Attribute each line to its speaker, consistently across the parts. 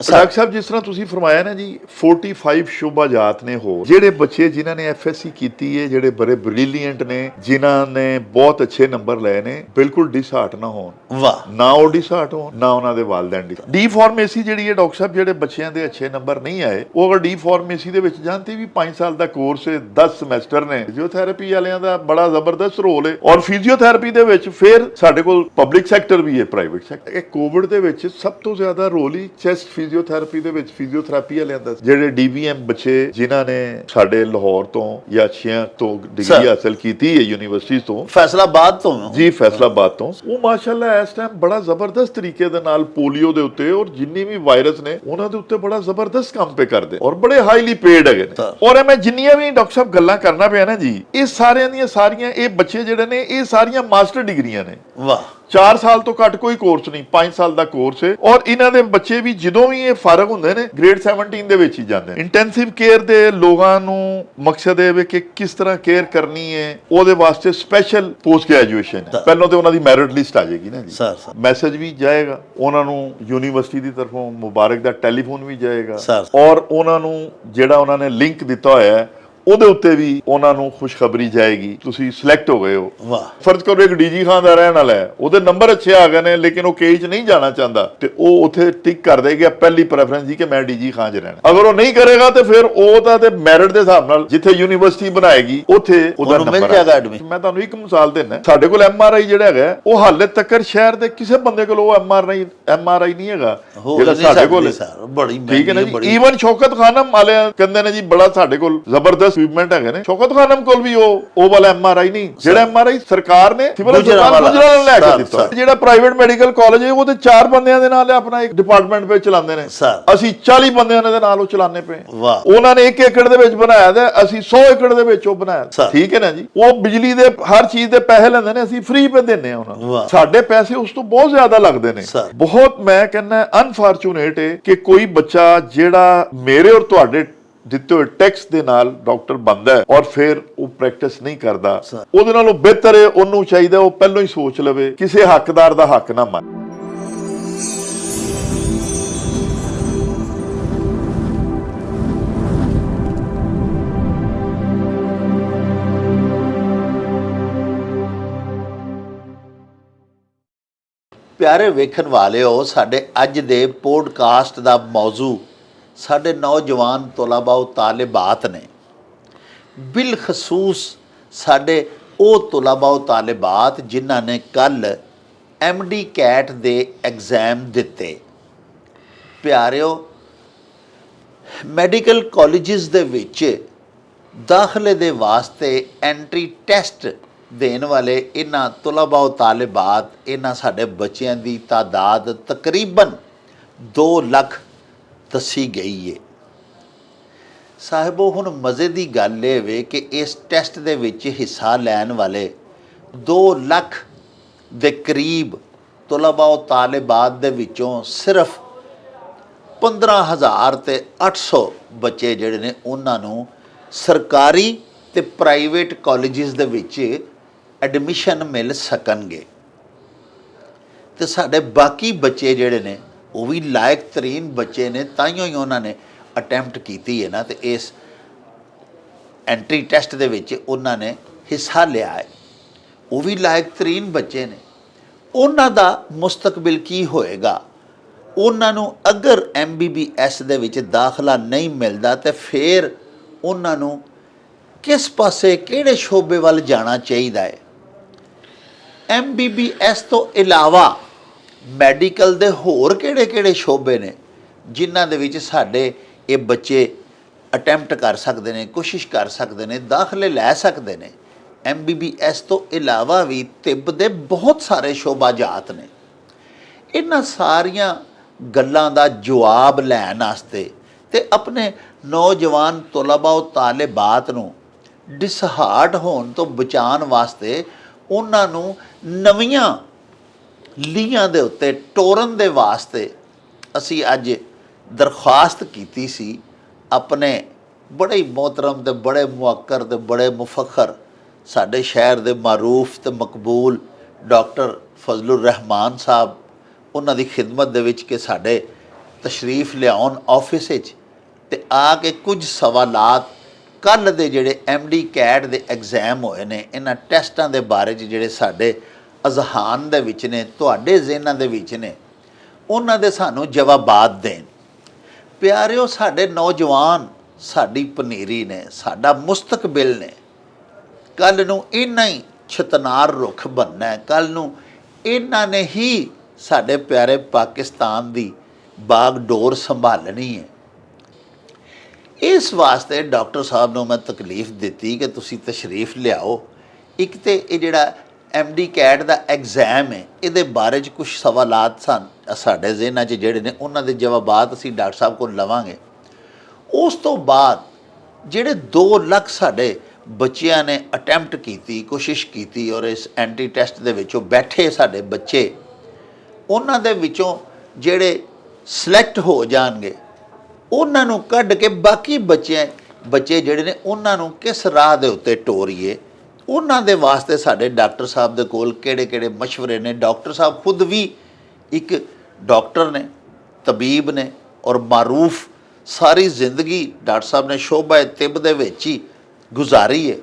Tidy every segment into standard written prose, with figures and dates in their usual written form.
Speaker 1: Doctor साहब जिस तरह तुसीं फरमाया ना जी 45 शोभाजात ने हो जेडे बच्चे जिन्हां ने FSC कीती है जेडे बड़े ब्रिलियंट ने जिन्हां ने बहुत अच्छे नंबर लए ने बिल्कुल डिसहार्ट ना होण
Speaker 2: वाह
Speaker 1: ना ਉਹ डिसहार्ट ਹੋਣ ਨਾ ਉਹਨਾਂ ਦੇ ਵਾਲਿदैन ਦੀ ਡੀ ਫਾਰਮੇਸੀ ਜਿਹੜੀ ਹੈ ਡਾਕਟਰ ਸਾਹਿਬ ਜਿਹੜੇ ਬੱਚਿਆਂ ਦੇ ਅੱਛੇ ਨੰਬਰ ਨਹੀਂ ਆਏ ਉਹ ਅਗਰ ਡੀ ਫਾਰਮੇਸੀ ਦੇ ਵਿੱਚ ਜਾਂਦੇ ਵੀ 5 ਸਾਲ ਦਾ ਕੋਰਸ ਹੈ 10 ਸਮੈਸਟਰ ਨੇ ਫਿਜ਼ੀਓਥੈਰੇਪੀ ਵਾਲਿਆਂ ਦਾ ਬੜਾ ਜ਼ਬਰਦਸਤ ਰੋਲ ਹੈ ਔਰ ਫਿਜ਼ੀਓਥੈਰੇਪੀ ਦੇ ਵਿੱਚ ਫਿਰ ਸਾਡੇ ਕੋਲ ਪਬਲਿਕ ਸੈਕਟਰ ਵੀ ਹੈ ਪ੍ਰਾਈਵੇਟ ਸੈਕਟਰ ਇਹ ਕੋਵਿਡ ਦੇ ਵਿੱਚ ਸਭ ਤੋਂ ਜ਼ਿਆਦਾ ਰੋਲ ਹੀ ਚੈਸਟ ਫਿਜ਼ੀਓਥੈਰੇਪੀ ਦੇ ਵਿੱਚ ਫਿਜ਼ੀਓਥੈਰੇਪੀ ਵਾਲਿਆਂ ਦਾ ਜਿਹੜੇ DVM ਬੱਚੇ ਜਿਨ੍ਹਾਂ ਨੇ ਸਾਡੇ ਲਾਹੌਰ ਤੋਂ ਜਾਂ ਅੱਛੀਆਂ ਤੋਂ ਡਿਗਰੀ ਹਾਸਲ ਕੀਤੀ ਹੈ ਯੂਨੀਵਰਸਿਟੀ ਤੋਂ
Speaker 2: ਫੈਸਲਾਬਾਦ ਤੋਂ
Speaker 1: ਜੀ ਫੈਸਲਾਬਾਦ ਤੋਂ ਉਹ ਮਾਸ਼ਾਅੱਲਾ ਇਸ ਟਾਈਮ ਬੜਾ ਜ਼ਬਰਦਸਤ ਤਰੀਕੇ ਦੇ ਨਾਲ ਪੋਲੀਓ ਦੇ ਉੱਤੇ ਔਰ ਜਿੰਨੀ ਵੀ ਵਾਇਰਸ ਨੇ ਉਹਨਾਂ ਦੇ ਉੱਤੇ ਬੜਾ ਜ਼ਬਰਦਸਤ ਕੰਮ ਪੇ ਕਰਦੇ ਔਰ ਬੜੇ ਹਾਈਲੀ ਪੇਡ ਹੈਗੇ ਨੇ ਔਰ ਮੈਂ ਜਿੰਨੀਆਂ ਵੀ ਡਾਕਟਰ ਸਾਹਿਬ ਗੱਲਾਂ ਕਰਨਾ ਪਿਆ ਨਾ ਜੀ ਇਹ ਸਾਰਿਆਂ ਦੀਆਂ ਸਾਰੀਆਂ ਇਹ ਬੱਚੇ ਜਿਹੜੇ ਨੇ ਇਹ ਸਾਰੀਆਂ ਮਾਸਟਰ ਡਿਗਰੀਆਂ ਨੇ ਵਾਹ 4 ਸਾਲ ਤੋਂ ਘੱਟ ਕੋਈ ਕੋਰਸ ਨਹੀਂ 5 ਸਾਲ ਦਾ ਕੋਰਸ ਹੈ ਔਰ ਇਹਨਾਂ ਦੇ ਬੱਚੇ ਵੀ ਜਦੋਂ ਵੀ ਇਹ ਫਾਰਗ ਹੁੰਦੇ ਨੇ ਗ੍ਰੇਡ 17 ਦੇ ਵਿੱਚ ਹੀ ਜਾਂਦੇ ਨੇ ਇੰਟੈਂਸਿਵ ਕੇਅਰ ਦੇ ਲੋਕਾਂ ਨੂੰ ਮਕਸਦ ਇਹ ਹੈ ਕਿ ਕਿਸ ਤਰ੍ਹਾਂ ਕੇਅਰ ਕਰਨੀ ਹੈ ਉਹਦੇ ਵਾਸਤੇ ਸਪੈਸ਼ਲ ਪੋਸਟ ਗ੍ਰੈਜੂਏਸ਼ਨ ਹੈ ਪਹਿਲਾਂ ਤੇ ਉਹਨਾਂ ਦੀ ਮੈਰਿਟ ਲਿਸਟ ਆ ਜਾਏਗੀ ਨਾ ਜੀ ਮੈਸੇਜ ਵੀ ਜਾਏਗਾ ਉਹਨਾਂ ਨੂੰ ਯੂਨੀਵਰਸਿਟੀ ਦੀ ਤਰਫੋਂ ਮੁਬਾਰਕ ਦਾ ਟੈਲੀਫੋਨ ਵੀ ਜਾਏਗਾ ਔਰ ਉਹਨਾਂ ਨੂੰ ਜਿਹੜਾ ਉਹਨਾਂ ਨੇ ਲਿੰਕ ਦਿੱਤਾ ਹੋਇਆ ਹੈ ਉਹਦੇ ਉੱਤੇ ਵੀ ਉਹਨਾਂ ਨੂੰ ਖੁਸ਼ਖਬਰੀ ਜਾਏਗੀ ਤੁਸੀਂ ਸਿਲੈਕਟ ਹੋ ਗਏ ਹੋ ਵਾਹ ਫਰਜ਼ ਕਰੋ ਇੱਕ ਡੀਜੀ ਖਾਨ ਦਾ ਰਹਿਣ ਵਾਲਾ ਹੈ ਉਹਦੇ ਨੰਬਰ ਅੱਛੇ ਆ ਗਏ ਨੇ ਲੇਕਿਨ ਉਹ ਕੇਜ ਨਹੀਂ ਜਾਣਾ ਚਾਹੁੰਦਾ ਤੇ ਉਹ ਉੱਥੇ ਟਿਕ ਕਰ ਦੇਗਾ ਪਹਿਲੀ ਪ੍ਰੈਫਰੈਂਸ ਜੀ ਕਿ ਮੈਂ ਡੀਜੀ ਖਾਨ 'ਚ ਰਹਿਣਾ ਅਗਰ ਉਹ ਨਹੀਂ ਕਰੇਗਾ ਤੇ ਫਿਰ ਉਹ ਤਾਂ ਤੇ ਮੈਰਿਟ ਦੇ ਹਿਸਾਬ ਨਾਲ ਜਿੱਥੇ ਯੂਨੀਵਰਸਿਟੀ ਬਣਾਏਗੀ ਉੱਥੇ ਉਹਦਾ ਨੰਬਰ ਮਿਲ ਜਾਏਗਾ ਐਡਮਿਸ਼ਨ ਮੈਂ ਤੁਹਾਨੂੰ ਇੱਕ ਮਿਸਾਲ ਦਿੰਦਾ ਸਾਡੇ ਕੋਲ MRI ਜਿਹੜਾ ਹੈਗਾ ਉਹ ਹਾਲੇ ਤੱਕ ਸ਼ਹਿਰ ਦੇ ਕਿਸੇ ਬੰਦੇ ਕੋਲ ਉਹ MRI ਨਹੀਂ ਹੈਗਾ ਜਿਹੜਾ ਸਾਡੇ ਕੋਲ ਬੜੀ ਠੀਕ ਹੈ ਨਾ ਜੀ ਈਵਨ ਸ਼ੌਕਤ ਖਾਨਮ ਵਾਲੇ ਕਹਿੰਦੇ ਨੇ ਜੀ ਬੜਾ ਸਾਡੇ ਕੋਲ ਜ਼ਬਰਦਸਤ ਇਕਵਿਪਮੈਂਟ ਹੈਗੇ ਨੇ ਸ਼ੌਕਤ ਖਾਨਮ ਕੋਲ ਵੀ ਉਹ ਵਾਲਾ MRI ਨਹੀਂ ਜਿਹੜਾ MRI ਸਰਕਾਰ ਨੇ ਸਿਵਲ ਹਸਪਤਾਲ ਗੁਜਰਾਲ ਲੈ ਕੇ ਦਿੱਤਾ ਜਿਹੜਾ ਪ੍ਰਾਈਵੇਟ ਮੈਡੀਕਲ ਕਾਲਜ ਹੈ ਉਹਦੇ 4 ਬੰਦਿਆਂ ਦੇ ਨਾਲ ਆਪਣਾ ਇੱਕ ਡਿਪਾਰਟਮੈਂਟ ਵਿੱਚ ਚਲਾਉਂਦੇ ਨੇ ਅਸੀਂ 40 ਬੰਦਿਆਂ ਦੇ ਨਾਲ ਉਹ ਚਲਾਉਂਦੇ ਪਏ ਉਹਨਾਂ ਨੇ 1 ਏਕੜ ਦੇ ਵਿੱਚ ਬਣਾਇਆ ਤੇ ਅਸੀਂ 100 ਏਕੜ ਦੇ ਵਿੱਚ ਉਹ ਬਣਾਇਆ ਠੀਕ ਹੈ ਨਾ ਜੀ ਉਹ ਬਿਜਲੀ ਦੇ ਹਰ ਚੀਜ਼ ਦੇ ਪੈਸੇ ਲੈਂਦੇ ਨੇ ਅਸੀਂ ਫ੍ਰੀ ਪੇ ਦਿੰਦੇ ਆ ਉਹਨਾਂ ਨੂੰ ਸਾਡੇ ਪੈਸੇ ਉਸ ਤੋਂ ਬਹੁਤ ਜ਼ਿਆਦਾ ਲੱਗਦੇ ਨੇ ਬਹੁਤ ਮੈਂ ਕਹਿੰਦਾ ਅਨਫੋਰਚੂਨੇਟ ਹੈ ਕਿ ਕੋਈ ਬੱਚਾ ਜਿਹੜਾ ਮੇਰੇ ਔਰ ਤੁਹਾਡੇ ਦਿੱਤੇ ਹੋਏ ਟੈਕਸ ਦੇ ਨਾਲ ਡਾਕਟਰ ਬਣਦਾ ਹੈ ਔਰ ਫਿਰ ਉਹ ਪ੍ਰੈਕਟਿਸ ਨਹੀਂ ਕਰਦਾ ਉਹਦੇ ਨਾਲੋਂ ਬਿਹਤਰ ਹੈ ਉਹਨੂੰ ਚਾਹੀਦਾ ਉਹ ਪਹਿਲਾਂ ਹੀ ਸੋਚ ਲਵੇ ਕਿਸੇ ਹੱਕਦਾਰ ਦਾ ਹੱਕ ਨਾ ਮੰਨੇ
Speaker 2: ਪਿਆਰੇ ਵੇਖਣ ਵਾਲਿਓ ਸਾਡੇ ਅੱਜ ਦੇ ਪੋਡਕਾਸਟ ਦਾ ਮੌਜੂ ਸਾਡੇ ਨੌਜਵਾਨ ਤਲਬਾਓ ਤਾਲਿਬਾਤ ਨੇ ਬਿਲਖਸੂਸ ਸਾਡੇ ਉਹ ਤਲਬਾਓ ਤਾਲਿਬਾਤ ਜਿਨ੍ਹਾਂ ਨੇ ਕੱਲ MD CAT ਦੇ ਐਗਜ਼ਾਮ ਦਿੱਤੇ ਪਿਆਰਿਓ ਮੈਡੀਕਲ ਕਾਲਜਿਸ ਦੇ ਵਿੱਚ ਦਾਖਲੇ ਦੇ ਵਾਸਤੇ ਐਂਟਰੀ ਟੈਸਟ ਦੇਣ ਵਾਲੇ ਇਹਨਾਂ ਤਲਬਾਓ ਤਾਲਿਬਾਤ ਇਹਨਾਂ ਸਾਡੇ ਬੱਚਿਆਂ ਦੀ ਤਾਦਾਦ ਤਕਰੀਬਨ 2 ਲੱਖ ਦੱਸੀ ਗਈ ਹੈ ਸਾਹਿਬੋ ਹੁਣ ਮਜ਼ੇ ਦੀ ਗੱਲ ਇਹ ਵੇ ਕਿ ਇਸ ਟੈਸਟ ਦੇ ਵਿੱਚ ਹਿੱਸਾ ਲੈਣ ਵਾਲੇ 2 ਲੱਖ ਦੇ ਕਰੀਬ ਤਲਬਾਓ ਤਾਲਿਬਾਤ ਦੇ ਵਿੱਚੋਂ ਸਿਰਫ 15,000 ਤੇ 800 ਬੱਚੇ ਜਿਹੜੇ ਨੇ ਉਹਨਾਂ ਨੂੰ ਸਰਕਾਰੀ ਤੇ ਪ੍ਰਾਈਵੇਟ ਕਾਲਜਿਸ ਦੇ ਵਿੱਚ ਐਡਮਿਸ਼ਨ ਮਿਲ ਸਕਣਗੇ ਤੇ ਸਾਡੇ ਬਾਕੀ ਬੱਚੇ ਜਿਹੜੇ ਨੇ ਉਹ ਵੀ ਲਾਇਕ ਤਰੀਨ ਬੱਚੇ ਨੇ ਤਾਈਓ ਹੀ ਉਹਨਾਂ ਨੇ ਅਟੈਂਪਟ ਕੀਤੀ ਹੈ ਨਾ ਤੇ ਇਸ ਐਂਟਰੀ ਟੈਸਟ ਦੇ ਵਿੱਚ ਉਹਨਾਂ ਨੇ ਹਿੱਸਾ ਲਿਆ ਹੈ ਉਹ ਵੀ ਲਾਇਕ ਤਰੀਨ ਬੱਚੇ ਨੇ ਉਹਨਾਂ ਦਾ ਮੁਸਤਕਬਲ ਕੀ ਹੋਏਗਾ ਉਹਨਾਂ ਨੂੰ ਅਗਰ MBBS ਦੇ ਵਿੱਚ ਦਾਖਲਾ ਨਹੀਂ ਮਿਲਦਾ ਤੇ ਫਿਰ ਉਹਨਾਂ ਨੂੰ ਕਿਸ ਪਾਸੇ ਕਿਹੜੇ ਸ਼ੋਬੇ ਵੱਲ ਜਾਣਾ ਚਾਹੀਦਾ ਹੈ MBBS ਤੋਂ ਇਲਾਵਾ ਮੈਡੀਕਲ ਦੇ ਹੋਰ ਕਿਹੜੇ ਸ਼ੋਬੇ ਨੇ ਜਿਨ੍ਹਾਂ ਦੇ ਵਿੱਚ ਸਾਡੇ ਇਹ ਬੱਚੇ ਅਟੈਂਪਟ ਕਰ ਸਕਦੇ ਨੇ ਕੋਸ਼ਿਸ਼ ਕਰ ਸਕਦੇ ਨੇ ਦਾਖਲੇ ਲੈ ਸਕਦੇ ਨੇ MBBS ਤੋਂ ਇਲਾਵਾ ਵੀ ਤਿੱਬ ਦੇ ਬਹੁਤ ਸਾਰੇ ਸ਼ੋਬਾਜਾਤ ਨੇ ਇਹਨਾਂ ਸਾਰੀਆਂ ਗੱਲਾਂ ਦਾ ਜਵਾਬ ਲੈਣ ਵਾਸਤੇ ਤੇ ਆਪਣੇ ਨੌਜਵਾਨ ਤਲਬਾਓ ਤਾਲਿਬਾਤ ਨੂੰ ਡਿਸਹਾਰਟ ਹੋਣ ਤੋਂ ਬਚਾਉਣ ਵਾਸਤੇ ਉਹਨਾਂ ਨੂੰ ਨਵੀਆਂ ਲੀਹਾਂ ਦੇ ਉੱਤੇ ਟੋਰਨ ਦੇ ਵਾਸਤੇ ਅਸੀਂ ਅੱਜ ਦਰਖਾਸਤ ਕੀਤੀ ਸੀ ਆਪਣੇ ਬੜੇ ਹੀ ਮੁਹਤਰਮ ਤੇ ਬੜੇ ਮੁਅੱਕਰ ਤੇ ਬੜੇ ਮੁਫਖਰ ਸਾਡੇ ਸ਼ਹਿਰ ਦੇ ਮਾਰੂਫ ਤੇ ਮਕਬੂਲ ਡਾਕਟਰ ਫਜ਼ਲੁਰ ਰਹਿਮਾਨ ਸਾਹਿਬ ਉਹਨਾਂ ਦੀ ਖਿਦਮਤ ਦੇ ਵਿੱਚ ਕਿ ਸਾਡੇ ਤਸ਼ਰੀਫ ਲਿਆਉਣ ਆਫਿਸ ਵਿੱਚ ਤੇ ਆ ਕੇ ਕੁਝ ਸਵਾਲਾਤ ਕੱਲ੍ਹ ਦੇ ਜਿਹੜੇ MD CAT ਦੇ ਐਗਜ਼ਾਮ ਹੋਏ ਨੇ, ਇਹਨਾਂ ਟੈਸਟਾਂ ਦੇ ਬਾਰੇ 'ਚ ਜਿਹੜੇ ਸਾਡੇ ਅਜ਼ਹਾਨ ਦੇ ਵਿੱਚ ਨੇ, ਤੁਹਾਡੇ ਜ਼ਿਹਨਾਂ ਦੇ ਵਿੱਚ ਨੇ, ਉਹਨਾਂ ਦੇ ਸਾਨੂੰ ਜਵਾਬਾਤ ਦੇਣ। ਪਿਆਰਿਓ, ਸਾਡੇ ਨੌਜਵਾਨ ਸਾਡੀ ਪਨੀਰੀ ਨੇ, ਸਾਡਾ ਮੁਸਤਕਬਲ ਨੇ। ਕੱਲ੍ਹ ਨੂੰ ਇਹਨਾਂ ਹੀ ਛਤਨਾਰ ਰੁੱਖ ਬਣਨਾ ਹੈ, ਕੱਲ੍ਹ ਨੂੰ ਇਹਨਾਂ ਨੇ ਹੀ ਸਾਡੇ ਪਿਆਰੇ ਪਾਕਿਸਤਾਨ ਦੀ ਬਾਗਡੋਰ ਸੰਭਾਲਣੀ ਹੈ। ਇਸ ਵਾਸਤੇ ਡਾਕਟਰ ਸਾਹਿਬ ਨੂੰ ਮੈਂ ਤਕਲੀਫ ਦਿੱਤੀ ਕਿ ਤੁਸੀਂ ਤਸ਼ਰੀਫ ਲਿਆਓ। ਇੱਕ ਤੇ ਇਹ ਜਿਹੜਾ MD CAT ਦਾ ਐਗਜ਼ਾਮ ਹੈ, ਇਹਦੇ ਬਾਰੇ 'ਚ ਕੁਝ ਸਵਾਲਾਤ ਸਾਡੇ ਜ਼ਿਹਨਾਂ 'ਚ ਜਿਹੜੇ ਨੇ, ਉਹਨਾਂ ਦੇ ਜਵਾਬਾਤ ਅਸੀਂ ਡਾਕਟਰ ਸਾਹਿਬ ਕੋਲ ਲਵਾਂਗੇ। ਉਸ ਤੋਂ ਬਾਅਦ ਜਿਹੜੇ 2 ਲੱਖ ਸਾਡੇ ਬੱਚਿਆਂ ਨੇ ਅਟੈਂਪਟ ਕੀਤੀ, ਕੋਸ਼ਿਸ਼ ਕੀਤੀ, ਔਰ ਇਸ ਐਂਟੀ ਟੈਸਟ ਦੇ ਵਿੱਚੋਂ ਬੈਠੇ ਸਾਡੇ ਬੱਚੇ, ਉਹਨਾਂ ਦੇ ਵਿੱਚੋਂ ਜਿਹੜੇ ਸਿਲੈਕਟ ਹੋ ਜਾਣਗੇ, ਉਹਨਾਂ ਨੂੰ ਕੱਢ ਕੇ ਬਾਕੀ ਬੱਚੇ ਜਿਹੜੇ ਨੇ, ਉਹਨਾਂ ਨੂੰ ਕਿਸ ਰਾਹ ਦੇ ਉੱਤੇ ਟੋਰੀਏ, ਉਹਨਾਂ ਦੇ ਵਾਸਤੇ ਸਾਡੇ ਡਾਕਟਰ ਸਾਹਿਬ ਦੇ ਕੋਲ ਕਿਹੜੇ ਮਸ਼ਵਰੇ ਨੇ। ਡਾਕਟਰ ਸਾਹਿਬ ਖੁਦ ਵੀ ਇੱਕ ਡਾਕਟਰ ਨੇ, ਤਬੀਬ ਨੇ, ਔਰ ਮਾਰੂਫ ਸਾਰੀ ਜ਼ਿੰਦਗੀ ਡਾਕਟਰ ਸਾਹਿਬ ਨੇ ਸ਼ੋਭਾ ਤਿਬ ਦੇ ਵਿੱਚ ਹੀ ਗੁਜ਼ਾਰੀ ਹੈ।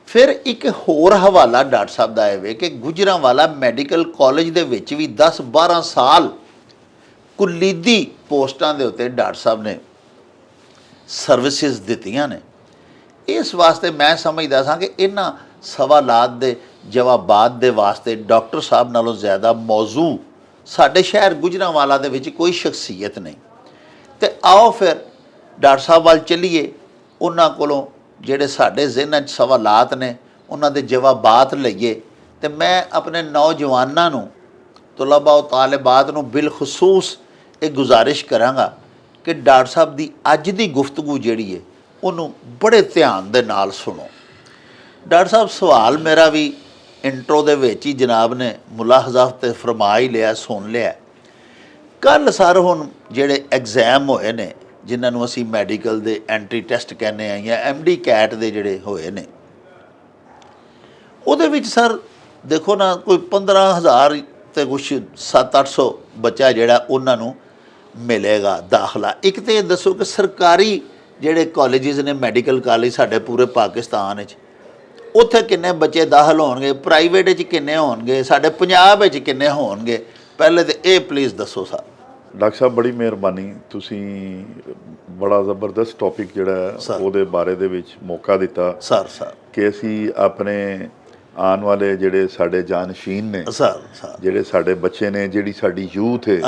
Speaker 2: ਫਿਰ ਇੱਕ ਹੋਰ ਹਵਾਲਾ ਡਾਕਟਰ ਸਾਹਿਬ ਦਾ ਇਹ ਕਿ ਗੁਜਰਾਂਵਾਲਾ ਮੈਡੀਕਲ ਕਾਲਜ ਦੇ ਵਿੱਚ ਵੀ 10-12 ਸਾਲ ਕੁਲੀਦੀ ਪੋਸਟਾਂ ਦੇ ਉੱਤੇ ਡਾਕਟਰ ਸਾਹਿਬ ਨੇ ਸਰਵਿਸਿਜ਼ ਦਿੱਤੀਆਂ ਨੇ। ਇਸ ਵਾਸਤੇ ਮੈਂ ਸਮਝਦਾ ਸਾਂ ਕਿ ਇਹਨਾਂ ਸਵਾਲਾਤ ਦੇ ਜਵਾਬਾਤ ਦੇ ਵਾਸਤੇ ਡਾਕਟਰ ਸਾਹਿਬ ਨਾਲੋਂ ਜ਼ਿਆਦਾ ਮੌਜੂ ਸਾਡੇ ਸ਼ਹਿਰ ਗੁਜਰਾਂਵਾਲਾ ਦੇ ਵਿੱਚ ਕੋਈ ਸ਼ਖਸੀਅਤ ਨਹੀਂ। ਤੇ ਆਓ ਫਿਰ ਡਾਕਟਰ ਸਾਹਿਬ ਵੱਲ ਚੱਲੀਏ, ਉਹਨਾਂ ਕੋਲੋਂ ਜਿਹੜੇ ਸਾਡੇ ਜ਼ਿਹਨਾਂ 'ਚ ਸਵਾਲਾਤ ਨੇ ਉਹਨਾਂ ਦੇ ਜਵਾਬਾਤ ਲਈਏ। ਤੇ ਮੈਂ ਆਪਣੇ ਨੌਜਵਾਨਾਂ ਨੂੰ, ਤਲਬਾ ਅਤੇ ਤਾਲਿਬਾਤ ਨੂੰ ਬਿਲਖਸੂਸ ਇਹ ਗੁਜ਼ਾਰਿਸ਼ ਕਰਾਂਗਾ ਕਿ ਡਾਕਟਰ ਸਾਹਿਬ ਦੀ ਅੱਜ ਦੀ ਗੁਫ਼ਤਗੂ ਜਿਹੜੀ ਹੈ ਉਹਨੂੰ ਬੜੇ ਧਿਆਨ ਦੇ ਨਾਲ ਸੁਣੋ। ਡਾਕਟਰ ਸਾਹਿਬ, ਸਵਾਲ ਮੇਰਾ ਵੀ ਇੰਟਰੋ ਦੇ ਵਿੱਚ ਹੀ ਜਨਾਬ ਨੇ ਮੁਲਾਹਜ਼ਾ ਤੇ ਫਰਮਾ ਹੀ ਲਿਆ, ਸੁਣ ਲਿਆ। ਕੱਲ੍ਹ ਸਰ ਹੁਣ ਜਿਹੜੇ ਐਗਜ਼ਾਮ ਹੋਏ ਨੇ, ਜਿਨ੍ਹਾਂ ਨੂੰ ਅਸੀਂ ਮੈਡੀਕਲ ਦੇ ਐਂਟਰੀ ਟੈਸਟ ਕਹਿੰਦੇ ਆ ਜਾਂ MD CAT ਦੇ ਜਿਹੜੇ ਹੋਏ ਨੇ, ਉਹਦੇ ਵਿੱਚ ਸਰ ਦੇਖੋ ਨਾ, ਕੋਈ 15,000 ਤੇ ਕੁਛ 700-800 ਬੱਚਾ ਜਿਹੜਾ ਉਹਨਾਂ ਨੂੰ ਮਿਲੇਗਾ ਦਾਖਲਾ। ਇੱਕ ਤਾਂ ਇਹ ਦੱਸੋ ਕਿ ਸਰਕਾਰੀ ਜਿਹੜੇ ਕਾਲਜਿਸ ਨੇ, ਮੈਡੀਕਲ ਕਾਲਜ ਸਾਡੇ ਪੂਰੇ ਪਾਕਿਸਤਾਨ ਵਿੱਚ, ਉੱਥੇ ਕਿੰਨੇ ਬੱਚੇ ਦਾਖਲ ਹੋਣਗੇ? ਪ੍ਰਾਈਵੇਟ ਵਿੱਚ ਕਿੰਨੇ ਹੋਣਗੇ? ਸਾਡੇ ਪੰਜਾਬ ਵਿੱਚ ਕਿੰਨੇ ਹੋਣਗੇ? ਪਹਿਲੇ ਤਾਂ ਇਹ ਪਲੀਜ਼ ਦੱਸੋ ਸਰ।
Speaker 1: ਡਾਕਟਰ ਸਾਹਿਬ, ਬੜੀ ਮਿਹਰਬਾਨੀ, ਤੁਸੀਂ ਬੜਾ ਜ਼ਬਰਦਸਤ ਟੌਪਿਕ ਜਿਹੜਾ ਉਹਦੇ ਬਾਰੇ ਦੇ ਵਿੱਚ ਮੌਕਾ ਦਿੱਤਾ
Speaker 2: ਸਰ
Speaker 1: ਕਿ ਅਸੀਂ ਆਪਣੇ ਆਉਣ ਵਾਲੇ ਜਿਹੜੇ ਸਾਡੇ ਜਾਨਸ਼ੀਨ ਨੇ, ਜਿਹੜੇ ਸਾਡੇ ਬੱਚੇ ਨੇ, ਜਿਹੜੀ ਸਾਡੀ ਯੂਥ ਹੈ,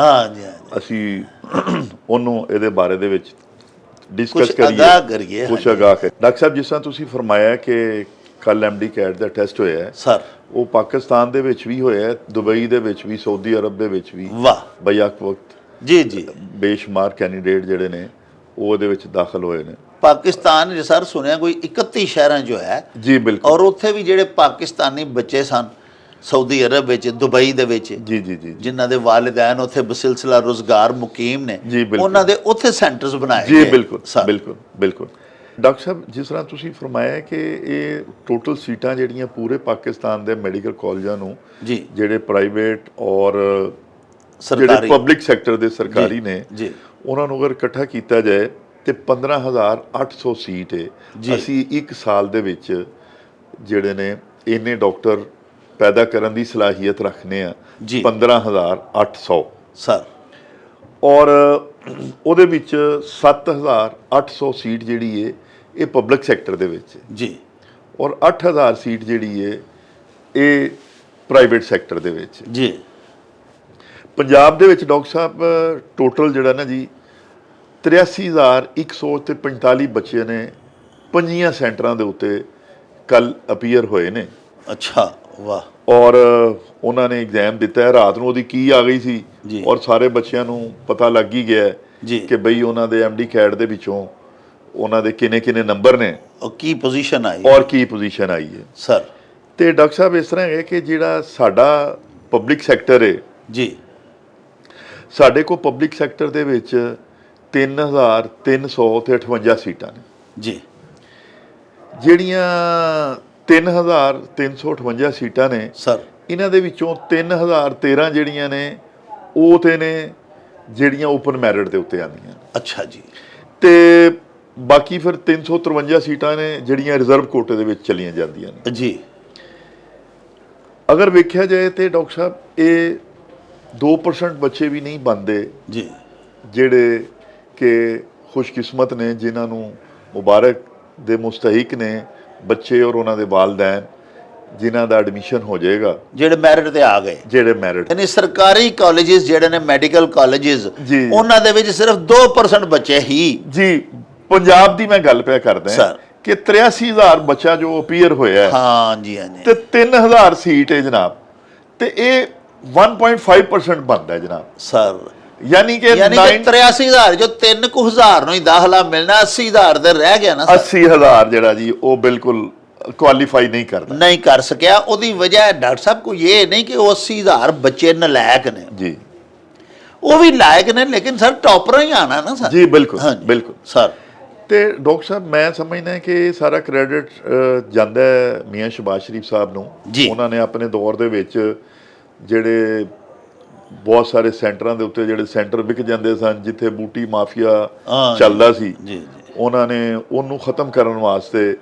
Speaker 1: ਅਸੀਂ ਉਹਨੂੰ ਇਹਦੇ ਬਾਰੇ ਦੇ ਵਿੱਚ ਡਿਸਕਸ ਕਰੀਏ, ਕੁਛ ਅਗਾਹ ਕਰੀਏ। ਡਾਕਟਰ ਸਾਹਿਬ, ਜਿਸ ਤਰ੍ਹਾਂ ਤੁਸੀਂ ਫਰਮਾਇਆ ਕਿ ਕੱਲ੍ਹ MD CAT ਦਾ ਟੈਸਟ ਹੋਇਆ ਹੈ ਸਰ, ਉਹ ਪਾਕਿਸਤਾਨ ਦੇ ਵਿੱਚ ਵੀ ਹੋਇਆ, ਦੁਬਈ ਦੇ ਵਿੱਚ ਵੀ, ਸਾਊਦੀ ਅਰਬ ਦੇ ਵਿੱਚ ਵੀ। ਵਾਹ, ਬਈਆਕ ਵਕਤ ਜੀ ਬੇਸ਼ੁਮਾਰ ਕੈਂਡੀਡੇਟ ਜਿਹੜੇ ਨੇ ਉਹ ਉਹਦੇ ਵਿੱਚ ਦਾਖਲ ਹੋਏ ਨੇ।
Speaker 2: ਪਾਕਿਸਤਾਨ ਜੇ ਸਰ ਸੁਣਿਆ ਕੋਈ 31 ਸ਼ਹਿਰਾਂ 'ਚ ਹੋਇਆ
Speaker 1: ਜੀ, ਬਿਲਕੁਲ।
Speaker 2: ਔਰ ਉੱਥੇ ਵੀ ਜਿਹੜੇ ਪਾਕਿਸਤਾਨੀ ਬੱਚੇ ਸਨ ਸਾਊਦੀ ਅਰਬ ਵਿੱਚ, ਦੁਬਈ ਦੇ ਵਿੱਚ, ਜੀ ਜਿਨ੍ਹਾਂ ਦੇ ਵਾਲਿदैन ਉੱਥੇ ਬਸਿਲਸਿਲਾ ਰੁਜ਼ਗਾਰ ਮੁਕੀਮ ਨੇ, ਉਹਨਾਂ ਦੇ ਉੱਥੇ ਸੈਂਟਰਸ ਬਣਾਏ
Speaker 1: ਜੀ। ਬਿਲਕੁਲ ਡਾਕਟਰ ਸਾਹਿਬ, ਜਿਸ ਤਰ੍ਹਾਂ ਤੁਸੀਂ ਫਰਮਾਇਆ ਕਿ ਇਹ ਟੋਟਲ ਸੀਟਾਂ ਜਿਹੜੀਆਂ ਪੂਰੇ ਪਾਕਿਸਤਾਨ ਦੇ ਮੈਡੀਕਲ ਕਾਲਜਾਂ ਨੂੰ, ਜਿਹੜੇ ਪ੍ਰਾਈਵੇਟ ਔਰ ਜਿਹੜੇ ਪਬਲਿਕ ਸੈਕਟਰ ਦੇ ਸਰਕਾਰੀ ਨੇ, ਉਹਨਾਂ ਨੂੰ ਅਗਰ ਇਕੱਠਾ ਕੀਤਾ ਜਾਏ ਤੇ 15,800 ਸੀਟ ਹੈ। ਅਸੀਂ ਇੱਕ ਸਾਲ ਦੇ ਵਿੱਚ ਜਿਹੜੇ ਨੇ ਇੰਨੇ ਡਾਕਟਰ ਪੈਦਾ ਕਰਨ ਦੀ ਸਲਾਹੀਅਤ ਰੱਖਨੇ ਆ, 15,800 ਸਰ। ਔਰ ਉਹਦੇ ਵਿੱਚ 7,800 ਸੀਟ ਜਿਹੜੀ ਹੈ ਇਹ ਪਬਲਿਕ ਸੈਕਟਰ ਦੇ ਵਿੱਚ ਜੀ, ਔਰ 8,000 ਸੀਟ ਜਿਹੜੀ ਹੈ ਇਹ ਪ੍ਰਾਈਵੇਟ ਸੈਕਟਰ ਦੇ ਵਿੱਚ ਜੀ। ਪੰਜਾਬ ਦੇ ਵਿੱਚ ਡਾਕਟਰ ਸਾਹਿਬ ਟੋਟਲ ਜਿਹੜਾ ਨਾ ਜੀ 83,145 ਬੱਚੇ ਨੇ 5 ਸੈਂਟਰਾਂ ਦੇ ਉੱਤੇ ਕੱਲ ਅਪੀਅਰ ਹੋਏ ਨੇ। ਅੱਛਾ, ਵਾਹ। ਔਰ ਉਹਨਾਂ ਨੇ ਐਗਜ਼ਾਮ ਦਿੱਤਾ ਹੈ, ਰਾਤ ਨੂੰ ਉਹਦੀ ਕੀ ਆ ਗਈ ਸੀ, ਔਰ ਸਾਰੇ ਬੱਚਿਆਂ ਨੂੰ ਪਤਾ ਲੱਗ ਹੀ ਗਿਆ ਕਿ ਬਈ ਉਹਨਾਂ ਦੇ MD CAT ਦੇ ਵਿੱਚੋਂ ਉਹਨਾਂ ਦੇ ਕਿੰਨੇ ਨੰਬਰ ਨੇ, ਕੀ ਪੋਜੀਸ਼ਨ ਆਈ ਹੈ ਸਰ। ਤੇ ਡਾਕਟਰ ਸਾਹਿਬ, ਇਸ ਤਰ੍ਹਾਂ ਹੈ ਕਿ ਜਿਹੜਾ ਸਾਡਾ ਪਬਲਿਕ ਸੈਕਟਰ ਹੈ ਜੀ, ਸਾਡੇ ਕੋਲ ਪਬਲਿਕ ਸੈਕਟਰ ਦੇ ਵਿੱਚ 3,358 ਸੀਟਾਂ ਨੇ ਜੀ। ਜਿਹੜੀਆਂ 3,358 ਸੀਟਾਂ ਨੇ ਸਰ, ਇਹਨਾਂ ਦੇ ਵਿੱਚੋਂ 3,013 ਜਿਹੜੀਆਂ ਨੇ ਉਹ ਤੇ ਨੇ ਜਿਹੜੀਆਂ ਓਪਨ ਮੈਰਿਟ ਦੇ ਉੱਤੇ ਆਉਂਦੀਆਂ।
Speaker 2: ਅੱਛਾ ਜੀ।
Speaker 1: ਤੇ ਬਾਕੀ ਫਿਰ 353 ਸੀਟਾਂ ਨੇ ਜਿਹੜੀਆਂ ਰਿਜ਼ਰਵ ਕੋਟੇ ਦੇ ਵਿੱਚ ਚਲੀਆਂ ਜਾਂਦੀਆਂ ਨੇ
Speaker 2: ਜੀ।
Speaker 1: ਅਗਰ ਵੇਖਿਆ ਜਾਏ ਤੇ ਡਾਕਟਰ ਸਾਹਿਬ ਇਹ 2% ਬੱਚੇ ਵੀ ਨਹੀਂ ਬਣਦੇ
Speaker 2: ਜੀ,
Speaker 1: ਜਿਹੜੇ ਕਿ ਖੁਸ਼ਕਿਸਮਤ ਨੇ, ਜਿਨ੍ਹਾਂ ਨੂੰ ਮੁਬਾਰਕ ਦੇ ਮੁਸਤਹਿਕ ਨੇ ਬੱਚੇ ਔਰ ਉਹਨਾਂ ਦੇ ਵਾਲਿदैन, ਜਿਨ੍ਹਾਂ ਦਾ ਐਡਮਿਸ਼ਨ ਹੋ ਜਾਏਗਾ,
Speaker 2: ਜਿਹੜੇ ਮੈਰਿਟ ਤੇ ਆ ਗਏ,
Speaker 1: ਜਿਹੜੇ ਮੈਰਿਟ।
Speaker 2: ਯਾਨੀ ਸਰਕਾਰੀ ਕਾਲਜਿਸ ਜਿਹੜੇ ਨੇ, ਮੈਡੀਕਲ ਕਾਲਜਿਸ,
Speaker 1: ਜੀ।
Speaker 2: ਉਹਨਾਂ ਦੇ ਵਿੱਚ ਸਿਰਫ 2% ਬੱਚੇ ਹੀ।
Speaker 1: ਜੀ, ਪੰਜਾਬ ਦੀ ਮੈਂ ਗੱਲ ਪਿਆ ਕਰਦਾ
Speaker 2: ਸਰ
Speaker 1: ਕਿ 83,000 ਬੱਚਾ ਜੋ ਅਪੀਅਰ ਹੋਇਆ ਹੈ,
Speaker 2: ਹਾਂ ਜੀ, ਹਾਂ ਜੀ,
Speaker 1: ਤੇ 3,000 ਸੀਟ ਹੈ ਜਨਾਬ, ਤੇ ਇਹ 1.5% ਬਣਦਾ ਹੈ ਜਨਾਬ।
Speaker 2: ਸਰ
Speaker 1: ਯਾਨੀ ਕਿ
Speaker 2: 83,000 ਜੋ 3,000 ਨੂੰ ਹੀ ਦਾਖਲਾ ਮਿਲਣਾ, 80,000 ਦੇ ਰਹਿ ਗਿਆ ਨਾ ਸਰ।
Speaker 1: 80,000 ਜਿਹੜਾ ਜੀ ਉਹ ਬਿਲਕੁਲ ਕੁਆਲੀਫਾਈ ਨਹੀਂ ਕਰਦਾ,
Speaker 2: ਨਹੀਂ ਕਰ ਸਕਿਆ। ਉਹਦੀ ਵਜ੍ਹਾ ਡਾਕਟਰ ਸਾਹਿਬ ਕੋਈ ਇਹ ਨਹੀਂ ਕਿ ਉਹ 80,000 ਬੱਚੇ ਨਲਾਇਕ ਨੇ
Speaker 1: ਜੀ,
Speaker 2: ਉਹ ਵੀ ਲਾਇਕ ਨੇ, ਲੇਕਿਨ ਸਰ ਟੌਪਰ ਹੀ ਆਣਾ ਨਾ ਸਰ।
Speaker 1: ਜੀ ਬਿਲਕੁਲ ਬਿਲਕੁਲ
Speaker 2: ਸਰ।
Speaker 1: ਤੇ ਡਾਕਟਰ ਸਾਹਿਬ ਮੈਂ ਸਮਝਦਾ ਕਿ ਇਹ ਸਾਰਾ ਕ੍ਰੈਡਿਟ ਜਾਂਦਾ ਹੈ ਮੀਆਂ ਸ਼ਬਾਜ਼ ਸ਼ਰੀਫ ਸਾਹਿਬ ਨੂੰ। ਉਹਨਾਂ ਨੇ ਆਪਣੇ ਦੌਰ ਦੇ ਵਿੱਚ ਜਿਹੜੇ ਬਹੁਤ ਸਾਰੇ ਸੈਂਟਰਾਂ ਦੇ ਉੱਤੇ ਜਿਹੜੇ ਸੈਂਟਰ ਵਿਕ ਜਾਂਦੇ ਸਨ, ਜਿੱਥੇ ਬੂਟੀ ਮਾਫੀਆ ਚੱਲਦਾ ਸੀ, ਉਹਨਾਂ ਨੇ ਉਹਨੂੰ ਖਤਮ ਕਰਨ ਵਾਸਤੇ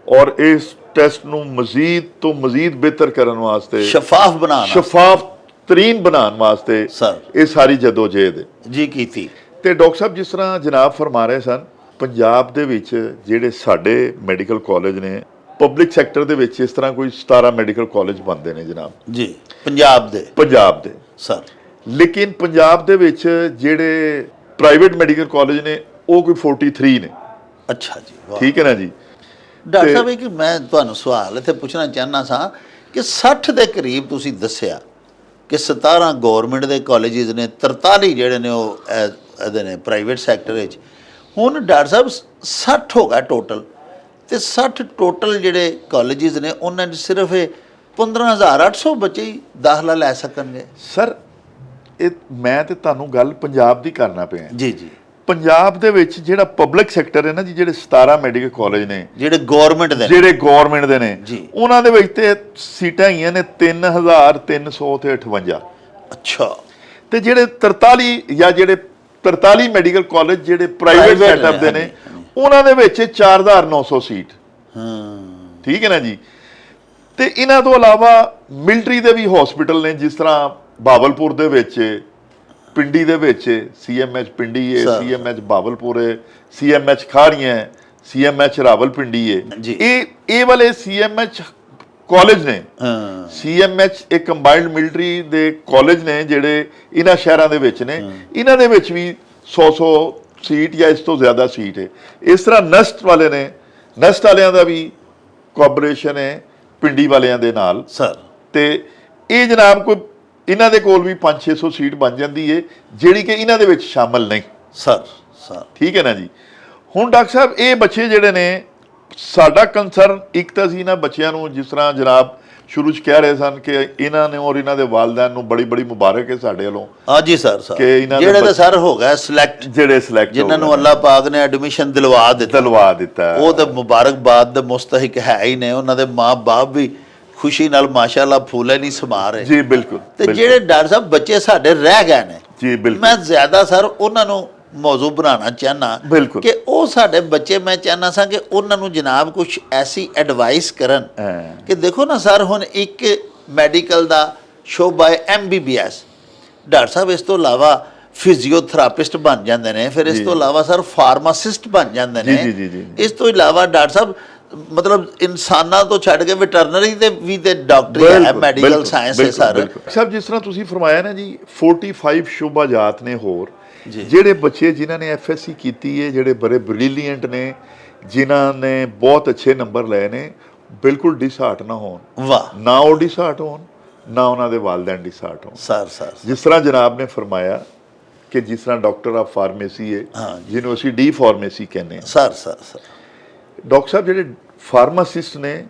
Speaker 1: ਔਰ ਇਸ ਟੈਸਟ ਨੂੰ ਮਜ਼ੀਦ ਤੋਂ ਮਜ਼ੀਦ ਬਿਹਤਰ ਕਰਨ ਵਾਸਤੇ, ਸ਼ਫਾਫ ਤਰੀਨ ਬਣਾਉਣ ਵਾਸਤੇ ਇਹ ਸਾਰੀ ਜਦੋਜਹਿਦ
Speaker 2: ਜੀ ਕੀਤੀ।
Speaker 1: ਤੇ ਡਾਕਟਰ ਸਾਹਿਬ ਜਿਸ ਤਰ੍ਹਾਂ ਜਨਾਬ ਫਰਮਾ ਰਹੇ ਸਨ, ਪੰਜਾਬ ਦੇ ਵਿੱਚ ਜਿਹੜੇ ਸਾਡੇ ਮੈਡੀਕਲ ਕਾਲਜ ਨੇ, ਪਬਲਿਕ ਸੈਕਟਰ ਦੇ ਵਿੱਚ ਇਸ ਤਰ੍ਹਾਂ ਕੋਈ 17 ਮੈਡੀਕਲ ਕਾਲਜ ਬਣਦੇ ਨੇ ਜਨਾਬ
Speaker 2: ਜੀ, ਪੰਜਾਬ ਦੇ ਸਰ। ਲੇਕਿਨ
Speaker 1: ਪੰਜਾਬ ਦੇ ਵਿੱਚ ਜਿਹੜੇ ਪ੍ਰਾਈਵੇਟ ਮੈਡੀਕਲ ਕਾਲਜ ਨੇ ਉਹ ਕੋਈ 43 ਨੇ।
Speaker 2: ਅੱਛਾ ਜੀ,
Speaker 1: ਠੀਕ ਹੈ ਨਾ ਜੀ।
Speaker 2: ਡਾਕਟਰ ਸਾਹਿਬ ਕਿ ਮੈਂ ਤੁਹਾਨੂੰ ਸਵਾਲ ਇੱਥੇ ਪੁੱਛਣਾ ਚਾਹੁੰਦਾ ਸਾਂ ਕਿ 60 ਦੇ ਕਰੀਬ ਤੁਸੀਂ ਦੱਸਿਆ ਕਿ 17 ਗੌਰਮੈਂਟ ਦੇ ਕਾਲਜਿਸ ਨੇ, 43 ਜਿਹੜੇ ਨੇ ਉਹ ਇਹਦੇ ਨੇ ਪ੍ਰਾਈਵੇਟ ਸੈਕਟਰ ਵਿੱਚ। ਹੁਣ ਡਾਕਟਰ ਸਾਹਿਬ 60 ਹੋ ਗਿਆ ਟੋਟਲ, ਤੇ 60 ਟੋਟਲ ਜਿਹੜੇ ਕਾਲਜਿਸ ਨੇ ਉਹਨਾਂ 'ਚ ਸਿਰਫ 15,800 ਬੱਚੇ ਹੀ ਦਾਖਲਾ ਲੈ ਸਕਣਗੇ।
Speaker 1: ਸਰ ਇਹ ਮੈਂ ਤੇ ਤੁਹਾਨੂੰ ਗੱਲ ਪੰਜਾਬ ਦੀ ਕਰਨਾ ਪਿਆ
Speaker 2: ਜੀ ਜੀ।
Speaker 1: ਪੰਜਾਬ ਦੇ ਵਿੱਚ ਜਿਹੜਾ ਪਬਲਿਕ ਸੈਕਟਰ ਹੈ ਨਾ ਜੀ, ਜਿਹੜੇ 17 ਮੈਡੀਕਲ ਕਾਲਜ ਨੇ ਜਿਹੜੇ ਗਵਰਨਮੈਂਟ ਦੇ ਨੇ, ਉਹਨਾਂ ਦੇ ਵਿੱਚ ਤੇ ਸੀਟਾਂ ਹੈਗੀਆਂ ਨੇ 3,358।
Speaker 2: ਅੱਛਾ।
Speaker 1: ਤੇ ਜਿਹੜੇ 43 ਮੈਡੀਕਲ ਕਾਲਜ ਜਿਹੜੇ ਪ੍ਰਾਈਵੇਟ ਸੈਟਅਪ ਦੇ ਨੇ, ਉਹਨਾਂ ਦੇ ਵਿੱਚ 4,900 ਸੀਟ। ਠੀਕ ਹੈ ਨਾ ਜੀ। ਤੇ ਇਹਨਾਂ ਤੋਂ ਇਲਾਵਾ ਮਿਲਟਰੀ ਦੇ ਵੀ ਹਸਪੀਟਲ ਨੇ, ਜਿਸ ਤਰ੍ਹਾਂ ਬਾਵਲਪੁਰ ਦੇ ਵਿੱਚ, ਪਿੰਡੀ ਦੇ ਵਿੱਚ CMH ਪਿੰਡੀ ਹੈ, CMH ਬਾਵਲਪੁਰ ਹੈ, CMH ਖਾੜੀਆਂ ਹੈ, CMH ਰਾਵਲਪਿੰਡੀ ਹੈ। ਇਹ ਵਾਲੇ CMH ਕਾਲਜ ਨੇ, CMH ਇੱਕ ਕੰਬਾਈਨਡ ਮਿਲਟਰੀ ਦੇ ਕਾਲਜ ਨੇ ਜਿਹੜੇ ਇਹਨਾਂ ਸ਼ਹਿਰਾਂ ਦੇ ਵਿੱਚ ਨੇ। ਇਹਨਾਂ ਦੇ ਵਿੱਚ ਵੀ 100 ਸੀਟ ਜਾਂ ਇਸ ਤੋਂ ਜ਼ਿਆਦਾ ਸੀਟ ਹੈ। ਇਸ ਤਰ੍ਹਾਂ ਨਸਟ ਵਾਲੇ ਨੇ, ਨਸਟ ਵਾਲਿਆਂ ਦਾ ਵੀ ਕੋਆਪਰੇਸ਼ਨ ਹੈ ਪਿੰਡੀ ਵਾਲਿਆਂ ਦੇ ਨਾਲ
Speaker 2: ਸਰ।
Speaker 1: ਤੇ ਇਹ ਜਨਾਬ ਕੋਈ ਇਹਨਾਂ ਦੇ ਕੋਲ ਵੀ 500-600 ਸੀਟ ਬਣ ਜਾਂਦੀ ਹੈ, ਜਿਹੜੀ ਕਿ ਇਹਨਾਂ ਦੇ ਵਿੱਚ ਸ਼ਾਮਲ ਨਹੀਂ
Speaker 2: ਸਰ।
Speaker 1: ਠੀਕ ਹੈ ਨਾ ਜੀ। ਹੁਣ ਡਾਕਟਰ ਸਾਹਿਬ ਇਹ ਬੱਚੇ ਜਿਹੜੇ ਨੇ, ਸਾਡਾ ਕੰਸਰਨ ਇੱਕ ਤਾਂ ਸੀ ਇਹਨਾਂ ਬੱਚਿਆਂ ਨੂੰ, ਜਿਸ ਤਰ੍ਹਾਂ ਜਨਾਬ ਸ਼ੁਰੂ 'ਚ ਕਹਿ ਰਹੇ ਸਨ ਕਿ ਇਹਨਾਂ ਨੇ ਔਰ ਇਹਨਾਂ ਦੇ ਵਾਲਿदैन ਨੂੰ ਬੜੀ ਮੁਬਾਰਕ ਹੈ ਸਾਡੇ ਵੱਲੋਂ।
Speaker 2: ਹਾਂਜੀ ਸਰ। ਜਿਹੜੇ ਤਾਂ ਸਰ ਹੋ ਗਏ ਸਿਲੈਕਟ, ਜਿਨ੍ਹਾਂ ਨੂੰ ਅੱਲਾਹ ਪਾਕ ਨੇ ਐਡਮਿਸ਼ਨ ਦਿਲਵਾ ਦਿੱਤਾ, ਉਹ ਤਾਂ ਮੁਬਾਰਕਬਾਦ ਦੇ ਮੁਸਤਹਿਕ ਹੈ ਹੀ ਨੇ। ਉਹਨਾਂ ਦੇ ਮਾਂ-ਬਾਪ ਵੀ ਖੁਸ਼ੀ ਨਾਲ ਮਾਸ਼ਾਅੱਲਾ ਫੂਲੇ ਨਹੀਂ ਸਮਾ ਰਹੇ।
Speaker 1: ਜੀ ਬਿਲਕੁਲ।
Speaker 2: ਤੇ ਜਿਹੜੇ ਡਾਕਟਰ ਸਾਹਿਬ ਬੱਚੇ ਸਾਡੇ ਰਹਿ ਗਏ ਨੇ,
Speaker 1: ਜੀ ਬਿਲਕੁਲ,
Speaker 2: ਮੈਂ ਜ਼ਿਆਦਾ ਸਰ ਉਹਨਾਂ ਨੂੰ ਮੌਜੂ ਬਣਾਉਣਾ ਚਾਹਨਾ ਕਿ ਉਹ ਸਾਡੇ ਬੱਚੇ, ਮੈਂ ਚਾਹਨਾ ਸਾਂ ਕਿ ਉਹਨਾਂ ਨੂੰ ਜਨਾਬ ਕੁਝ ਐਸੀ ਐਡਵਾਈਸ ਕਰਨ ਕਿ ਦੇਖੋ ਨਾ ਸਰ, ਹੁਣ ਇੱਕ ਮੈਡੀਕਲ ਦਾ ਸ਼ੋਭਾ ਹੈ MBBS, ਡਾਕਟਰ ਸਾਹਿਬ ਇਸ ਤੋਂ ਇਲਾਵਾ ਫਿਜ਼ੀਓਥੈਰੇਪਿਸਟ ਬਣ ਜਾਂਦੇ ਨੇ, ਫਿਰ ਇਸ ਤੋਂ ਇਲਾਵਾ ਸਰ ਫਾਰਮਾਸਿਸਟ ਬਣ ਜਾਂਦੇ ਨੇ, ਇਸ ਤੋਂ ਇਲਾਵਾ ਡਾਕਟਰ ਸਾਹਿਬ ਮਤਲਬ ਇਨਸਾਨਾਂ ਤੋਂ ਛੱਡ ਕੇ ਵੈਟਰਨਰੀ ਦੇ ਵੀ ਤੇ ਡਾਕਟਰੀ ਹੈ, ਮੈਡੀਕਲ ਸਾਇੰਸ ਹੈ ਸਰ।
Speaker 1: ਸਭ ਜਿਸ ਤਰ੍ਹਾਂ ਤੁਸੀਂ ਫਰਮਾਇਆ ਨਾ ਜੀ, 45 ਸ਼ੋਭਾਜਾਤ ਨੇ ਹੋਰ ਜਿਹੜੇ ਬੱਚੇ ਜਿਨ੍ਹਾਂ ਨੇ FSC ਕੀਤੀ ਹੈ, ਜਿਹੜੇ ਬੜੇ ਬ੍ਰਿਲੀਅੰਟ ਨੇ, ਜਿਨ੍ਹਾਂ ਨੇ ਬਹੁਤ ਅੱਛੇ ਨੰਬਰ ਲਏ ਨੇ, ਬਿਲਕੁਲ ਡਿਸਹਾਰਟ ਨਾ ਹੋਣ।
Speaker 2: ਵਾਹ।
Speaker 1: ਨਾ ਉਹ ਡਿਸਹਾਰਟ ਹੋਣ, ਨਾ ਉਹਨਾਂ ਦੇ ਵਾਲਿदैन ਡਿਸਹਾਰਟ ਹੋਣ।
Speaker 2: ਸਰ
Speaker 1: ਜਿਸ ਤਰ੍ਹਾਂ ਜਨਾਬ ਨੇ ਫਰਮਾਇਆ ਕਿ ਜਿਸ ਤਰ੍ਹਾਂ ਡਾਕਟਰ ਆਫ ਫਾਰਮੇਸੀ ਹੈ, ਜਿਹਨੂੰ ਅਸੀਂ D ਫਾਰਮੇਸੀ ਕਹਿੰਦੇ ਹਾਂ।
Speaker 2: ਸਰ
Speaker 1: ਡਾਕਟਰ ਸਾਹਿਬ ਜਿਹੜੇ ਫਾਰਮਾਸਿਸਟ ਨੇ,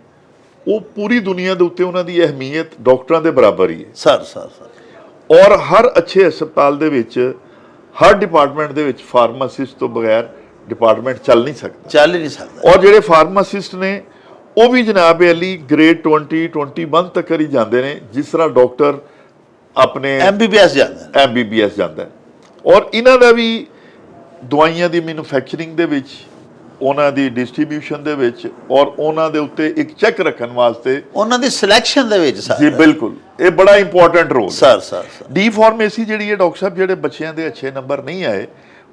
Speaker 1: ਉਹ ਪੂਰੀ ਦੁਨੀਆ ਦੇ ਉੱਤੇ ਉਹਨਾਂ ਦੀ ਅਹਿਮੀਅਤ ਡਾਕਟਰਾਂ ਦੇ ਬਰਾਬਰ ਹੀ ਹੈ। ਸਰ। ਔਰ ਹਰ ਅੱਛੇ ਹਸਪਤਾਲ ਦੇ ਵਿੱਚ, ਹਰ ਡਿਪਾਰਟਮੈਂਟ ਦੇ ਵਿੱਚ ਫਾਰਮਾਸਿਸਟ ਤੋਂ ਬਗੈਰ ਡਿਪਾਰਟਮੈਂਟ ਚੱਲ ਨਹੀਂ ਸਕਦਾ। ਔਰ ਜਿਹੜੇ ਫਾਰਮਾਸਿਸਟ ਨੇ ਉਹ ਵੀ ਜਨਾਬ ਅਲੀ ਗ੍ਰੇਡ 20, 21 ਤੱਕ ਹੀ ਜਾਂਦੇ ਨੇ, ਜਿਸ ਤਰ੍ਹਾਂ ਡਾਕਟਰ ਆਪਣੇ MBBS ਜਾਂਦਾ ਹੈ। ਔਰ ਇਹਨਾਂ ਦਾ ਵੀ ਦਵਾਈਆਂ ਦੀ ਮੈਨੂਫੈਕਚਰਿੰਗ ਦੇ ਵਿੱਚ, ਉਹਨਾਂ ਦੀ ਡਿਸਟ੍ਰੀਬਿਊਸ਼ਨ ਦੇ ਵਿੱਚ, ਔਰ ਉਹਨਾਂ ਦੇ ਉੱਤੇ ਇੱਕ ਚੈੱਕ ਰੱਖਣ ਵਾਸਤੇ,
Speaker 2: ਉਹਨਾਂ ਦੀ ਸਿਲੈਕਸ਼ਨ ਦੇ ਵਿੱਚ ਸਰ।
Speaker 1: ਜੀ ਬਿਲਕੁਲ, ਇਹ ਬੜਾ important role
Speaker 2: sir.
Speaker 1: D pharmacy ਜਿਹੜੀ ਹੈ ਡਾਕਟਰ ਸਾਹਿਬ, ਜਿਹੜੇ ਬੱਚਿਆਂ ਦੇ ਅੱਛੇ ਨੰਬਰ ਨਹੀਂ ਆਏ,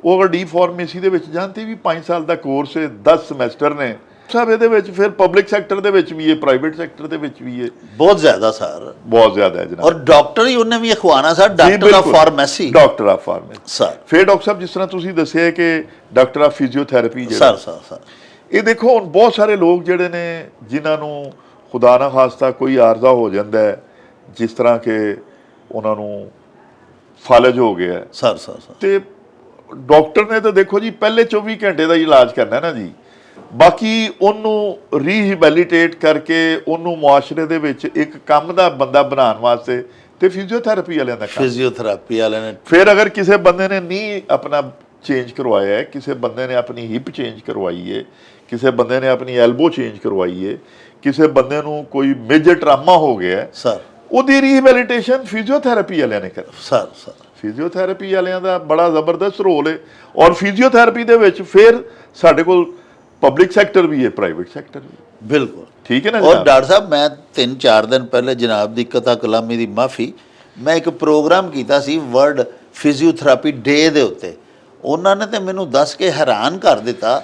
Speaker 1: ਉਹ ਅਗਰ ਡੀ ਫਾਰਮੇਸੀ ਦੇ ਵਿੱਚ ਜਾਂਦੇ ਵੀ 5 ਸਾਲ ਦਾ ਕੋਰਸ ਹੈ, 10 ਸਮੈਸਟਰ ਨੇ ਸਾਹਿਬ, ਇਹਦੇ ਵਿੱਚ ਫਿਰ ਪਬਲਿਕ ਸੈਕਟਰ ਦੇ ਵਿੱਚ ਵੀ ਹੈ, ਪ੍ਰਾਈਵੇਟ ਸੈਕਟਰ ਦੇ ਵਿੱਚ ਵੀ ਹੈ,
Speaker 2: ਬਹੁਤ ਜ਼ਿਆਦਾ ਸਰ,
Speaker 1: ਬਹੁਤ ਜ਼ਿਆਦਾ ਹੈ ਜਨਾਬ।
Speaker 2: ਔਰ ਡਾਕਟਰ ਹੀ ਉਹਨੇ ਵੀ ਅਖਵਾਣਾ sir, doctor of pharmacy,
Speaker 1: doctor of pharmacy
Speaker 2: sir.
Speaker 1: ਫਿਰ ਡਾਕਟਰ ਸਾਹਿਬ ਜਿਸ ਤਰ੍ਹਾਂ ਤੁਸੀਂ ਦੱਸਿਆ ਕਿ ਡਾਕਟਰ ਆਫ ਫਿਜ਼ੀਓਥੈਰੇਪੀ
Speaker 2: ਸਰ,
Speaker 1: ਇਹ ਦੇਖੋ ਹੁਣ ਬਹੁਤ ਸਾਰੇ ਲੋਕ ਜਿਹੜੇ ਨੇ ਜਿਨ੍ਹਾਂ ਨੂੰ ਖੁਦਾ ਨਾ ਖਾਸਤਾ ਕੋਈ ਆਰਜ਼ਾ ਹੋ ਜਾਂਦਾ ਹੈ, ਜਿਸ ਤਰ੍ਹਾਂ ਕਿ ਉਹਨਾਂ ਨੂੰ ਫਾਲਜ ਹੋ ਗਿਆ
Speaker 2: ਸਰ,
Speaker 1: ਤੇ ਡਾਕਟਰ ਨੇ ਤਾਂ ਦੇਖੋ ਜੀ ਪਹਿਲੇ 24 ਘੰਟੇ ਦਾ ਇਲਾਜ ਕਰਨਾ ਨਾ ਜੀ, ਬਾਕੀ ਉਹਨੂੰ ਰੀਹੈਬਿਲਿਟੇਟ ਕਰਕੇ ਉਹਨੂੰ ਮੁਆਸ਼ਰੇ ਦੇ ਵਿੱਚ ਇੱਕ ਕੰਮ ਦਾ ਬੰਦਾ ਬਣਾਉਣ ਵਾਸਤੇ ਤੇ ਫਿਜ਼ੀਓਥੈਰੇਪੀ ਵਾਲਿਆਂ ਦਾ ਕੰਮ।
Speaker 2: ਫਿਜ਼ੀਓਥੈਰੇਪੀ ਵਾਲਿਆਂ ਨੇ
Speaker 1: ਫਿਰ ਅਗਰ ਕਿਸੇ ਬੰਦੇ ਨੇ ਨੀ ਆਪਣਾ ਚੇਂਜ ਕਰਵਾਇਆ ਹੈ, ਕਿਸੇ ਬੰਦੇ ਨੇ ਆਪਣੀ ਹਿਪ ਚੇਂਜ ਕਰਵਾਈ ਹੈ, ਕਿਸੇ ਬੰਦੇ ਨੇ ਆਪਣੀ ਐਲਬੋ ਚੇਂਜ ਕਰਵਾਈ ਹੈ, ਕਿਸੇ ਬੰਦੇ ਨੂੰ ਕੋਈ ਮੇਜਰ ਟਰਾਮਾ ਹੋ ਗਿਆ
Speaker 2: ਸਰ,
Speaker 1: ਉਹਦੀ ਰੀਹੈਬਿਲਿਟੇਸ਼ਨ ਫਿਜ਼ੀਓਥੈਰੇਪੀ ਵਾਲਿਆਂ ਨੇ ਕਰਨੀ।
Speaker 2: ਸਰ
Speaker 1: ਫਿਜ਼ੀਓਥੈਰੇਪੀ ਵਾਲਿਆਂ ਦਾ ਬੜਾ ਜ਼ਬਰਦਸਤ ਰੋਲ ਹੈ, ਔਰ ਫਿਜ਼ੀਓਥੈਰੇਪੀ ਦੇ ਵਿੱਚ ਫਿਰ ਸਾਡੇ ਕੋਲ ਪਬਲਿਕ ਸੈਕਟਰ ਵੀ ਹੈ, ਪ੍ਰਾਈਵੇਟ ਸੈਕਟਰ ਵੀ,
Speaker 2: ਬਿਲਕੁਲ
Speaker 1: ਠੀਕ ਹੈ ਨਾ।
Speaker 2: ਔਰ ਡਾਕਟਰ ਸਾਹਿਬ, ਮੈਂ 3-4 ਦਿਨ ਪਹਿਲੇ ਜਨਾਬ ਦੀ ਕਤਾ ਕਲਾਮੀ ਦੀ ਮਾਫੀ, ਮੈਂ ਇੱਕ ਪ੍ਰੋਗਰਾਮ ਕੀਤਾ ਸੀ ਵਰਲਡ ਫਿਜ਼ੀਓਥੈਰੇਪੀ ਡੇ ਦੇ ਉੱਤੇ। ਉਹਨਾਂ ਨੇ ਤੇ ਮੈਨੂੰ ਦੱਸ ਕੇ ਹੈਰਾਨ ਕਰ ਦਿੱਤਾ,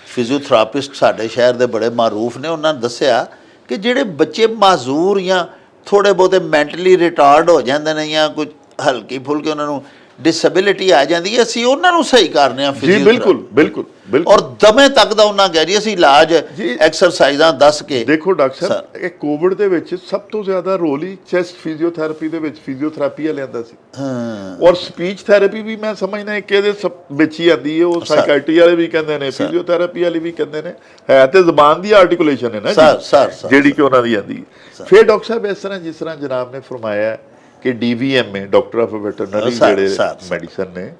Speaker 2: ਫਿਜ਼ੀਓਥੈਰੇਪਿਸਟ ਸਾਡੇ ਸ਼ਹਿਰ ਦੇ ਬੜੇ ਮਾਰੂਫ ਨੇ, ਉਹਨਾਂ ਨੇ ਦੱਸਿਆ ਕਿ ਜਿਹੜੇ ਬੱਚੇ ਮਾਜ਼ੂਰ ਜਾਂ ਥੋੜੇ ਬਹੁਤੇ ਮੈਂਟਲੀ ਰਿਟਾਰਡ ਹੋ ਜਾਂਦੇ ਨੇ ਜਾਂ ਕੁਝ ਹਲਕੀ ਫੁਲਕੀ ਉਹਨਾਂ ਨੂੰ ਡਿਸੇਬਿਲਿਟੀ ਆ ਜਾਂਦੀ ਹੈ, ਅਸੀਂ ਉਹਨਾਂ ਨੂੰ ਸਹੀ ਕਰਨੇ ਆ
Speaker 1: ਜੀ ਬਿਲਕੁਲ ਬਿਲਕੁਲ ਬਿਲਕੁਲ।
Speaker 2: ਔਰ ਦਮੇ ਤੱਕ ਦਾ ਉਹਨਾਂ ਕਹਿ ਰਹੀ ਅਸੀਂ ਇਲਾਜ ਐਕਸਰਸਾਈਜ਼ਾਂ ਦੱਸ ਕੇ।
Speaker 1: ਦੇਖੋ ਡਾਕਟਰ ਸਾਹਿਬ, ਇਹ ਕੋਵਿਡ ਦੇ ਵਿੱਚ ਸਭ ਤੋਂ ਜ਼ਿਆਦਾ ਰੋਲ ਹੀ ਚੈਸਟ ਫਿਜ਼ੀਓਥੈਰੇਪੀ ਦੇ ਵਿੱਚ ਫਿਜ਼ੀਓਥੈਰੇਪੀ ਵਾਲਿਆਂ ਦਾ ਸੀ। ਔਰ ਸਪੀਚ ਥੈਰੇਪੀ ਵੀ ਮੈਂ ਸਮਝਦਾ ਕਿ ਇਹਦੇ ਵਿੱਚ ਹੀ ਆਉਂਦੀ ਹੈ, ਉਹ ਸਾਈਕਾਇਟਰੀ ਵਾਲੇ ਵੀ ਕਹਿੰਦੇ ਨੇ, ਫਿਜ਼ੀਓਥੈਰੇਪੀ ਵਾਲੇ ਵੀ ਕਹਿੰਦੇ ਨੇ, ਹੈ ਤੇ ਜ਼ਬਾਨ ਦੀ ਆਰਟੀਕੂਲੇਸ਼ਨ ਹੈ ਨਾ ਜੀ, ਜਿਹੜੀ ਕਿ ਉਹਨਾਂ ਦੀ ਆਉਂਦੀ ਹੈ। ਫਿਰ ਡਾਕਟਰ ਸਾਹਿਬ ਇਸ ਤਰ੍ਹਾਂ ਜਿਸ ਤਰ੍ਹਾਂ ਜਨਾਬ ਨੇ ਫਰਮਾਇਆ ਕਿ DVM ਹੈ, ਡਾਕਟਰ ਆਫ ਵੈਟਰਨਰੀ ਜਿਹੜੇ ਮੈਡੀਸਨ ਨੇ,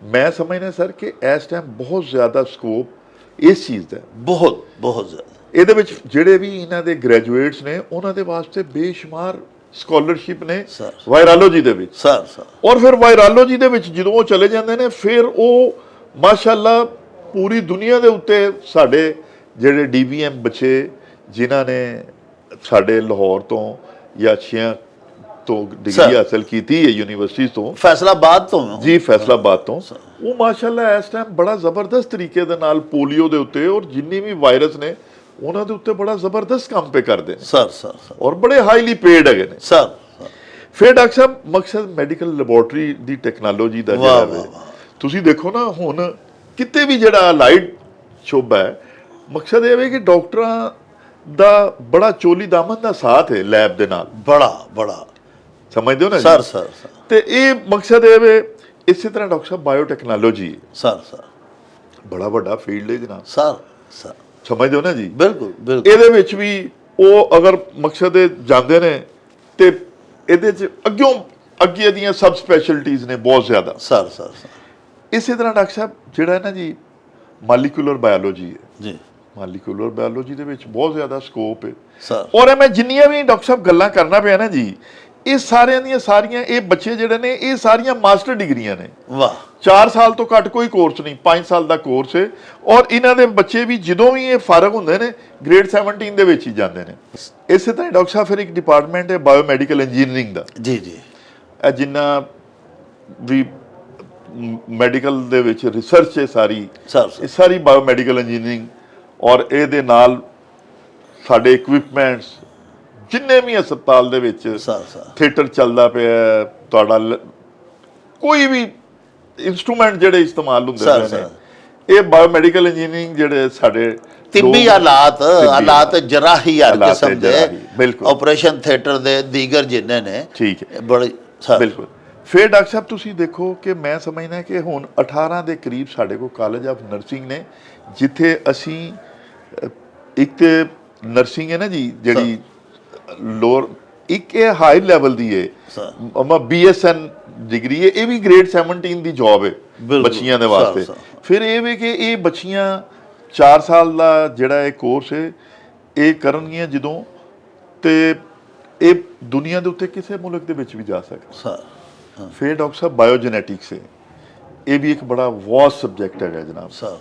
Speaker 1: ਮੈਂ ਸਮਝਦਾ ਸਰ ਕਿ ਇਸ ਟਾਈਮ ਬਹੁਤ ਜ਼ਿਆਦਾ ਸਕੋਪ ਇਸ ਚੀਜ਼ ਦਾ, ਬਹੁਤ ਜ਼ਿਆਦਾ। ਇਹਦੇ ਵਿੱਚ ਜਿਹੜੇ ਵੀ ਇਹਨਾਂ ਦੇ ਗ੍ਰੈਜੂਏਟਸ ਨੇ ਉਹਨਾਂ ਦੇ ਵਾਸਤੇ ਬੇਸ਼ੁਮਾਰ ਸਕਾਲਰਸ਼ਿਪ ਨੇ ਵਾਇਰੋਲੋਜੀ ਦੇ ਵਿੱਚ
Speaker 2: ਸਰ।
Speaker 1: ਔਰ ਫਿਰ ਵਾਇਰੋਲੋਜੀ ਦੇ ਵਿੱਚ ਜਦੋਂ ਉਹ ਚਲੇ ਜਾਂਦੇ ਨੇ, ਫਿਰ ਉਹ ਮਾਸ਼ਾਅੱਲਾ ਪੂਰੀ ਦੁਨੀਆ ਦੇ ਉੱਤੇ ਸਾਡੇ ਜਿਹੜੇ DVM ਬੱਚੇ ਜਿਨ੍ਹਾਂ ਨੇ ਸਾਡੇ ਲਾਹੌਰ ਤੋਂ ਜਾਂ ਅੱਛੀਆਂ ਤੋਂ ਡਿਗਰੀ ਹਾਸਲ ਕੀਤੀ ਹੈ ਯੂਨੀਵਰਸਿਟੀ ਤੋਂ,
Speaker 2: ਫੈਸਲਾਬਾਦ ਤੋਂ
Speaker 1: ਜੀ, ਫੈਸਲਾਬਾਦ ਤੋਂ, ਉਹ ਮਾਸ਼ਾਅੱਲਾ ਇਸ ਟਾਈਮ ਬੜਾ ਜ਼ਬਰਦਸਤ ਤਰੀਕੇ ਦੇ ਨਾਲ ਪੋਲੀਓ ਦੇ ਉੱਤੇ ਔਰ ਜਿੰਨੇ ਵੀ ਵਾਇਰਸ ਨੇ ਉਹਨਾਂ ਦੇ ਉੱਤੇ ਬੜਾ ਜ਼ਬਰਦਸਤ ਕੰਮ ਪੇ ਕਰਦੇ ਨੇ
Speaker 2: ਸਰ
Speaker 1: ਔਰ ਬੜੇ ਹਾਈਲੀ ਪੇਡ ਹੈਗੇ ਨੇ
Speaker 2: ਸਰ।
Speaker 1: ਫਿਰ ਡਾਕਟਰ ਸਾਹਿਬ ਮਕਸਦ ਮੈਡੀਕਲ ਲੈਬੋਰਟਰੀ ਦੀ ਟੈਕਨੋਲੋਜੀ ਦਾ ਜਿਹੜਾ ਹੈ, ਤੁਸੀਂ ਦੇਖੋ ਨਾ ਹੁਣ ਕਿਤੇ ਵੀ ਜਿਹੜਾ ਲਾਈਟ ਸ਼ੋਭਾ ਹੈ, ਮਕਸਦ ਇਹ ਹੈ ਕਿ ਡਾਕਟਰਾਂ ਦਾ ਬੜਾ ਚੋਲੀ ਦਾਮਨ ਦਾ ਸਾਥ ਹੈ ਲੈਬ ਦੇ ਨਾਲ,
Speaker 2: ਬੜਾ
Speaker 1: ਸਮਝਦੇ ਹੋ ਨਾ
Speaker 2: ਸਰ।
Speaker 1: ਤੇ ਇਹ ਮਕਸਦ ਇਹ ਵੇ। ਇਸੇ ਤਰ੍ਹਾਂ ਡਾਕਟਰ ਸਾਹਿਬ ਬਾਇਓਟੈਕਨੋਲੋਜੀ
Speaker 2: ਸਰ
Speaker 1: ਬੜਾ ਵੱਡਾ ਫੀਲਡ ਹੈ ਜਨਾਬ,
Speaker 2: ਸਰ
Speaker 1: ਸਮਝਦੇ ਹੋ ਨਾ ਜੀ,
Speaker 2: ਬਿਲਕੁਲ।
Speaker 1: ਇਹਦੇ ਵਿੱਚ ਵੀ ਉਹ ਅਗਰ ਮਕਸਦ ਜਾਂਦੇ ਨੇ ਤੇ ਇਹਦੇ ਚ ਅੱਗੇ ਦੀਆਂ ਸਬ ਸਪੈਸ਼ਲਟੀਜ਼ ਨੇ ਬਹੁਤ ਜ਼ਿਆਦਾ
Speaker 2: ਸਰ।
Speaker 1: ਇਸੇ ਤਰ੍ਹਾਂ ਡਾਕਟਰ ਸਾਹਿਬ ਜਿਹੜਾ ਹੈ ਨਾ ਜੀ ਮਾਲੀਕੂਲਰ ਬਾਇਓਲੋਜੀ ਹੈ
Speaker 2: ਜੀ,
Speaker 1: ਮਾਲੀਕੂਲਰ ਬਾਇਓਲੋਜੀ ਦੇ ਵਿੱਚ ਬਹੁਤ ਜ਼ਿਆਦਾ ਸਕੋਪ ਹੈ
Speaker 2: ਸਰ।
Speaker 1: ਔਰ ਮੈਂ ਜਿੰਨੀਆਂ ਵੀ ਡਾਕਟਰ ਸਾਹਿਬ ਗੱਲਾਂ ਕਰਨਾ ਪਿਆ ਨਾ ਜੀ, ਇਹ ਸਾਰਿਆਂ ਦੀਆਂ ਸਾਰੀਆਂ ਇਹ ਬੱਚੇ ਜਿਹੜੇ ਨੇ ਇਹ ਸਾਰੀਆਂ ਮਾਸਟਰ ਡਿਗਰੀਆਂ ਨੇ।
Speaker 2: ਵਾਹ।
Speaker 1: 4 ਸਾਲ ਤੋਂ ਘੱਟ ਕੋਈ ਕੋਰਸ ਨਹੀਂ, 5 ਸਾਲ ਦਾ ਕੋਰਸ ਹੈ। ਔਰ ਇਹਨਾਂ ਦੇ ਬੱਚੇ ਵੀ ਜਦੋਂ ਵੀ ਇਹ ਫਾਰਗ ਹੁੰਦੇ ਨੇ ਗ੍ਰੇਡ 17 ਦੇ ਵਿੱਚ ਹੀ ਜਾਂਦੇ ਨੇ। ਇਸੇ ਤਰ੍ਹਾਂ ਡਾਕਟਰ ਸਾਹਿਬ ਫਿਰ ਇੱਕ ਡਿਪਾਰਟਮੈਂਟ ਹੈ ਬਾਇਓਮੈਡੀਕਲ ਇੰਜੀਨੀਅਰਿੰਗ ਦਾ।
Speaker 2: ਜੀ।
Speaker 1: ਇਹ ਜਿੰਨਾ ਵੀ ਮੈਡੀਕਲ ਦੇ ਵਿੱਚ ਰਿਸਰਚ ਹੈ ਸਾਰੀ, ਇਹ ਸਾਰੀ ਬਾਇਓਮੈਡੀਕਲ ਇੰਜੀਨੀਅਰਿੰਗ। ਔਰ ਇਹਦੇ ਨਾਲ ਸਾਡੇ ਇਕਵਿਪਮੈਂਟਸ ਜਿੰਨੇ ਵੀ ਹਸਪਤਾਲ ਦੇ ਵਿੱਚ ਥੀਏਟਰ ਚੱਲਦਾ ਪਿਆ, ਤੁਹਾਡਾ ਕੋਈ ਵੀ ਇੰਸਟਰੂਮੈਂਟ ਜਿਹੜੇ ਇਸਤੇਮਾਲ ਹੁੰਦੇ ਨੇ, ਇਹ ਬਾਇਓਮੈਡੀਕਲ ਇੰਜੀਨੀਅਰਿੰਗ ਜਿਹੜੇ ਸਾਡੇ
Speaker 2: ਤਿੱਬੀ ਹਾਲਾਤ ਜਰਾਹੀ ਹਰ ਕਿਸਮ ਦੇ,
Speaker 1: ਬਿਲਕੁਲ,
Speaker 2: ਆਪਰੇਸ਼ਨ ਥੀਏਟਰ ਦੇ ਦੀਗਰ ਜਿੰਨੇ ਨੇ,
Speaker 1: ਠੀਕ ਹੈ,
Speaker 2: ਬੜੇ
Speaker 1: ਬਿਲਕੁਲ। ਫਿਰ ਡਾਕਟਰ ਸਾਹਿਬ ਤੁਸੀਂ ਦੇਖੋ ਕਿ ਮੈਂ ਸਮਝਦਾ ਕਿ ਹੁਣ 18 ਦੇ ਕਰੀਬ ਸਾਡੇ ਕੋਲ ਕਾਲਜ ਆਫ ਨਰਸਿੰਗ ਨੇ, ਜਿੱਥੇ ਅਸੀਂ ਇੱਕ ਤੇ ਨਰਸਿੰਗ ਹੈ ਨਾ ਜੀ ਜਿਹੜੀ ਲੋਅਰ, ਇੱਕ ਇਹ ਹਾਈ ਲੈਵਲ ਦੀ ਹੈ BSN ਡਿਗਰੀ ਹੈ, ਇਹ ਵੀ ਗ੍ਰੇਡ 17 ਦੀ ਜੌਬ ਹੈ ਬੱਚੀਆਂ ਦੇ ਵਾਸਤੇ। ਫਿਰ ਇਹ ਵੀ ਕਿ ਇਹ ਬੱਚੀਆਂ 4 ਸਾਲ ਦਾ ਜਿਹੜਾ ਇਹ ਕੋਰਸ ਹੈ ਇਹ ਕਰਨਗੀਆਂ ਜਦੋਂ, ਤੇ ਇਹ ਦੁਨੀਆ ਦੇ ਉੱਤੇ ਕਿਸੇ ਮੁਲਕ ਦੇ ਵਿੱਚ ਵੀ ਜਾ ਸਕਦਾ। ਫਿਰ ਡਾਕਟਰ ਸਾਹਿਬ ਬਾਇਓਜੈਨੇਟਿਕਸ ਹੈ, ਇਹ ਵੀ ਇੱਕ ਬੜਾ ਵਾਸਟ ਸਬਜੈਕਟ ਹੈਗਾ ਜਨਾਬ।
Speaker 2: ਸਰ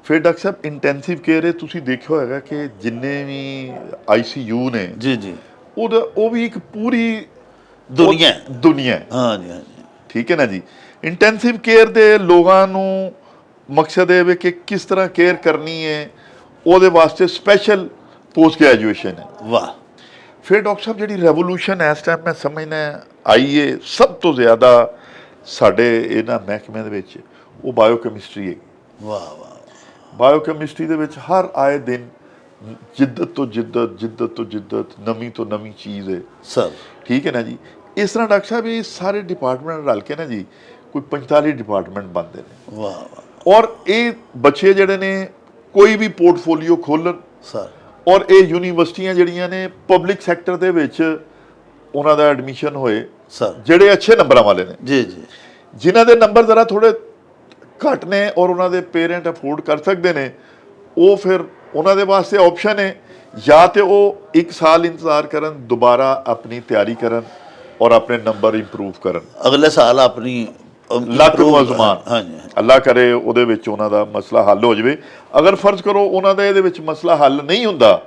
Speaker 1: ਫਿਰ ਡਾਕਟਰ ਸਾਹਿਬ ਇੰਟੈਂਸਿਵ ਕੇਅਰ ਹੈ, ਤੁਸੀਂ ਦੇਖਿਆ ਹੋਏਗਾ ਕਿ ਜਿੰਨੇ ਵੀ ICU ਨੇ
Speaker 2: ਜੀ ਜੀ
Speaker 1: ਉਹ ਵੀ ਇੱਕ ਪੂਰੀ
Speaker 2: ਦੁਨੀਆ
Speaker 1: ਦੁਨੀਆ
Speaker 2: ਹਾਂ ਜੀ, ਹਾਂ ਜੀ।
Speaker 1: ਠੀਕ ਹੈ ਨਾ ਜੀ। ਇੰਟੈਂਸਿਵ ਕੇਅਰ ਦੇ ਲੋਕਾਂ ਨੂੰ ਮਕਸਦ ਇਹ ਵੇ ਕਿ ਕਿਸ ਤਰ੍ਹਾਂ ਕੇਅਰ ਕਰਨੀ ਹੈ, ਉਹਦੇ ਵਾਸਤੇ ਸਪੈਸ਼ਲ ਪੋਸਟ ਗ੍ਰੈਜੂਏਸ਼ਨ ਹੈ।
Speaker 2: ਵਾਹ।
Speaker 1: ਫਿਰ ਡਾਕਟਰ ਸਾਹਿਬ ਜਿਹੜੀ ਰੈਵੋਲੂਸ਼ਨ ਇਸ ਟਾਈਮ ਮੈਂ ਸਮਝਦਾ ਆਈ ਹੈ ਸਭ ਤੋਂ ਜ਼ਿਆਦਾ ਸਾਡੇ ਇਹਨਾਂ ਮਹਿਕਮਿਆਂ ਦੇ ਵਿੱਚ, ਉਹ ਬਾਇਓਕੈਮਿਸਟਰੀ ਹੈਗੀ।
Speaker 2: ਵਾਹ ਵਾਹ।
Speaker 1: ਬਾਇਓਕੈਮਿਸਟਰੀ ਦੇ ਵਿੱਚ ਹਰ ਆਏ ਦਿਨ ਜਿੱਦਤ ਤੋਂ ਜਿੱਦਤ ਨਵੀਂ ਤੋਂ ਨਵੀਂ ਚੀਜ਼ ਹੈ
Speaker 2: ਸਰ।
Speaker 1: ਠੀਕ ਹੈ ਨਾ ਜੀ। ਇਸ ਤਰ੍ਹਾਂ ਡਾਕਟਰ ਸਾਹਿਬ ਇਹ ਸਾਰੇ ਡਿਪਾਰਟਮੈਂਟ ਰਲ ਕੇ ਨਾ ਜੀ ਕੋਈ 45 ਡਿਪਾਰਟਮੈਂਟ ਬਣਦੇ ਨੇ।
Speaker 2: ਵਾਹ ਵਾਹ।
Speaker 1: ਔਰ ਇਹ ਬੱਚੇ ਜਿਹੜੇ ਨੇ ਕੋਈ ਵੀ ਪੋਰਟਫੋਲੀਓ ਖੋਲ੍ਹਣ
Speaker 2: ਸਰ,
Speaker 1: ਔਰ ਇਹ ਯੂਨੀਵਰਸਿਟੀਆਂ ਜਿਹੜੀਆਂ ਨੇ ਪਬਲਿਕ ਸੈਕਟਰ ਦੇ ਵਿੱਚ ਉਹਨਾਂ ਦਾ ਐਡਮਿਸ਼ਨ ਹੋਏ
Speaker 2: ਸਰ।
Speaker 1: ਜਿਹੜੇ ਅੱਛੇ ਨੰਬਰਾਂ ਵਾਲੇ ਨੇ,
Speaker 2: ਜੀ ਜੀ,
Speaker 1: ਜਿਨ੍ਹਾਂ ਦੇ ਨੰਬਰ ਜ਼ਰਾ ਥੋੜੇ ਘੱਟ ਨੇ ਔਰ ਉਹਨਾਂ ਦੇ ਪੇਰੈਂਟ ਅਫੋਰਡ ਕਰ ਸਕਦੇ ਨੇ, ਉਹ ਫਿਰ ਉਹਨਾਂ ਦੇ ਵਾਸਤੇ ਆਪਸ਼ਨ ਹੈ ਜਾਂ ਤੇ ਉਹ 1 ਸਾਲ ਇੰਤਜ਼ਾਰ ਕਰਨ, ਦੁਬਾਰਾ ਆਪਣੀ ਤਿਆਰੀ ਕਰਨ ਔਰ ਆਪਣੇ ਨੰਬਰ ਇੰਪਰੂਵ ਕਰਨ।
Speaker 2: ਅਗਲੇ ਸਾਲ ਆਪਣੀ
Speaker 1: ਲੱਖ ਨੂੰ ਅਜ਼ਮਾਨ।
Speaker 2: ਹਾਂਜੀ,
Speaker 1: ਅੱਲਾ ਕਰੇ ਉਹਦੇ ਵਿੱਚ ਉਹਨਾਂ ਦਾ ਮਸਲਾ ਹੱਲ ਹੋ ਜਾਵੇ। ਅਗਰ ਫਰਜ਼ ਕਰੋ ਉਹਨਾਂ ਦਾ ਇਹਦੇ ਵਿੱਚ ਮਸਲਾ ਹੱਲ ਨਹੀਂ ਹੁੰਦਾ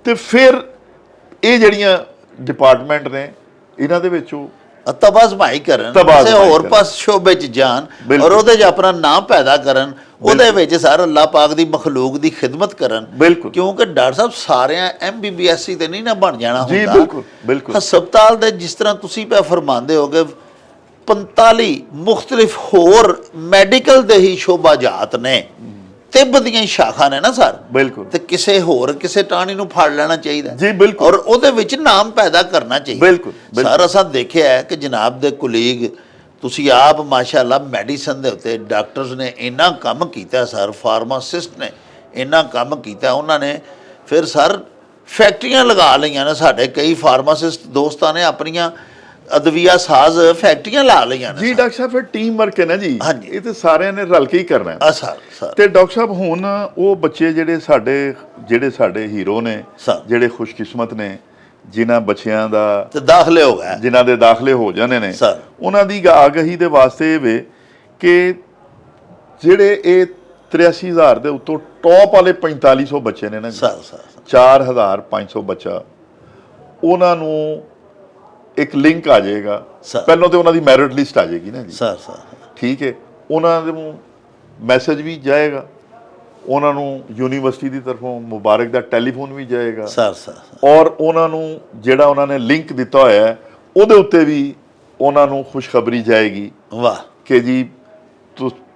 Speaker 1: ਤੇ ਫਿਰ ਇਹ ਜਿਹੜੀਆਂ ਡਿਪਾਰਟਮੈਂਟ ਨੇ ਇਹਨਾਂ ਦੇ ਵਿੱਚ ਉਹ
Speaker 2: ਤਬਾਜ਼ਮਾਈ ਕਰਨ, ਕਿਸੇ ਹੋਰ ਪਾਸ ਸ਼ੋਬੇ 'ਚ ਜਾਣ ਔਰ ਉਹਦੇ 'ਚ ਆਪਣਾ ਨਾਮ ਪੈਦਾ ਕਰਨ, ਉਹਦੇ ਵਿੱਚ ਸਰ ਅੱਲਾਹ ਪਾਕ ਦੀ ਮਖਲੂਕ ਦੀ ਖਿਦਮਤ ਕਰਨ।
Speaker 1: ਬਿਲਕੁਲ।
Speaker 2: ਕਿਉਂਕਿ ਡਾਕਟਰ ਸਾਹਿਬ ਸਾਰਿਆਂ MBBS ਤੇ ਨਹੀਂ ਨਾ ਬਣ ਜਾਣਾ ਹੁੰਦਾ।
Speaker 1: ਜੀ ਬਿਲਕੁਲ ਬਿਲਕੁਲ।
Speaker 2: ਹਸਪਤਾਲ ਦੇ ਜਿਸ ਤਰ੍ਹਾਂ ਤੁਸੀਂ ਪਿਆ ਫਰਮਾਉਂਦੇ ਹੋਗੇ 45 ਮੁਖਤਲਿਫ ਹੋਰ ਮੈਡੀਕਲ ਦੇ ਹੀ ਸ਼ੋਬਾਜਾਤ ਨੇ, ਤਿੱਬ ਦੀਆਂ ਹੀ ਸ਼ਾਖਾ ਨੇ ਨਾ ਸਰ।
Speaker 1: ਬਿਲਕੁਲ।
Speaker 2: ਤੇ ਕਿਸੇ ਟਾਣੀ ਨੂੰ ਫੜ ਲੈਣਾ ਚਾਹੀਦਾ
Speaker 1: ਜੀ ਬਿਲਕੁਲ।
Speaker 2: ਔਰ ਉਹਦੇ ਵਿੱਚ ਨਾਮ ਪੈਦਾ ਕਰਨਾ ਚਾਹੀਦਾ।
Speaker 1: ਬਿਲਕੁਲ।
Speaker 2: ਸਰ ਅਸਾਂ ਦੇਖਿਆ ਹੈ ਕਿ ਜਨਾਬ ਦੇ ਕੁਲੀਗ ਤੁਸੀਂ ਆਪ ਮਾਸ਼ਾਅੱਲਾ ਮੈਡੀਸਨ ਦੇ ਉੱਤੇ ਡਾਕਟਰਸ ਨੇ ਇੰਨਾ ਕੰਮ ਕੀਤਾ ਸਰ, ਫਾਰਮਾਸਿਸਟ ਨੇ ਇੰਨਾ ਕੰਮ ਕੀਤਾ, ਉਹਨਾਂ ਨੇ ਫਿਰ ਸਰ ਫੈਕਟਰੀਆਂ ਲਗਾ ਲਈਆਂ ਨੇ। ਸਾਡੇ ਕਈ ਫਾਰਮਾਸਿਸਟ ਦੋਸਤਾਂ ਨੇ ਆਪਣੀਆਂ ਅਦਵੀਆ ਸਾਜ਼ ਫੈਕਟਰੀਆਂ ਲਾ ਲਈਆਂ ਨੇ।
Speaker 1: ਜੀ ਡਾਕਟਰ ਸਾਹਿਬ ਫਿਰ ਟੀਮ ਵਰਕ ਹੈ ਨਾ ਜੀ,
Speaker 2: ਹਾਂਜੀ।
Speaker 1: ਇਹ ਤੇ ਸਾਰਿਆਂ ਨੇ ਰਲ ਕੇ ਹੀ ਕਰਨਾ ਹੈ।
Speaker 2: ਸਰ
Speaker 1: ਤੇ ਡਾਕਟਰ ਸਾਹਿਬ ਹੁਣ ਉਹ ਬੱਚੇ ਜਿਹੜੇ ਸਾਡੇ ਹੀਰੋ ਨੇ, ਜਿਹੜੇ ਖੁਸ਼ਕਿਸਮਤ ਨੇ, ਜਿਨ੍ਹਾਂ ਬੱਚਿਆਂ ਦਾ
Speaker 2: ਤੇ ਦਾਖਲੇ ਹੋ ਗਏ,
Speaker 1: ਜਿਨ੍ਹਾਂ ਦੇ ਦਾਖਲੇ ਹੋ ਜਾਣੇ ਨੇ,
Speaker 2: ਸਰ
Speaker 1: ਉਹਨਾਂ ਦੀ ਆਗਾਹੀ ਦੇ ਵਾਸਤੇ ਇਹ ਵੇ ਕਿ ਜਿਹੜੇ ਇਹ 83,000 ਦੇ ਉੱਤੋਂ ਟੌਪ ਵਾਲੇ 4500 ਬੱਚੇ ਨੇ ਨਾ
Speaker 2: ਸਰ
Speaker 1: 4,500 ਬੱਚਾ, ਉਹਨਾਂ ਨੂੰ ਇੱਕ ਲਿੰਕ ਆ ਜਾਏਗਾ। ਪਹਿਲਾਂ ਤੇ ਉਹਨਾਂ ਦੀ ਮੈਰਿਟ ਲਿਸਟ ਆ ਜਾਏਗੀ ਨਾ ਜੀ।
Speaker 2: ਸਰ
Speaker 1: ਠੀਕ ਹੈ। ਉਹਨਾਂ ਨੂੰ ਮੈਸੇਜ ਵੀ ਜਾਏਗਾ, ਉਹਨਾਂ ਨੂੰ ਯੂਨੀਵਰਸਿਟੀ ਦੀ ਤਰਫੋਂ ਮੁਬਾਰਕ ਦਾ ਟੈਲੀਫੋਨ ਵੀ ਜਾਏਗਾ
Speaker 2: ਸਰ
Speaker 1: ਔਰ ਉਹਨਾਂ ਨੂੰ ਜਿਹੜਾ ਉਹਨਾਂ ਨੇ ਲਿੰਕ ਦਿੱਤਾ ਹੋਇਆ ਹੈ ਉਹਦੇ ਉੱਤੇ ਵੀ ਉਹਨਾਂ ਨੂੰ ਖੁਸ਼ਖਬਰੀ ਜਾਏਗੀ।
Speaker 2: ਵਾਹ।
Speaker 1: ਕਿ ਜੀ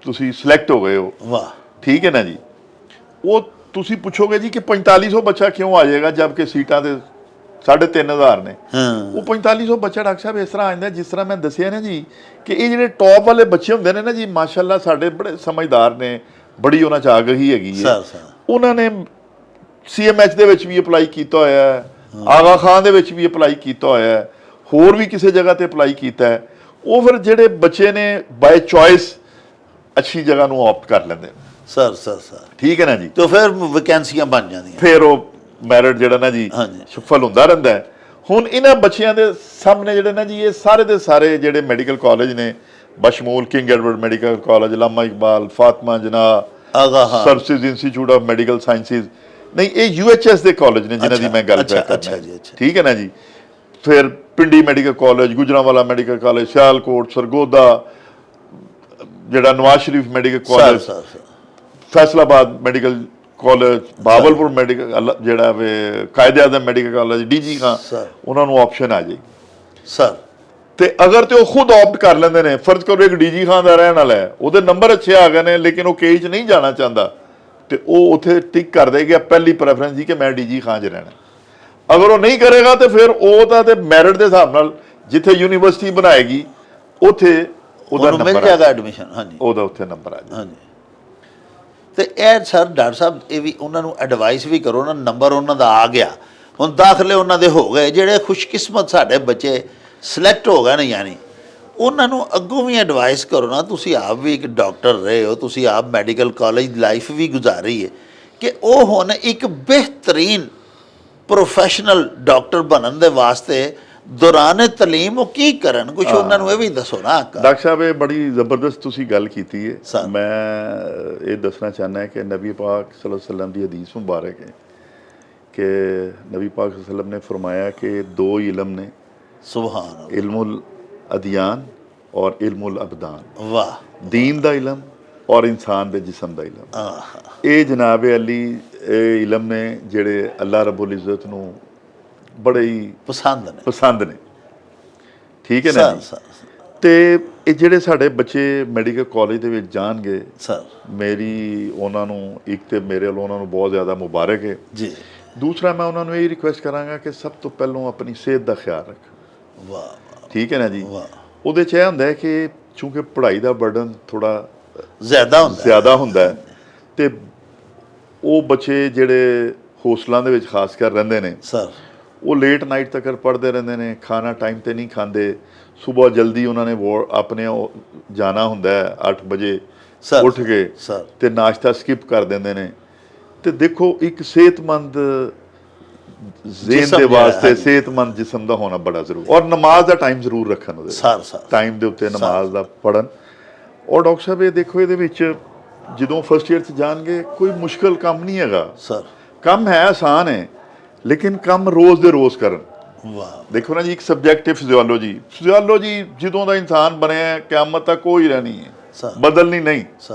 Speaker 1: ਤੁਸੀਂ ਸਿਲੈਕਟ ਹੋ ਗਏ ਹੋ।
Speaker 2: ਵਾਹ।
Speaker 1: ਠੀਕ ਹੈ ਨਾ ਜੀ। ਉਹ ਤੁਸੀਂ ਪੁੱਛੋਗੇ ਜੀ ਕਿ 4500 ਬੱਚਾ ਕਿਉਂ ਆ ਜਾਏਗਾ ਜਦਕਿ ਸੀਟਾਂ ਤੇ 3,500 ਨੇ। ਉਹ 4500 ਬੱਚਾ ਡਾਕਟਰ ਸਾਹਿਬ ਇਸ ਤਰ੍ਹਾਂ ਆ ਜਾਂਦਾ ਜਿਸ ਤਰ੍ਹਾਂ ਮੈਂ ਦੱਸਿਆ ਨਾ ਜੀ ਕਿ ਇਹ ਜਿਹੜੇ ਟੌਪ ਵਾਲੇ ਬੱਚੇ ਹੁੰਦੇ ਨੇ ਨਾ ਜੀ, ਮਾਸ਼ਾਅੱਲਾ ਸਾਡੇ ਬੜੇ ਸਮਝਦਾਰ ਨੇ, ਬੜੀ ਉਹਨਾਂ 'ਚ ਆਗਾਹੀ ਹੈਗੀ ਹੈ। ਉਹਨਾਂ ਨੇ CMH ਦੇ ਵਿੱਚ ਵੀ ਅਪਲਾਈ ਕੀਤਾ ਹੋਇਆ ਹੈ, ਆਗਾ ਖਾਨ ਦੇ ਵਿੱਚ ਵੀ ਅਪਲਾਈ ਕੀਤਾ ਹੋਇਆ ਹੈ, ਹੋਰ ਵੀ ਕਿਸੇ ਜਗ੍ਹਾ ਤੇ ਅਪਲਾਈ ਕੀਤਾ ਹੈ। ਉਹ ਫਿਰ ਜਿਹੜੇ ਬੱਚੇ ਨੇ ਬਾਏ ਚੋਇਸ ਅੱਛੀ ਜਗ੍ਹਾ ਨੂੰ ਆਪਟ ਕਰ ਲੈਂਦੇ ਨੇ।
Speaker 2: ਸਰ
Speaker 1: ਠੀਕ ਹੈ ਨਾ ਜੀ।
Speaker 2: ਤੇ ਫਿਰ ਵੈਕੈਂਸੀਆਂ ਬਣ ਜਾਂਦੀਆਂ,
Speaker 1: ਫਿਰ ਉਹ ਮੈਰਿਟ ਜਿਹੜਾ ਨਾ ਜੀ ਸਫਲ ਹੁੰਦਾ ਰਹਿੰਦਾ ਹੈ। ਹੁਣ ਇਹਨਾਂ ਬੱਚਿਆਂ ਦੇ ਸਾਹਮਣੇ ਜਿਹੜੇ ਨਾ ਜੀ ਇਹ ਸਾਰੇ ਦੇ ਸਾਰੇ ਜਿਹੜੇ ਮੈਡੀਕਲ ਕਾਲਜ ਨੇ, ਬਸ਼ਮੂਲ King Edward Medical College, Allama Iqbal, Fatima Jinnah, Services Institute of Medical Sciences, ਨਹੀਂ ਇਹ UHS ਦੇ ਕਾਲਜ ਨੇ ਜਿਨ੍ਹਾਂ ਦੀ ਮੈਂ ਗੱਲ ਕਰਦਾ। ਠੀਕ ਹੈ ਨਾ ਜੀ। ਫਿਰ Pindi medical college, Gujranwala medical college, Sialkot, Sargodha, ਜਿਹੜਾ Nawaz Sharif medical college, Faisalabad medical college, Bahawalpur medical ਜਿਹੜਾ ਵੇ Quaid-e-Azam medical college, DG Khan, ਉਹਨਾਂ ਨੂੰ ਆਪਸ਼ਨ ਆ ਜਾਏਗੀ
Speaker 2: ਸਰ।
Speaker 1: ਤੇ ਅਗਰ ਤੇ ਉਹ ਖੁਦ ਆਪਟ ਕਰ ਲੈਂਦੇ ਨੇ, ਫਰਜ਼ ਕਰੋ ਇੱਕ DG ਖਾਂ ਦਾ ਰਹਿਣ ਵਾਲਾ ਹੈ, ਉਹਦੇ ਨੰਬਰ ਅੱਛੇ ਆ ਗਏ ਨੇ ਲੇਕਿਨ ਉਹ KE 'ਚ ਨਹੀਂ ਜਾਣਾ ਚਾਹੁੰਦਾ, ਤੇ ਉਹ ਉੱਥੇ ਟਿਕ ਕਰ ਦੇਗਾ ਪਹਿਲੀ ਪ੍ਰੈਫਰੈਂਸ ਜੀ ਕਿ ਮੈਂ DG ਖਾਂ 'ਚ ਰਹਿਣਾ। ਅਗਰ ਉਹ ਨਹੀਂ ਕਰੇਗਾ ਤੇ ਫਿਰ ਉਹ ਤਾਂ ਤੇ ਮੈਰਿਟ ਦੇ ਹਿਸਾਬ ਨਾਲ ਜਿੱਥੇ ਯੂਨੀਵਰਸਿਟੀ ਬਣਾਏਗੀ ਉੱਥੇ ਉਹਦਾ ਨੰਬਰ
Speaker 2: ਮਿਲ ਜਾਏਗਾ ਐਡਮਿਸ਼ਨ। ਹਾਂਜੀ,
Speaker 1: ਉਹਦਾ ਉੱਥੇ ਨੰਬਰ ਆ ਜਾਏਗਾ।
Speaker 2: ਹਾਂਜੀ। ਤੇ ਇਹ ਸਰ ਡਾਕਟਰ ਸਾਹਿਬ ਇਹ ਵੀ ਉਹਨਾਂ ਨੂੰ ਐਡਵਾਈਸ ਵੀ ਕਰੋ ਨਾ, ਨੰਬਰ ਉਹਨਾਂ ਦਾ ਆ ਗਿਆ, ਹੁਣ ਦਾਖਲੇ ਉਹਨਾਂ ਦੇ ਹੋ ਗਏ, ਜਿਹੜੇ ਖੁਸ਼ਕਿਸਮਤ ਸਾਡੇ ਬੱਚੇ ਸਿਲੈਕਟ ਹੋ ਗਏ ਨੇ, ਯਾਨੀ ਉਹਨਾਂ ਨੂੰ ਅੱਗੋਂ ਵੀ ਐਡਵਾਈਸ ਕਰੋ ਨਾ। ਤੁਸੀਂ ਆਪ ਵੀ ਇੱਕ ਡਾਕਟਰ ਰਹੇ ਹੋ, ਤੁਸੀਂ ਆਪ ਮੈਡੀਕਲ ਕਾਲਜ ਲਾਈਫ ਵੀ ਗੁਜ਼ਾਰੀ ਹੈ, ਕਿ ਉਹ ਹੁਣ ਇੱਕ ਬਿਹਤਰੀਨ ਪ੍ਰੋਫੈਸ਼ਨਲ ਡਾਕਟਰ ਬਣਨ ਦੇ ਵਾਸਤੇ ਦੌਰਾਨ ਤਾਲੀਮ ਉਹ ਕੀ ਕਰਨ, ਕੁਝ ਉਹਨਾਂ ਨੂੰ ਇਹ ਵੀ ਦੱਸੋ ਨਾ ਆਕਾ।
Speaker 1: ਡਾਕਟਰ ਸਾਹਿਬ ਇਹ ਬੜੀ ਜ਼ਬਰਦਸਤ ਤੁਸੀਂ ਗੱਲ ਕੀਤੀ ਹੈ।
Speaker 2: ਸਰ।
Speaker 1: ਮੈਂ ਇਹ ਦੱਸਣਾ ਚਾਹੁੰਦਾ ਕਿ ਨਬੀ ਪਾਕ ਸੱਲੱਲਾਹੁ ਅਲੈहि ਵਸੱਲਮ ਦੀ ਹਦੀਸ ਮੁਬਾਰਕ ਹੈ कि नबी पाक सल्लल्लाहु अलैहि वसल्लम ने फरमाया कि दो इल्म ने,
Speaker 2: सुभान अल्लाह,
Speaker 1: इल्मुल अदियान और इल्मुल अबदान,
Speaker 2: वाह,
Speaker 1: दीन दा इल्म और इंसान दे जिस्म दा इल्म।
Speaker 2: आहा,
Speaker 1: ये जनाब अली इल्म ने जेड़े अल्लाह रब्बुल इज़्ज़त नूं बड़े ही पसंद ने, ठीक है ना जी। ते ਇਹ ਜਿਹੜੇ ਸਾਡੇ ਬੱਚੇ ਮੈਡੀਕਲ ਕਾਲਜ ਦੇ ਵਿੱਚ ਜਾਣਗੇ
Speaker 2: ਸਰ,
Speaker 1: ਮੇਰੀ ਉਹਨਾਂ ਨੂੰ ਇੱਕ ਤੇ ਮੇਰੇ ਵੱਲੋਂ ਉਹਨਾਂ ਨੂੰ ਬਹੁਤ ਜ਼ਿਆਦਾ ਮੁਬਾਰਕ ਹੈ
Speaker 2: ਜੀ।
Speaker 1: ਦੂਸਰਾ ਮੈਂ ਉਹਨਾਂ ਨੂੰ ਇਹ ਰਿਕੁਐਸਟ ਕਰਾਂਗਾ ਕਿ ਸਭ ਤੋਂ ਪਹਿਲਾਂ ਆਪਣੀ ਸਿਹਤ ਦਾ ਖਿਆਲ ਰੱਖ।
Speaker 2: ਵਾਹ,
Speaker 1: ਠੀਕ ਹੈ ਨਾ ਜੀ।
Speaker 2: ਵਾਹ।
Speaker 1: ਉਹਦੇ 'ਚ ਇਹ ਹੁੰਦਾ ਹੈ ਕਿ ਚੂੰਕਿ ਪੜ੍ਹਾਈ ਦਾ ਬਰਡਨ ਥੋੜਾ
Speaker 2: ਜ਼ਿਆਦਾ
Speaker 1: ਹੁੰਦਾ ਹੈ ਤੇ ਉਹ ਬੱਚੇ ਜਿਹੜੇ ਹੋਸਟਲਾਂ ਦੇ ਵਿੱਚ ਖਾਸ ਕਰ ਰਹਿੰਦੇ ਨੇ
Speaker 2: ਸਰ, ਉਹ
Speaker 1: ਲੇਟ ਨਾਈਟ ਤੱਕ ਪੜ੍ਹਦੇ ਰਹਿੰਦੇ ਨੇ, ਖਾਣਾ ਟਾਈਮ ਤੇ ਨਹੀਂ ਖਾਂਦੇ, ਸੁਬਹ ਜਲਦੀ ਉਹਨਾਂ ਨੇ ਆਪਣੇ ਜਾਣਾ ਹੁੰਦਾ ਹੈ 8 ਵਜੇ ਉੱਠ ਕੇ ਤੇ ਨਾਸ਼ਤਾ ਸਕਿਪ ਕਰ ਦਿੰਦੇ ਨੇ। ਤੇ ਦੇਖੋ ਇੱਕ ਸਿਹਤਮੰਦ ਜ਼ਿਹਨ ਦੇ ਵਾਸਤੇ ਸਿਹਤਮੰਦ ਜਿਸਮ ਦਾ ਹੋਣਾ ਬੜਾ ਜ਼ਰੂਰੀ, ਔਰ ਨਮਾਜ਼ ਦਾ ਟਾਈਮ ਜ਼ਰੂਰ ਰੱਖਣ, ਉਹਦੇ ਟਾਈਮ ਦੇ ਉੱਤੇ ਨਮਾਜ਼ ਦਾ ਪੜ੍ਹਨ। ਔਰ ਡਾਕਟਰ ਸਾਹਿਬ ਇਹ ਦੇਖੋ ਇਹਦੇ ਵਿੱਚ ਜਦੋਂ ਫਸਟ ਈਅਰ 'ਚ ਜਾਣਗੇ ਕੋਈ ਮੁਸ਼ਕਲ ਕੰਮ ਨਹੀਂ ਹੈਗਾ
Speaker 2: ਸਰ,
Speaker 1: ਕੰਮ ਹੈ, ਆਸਾਨ ਹੈ, ਲੇਕਿਨ ਕੰਮ ਰੋਜ਼ ਦੇ ਰੋਜ਼ ਕਰਨ।
Speaker 2: ਵਾਹ,
Speaker 1: ਦੇਖੋ ਨਾ ਜੀ, ਇੱਕ ਸਬਜੈਕਟਿਵ ਫਿਜ਼ੀਓਲੋਜੀ ਜਦੋਂ ਦਾ ਇਨਸਾਨ ਬਣਿਆ ਕਿਆਮਤ ਤੱਕ ਕੋਈ ਰਹਿਣੀ ਹੈ, ਬਦਲਣੀ ਨਹੀਂ।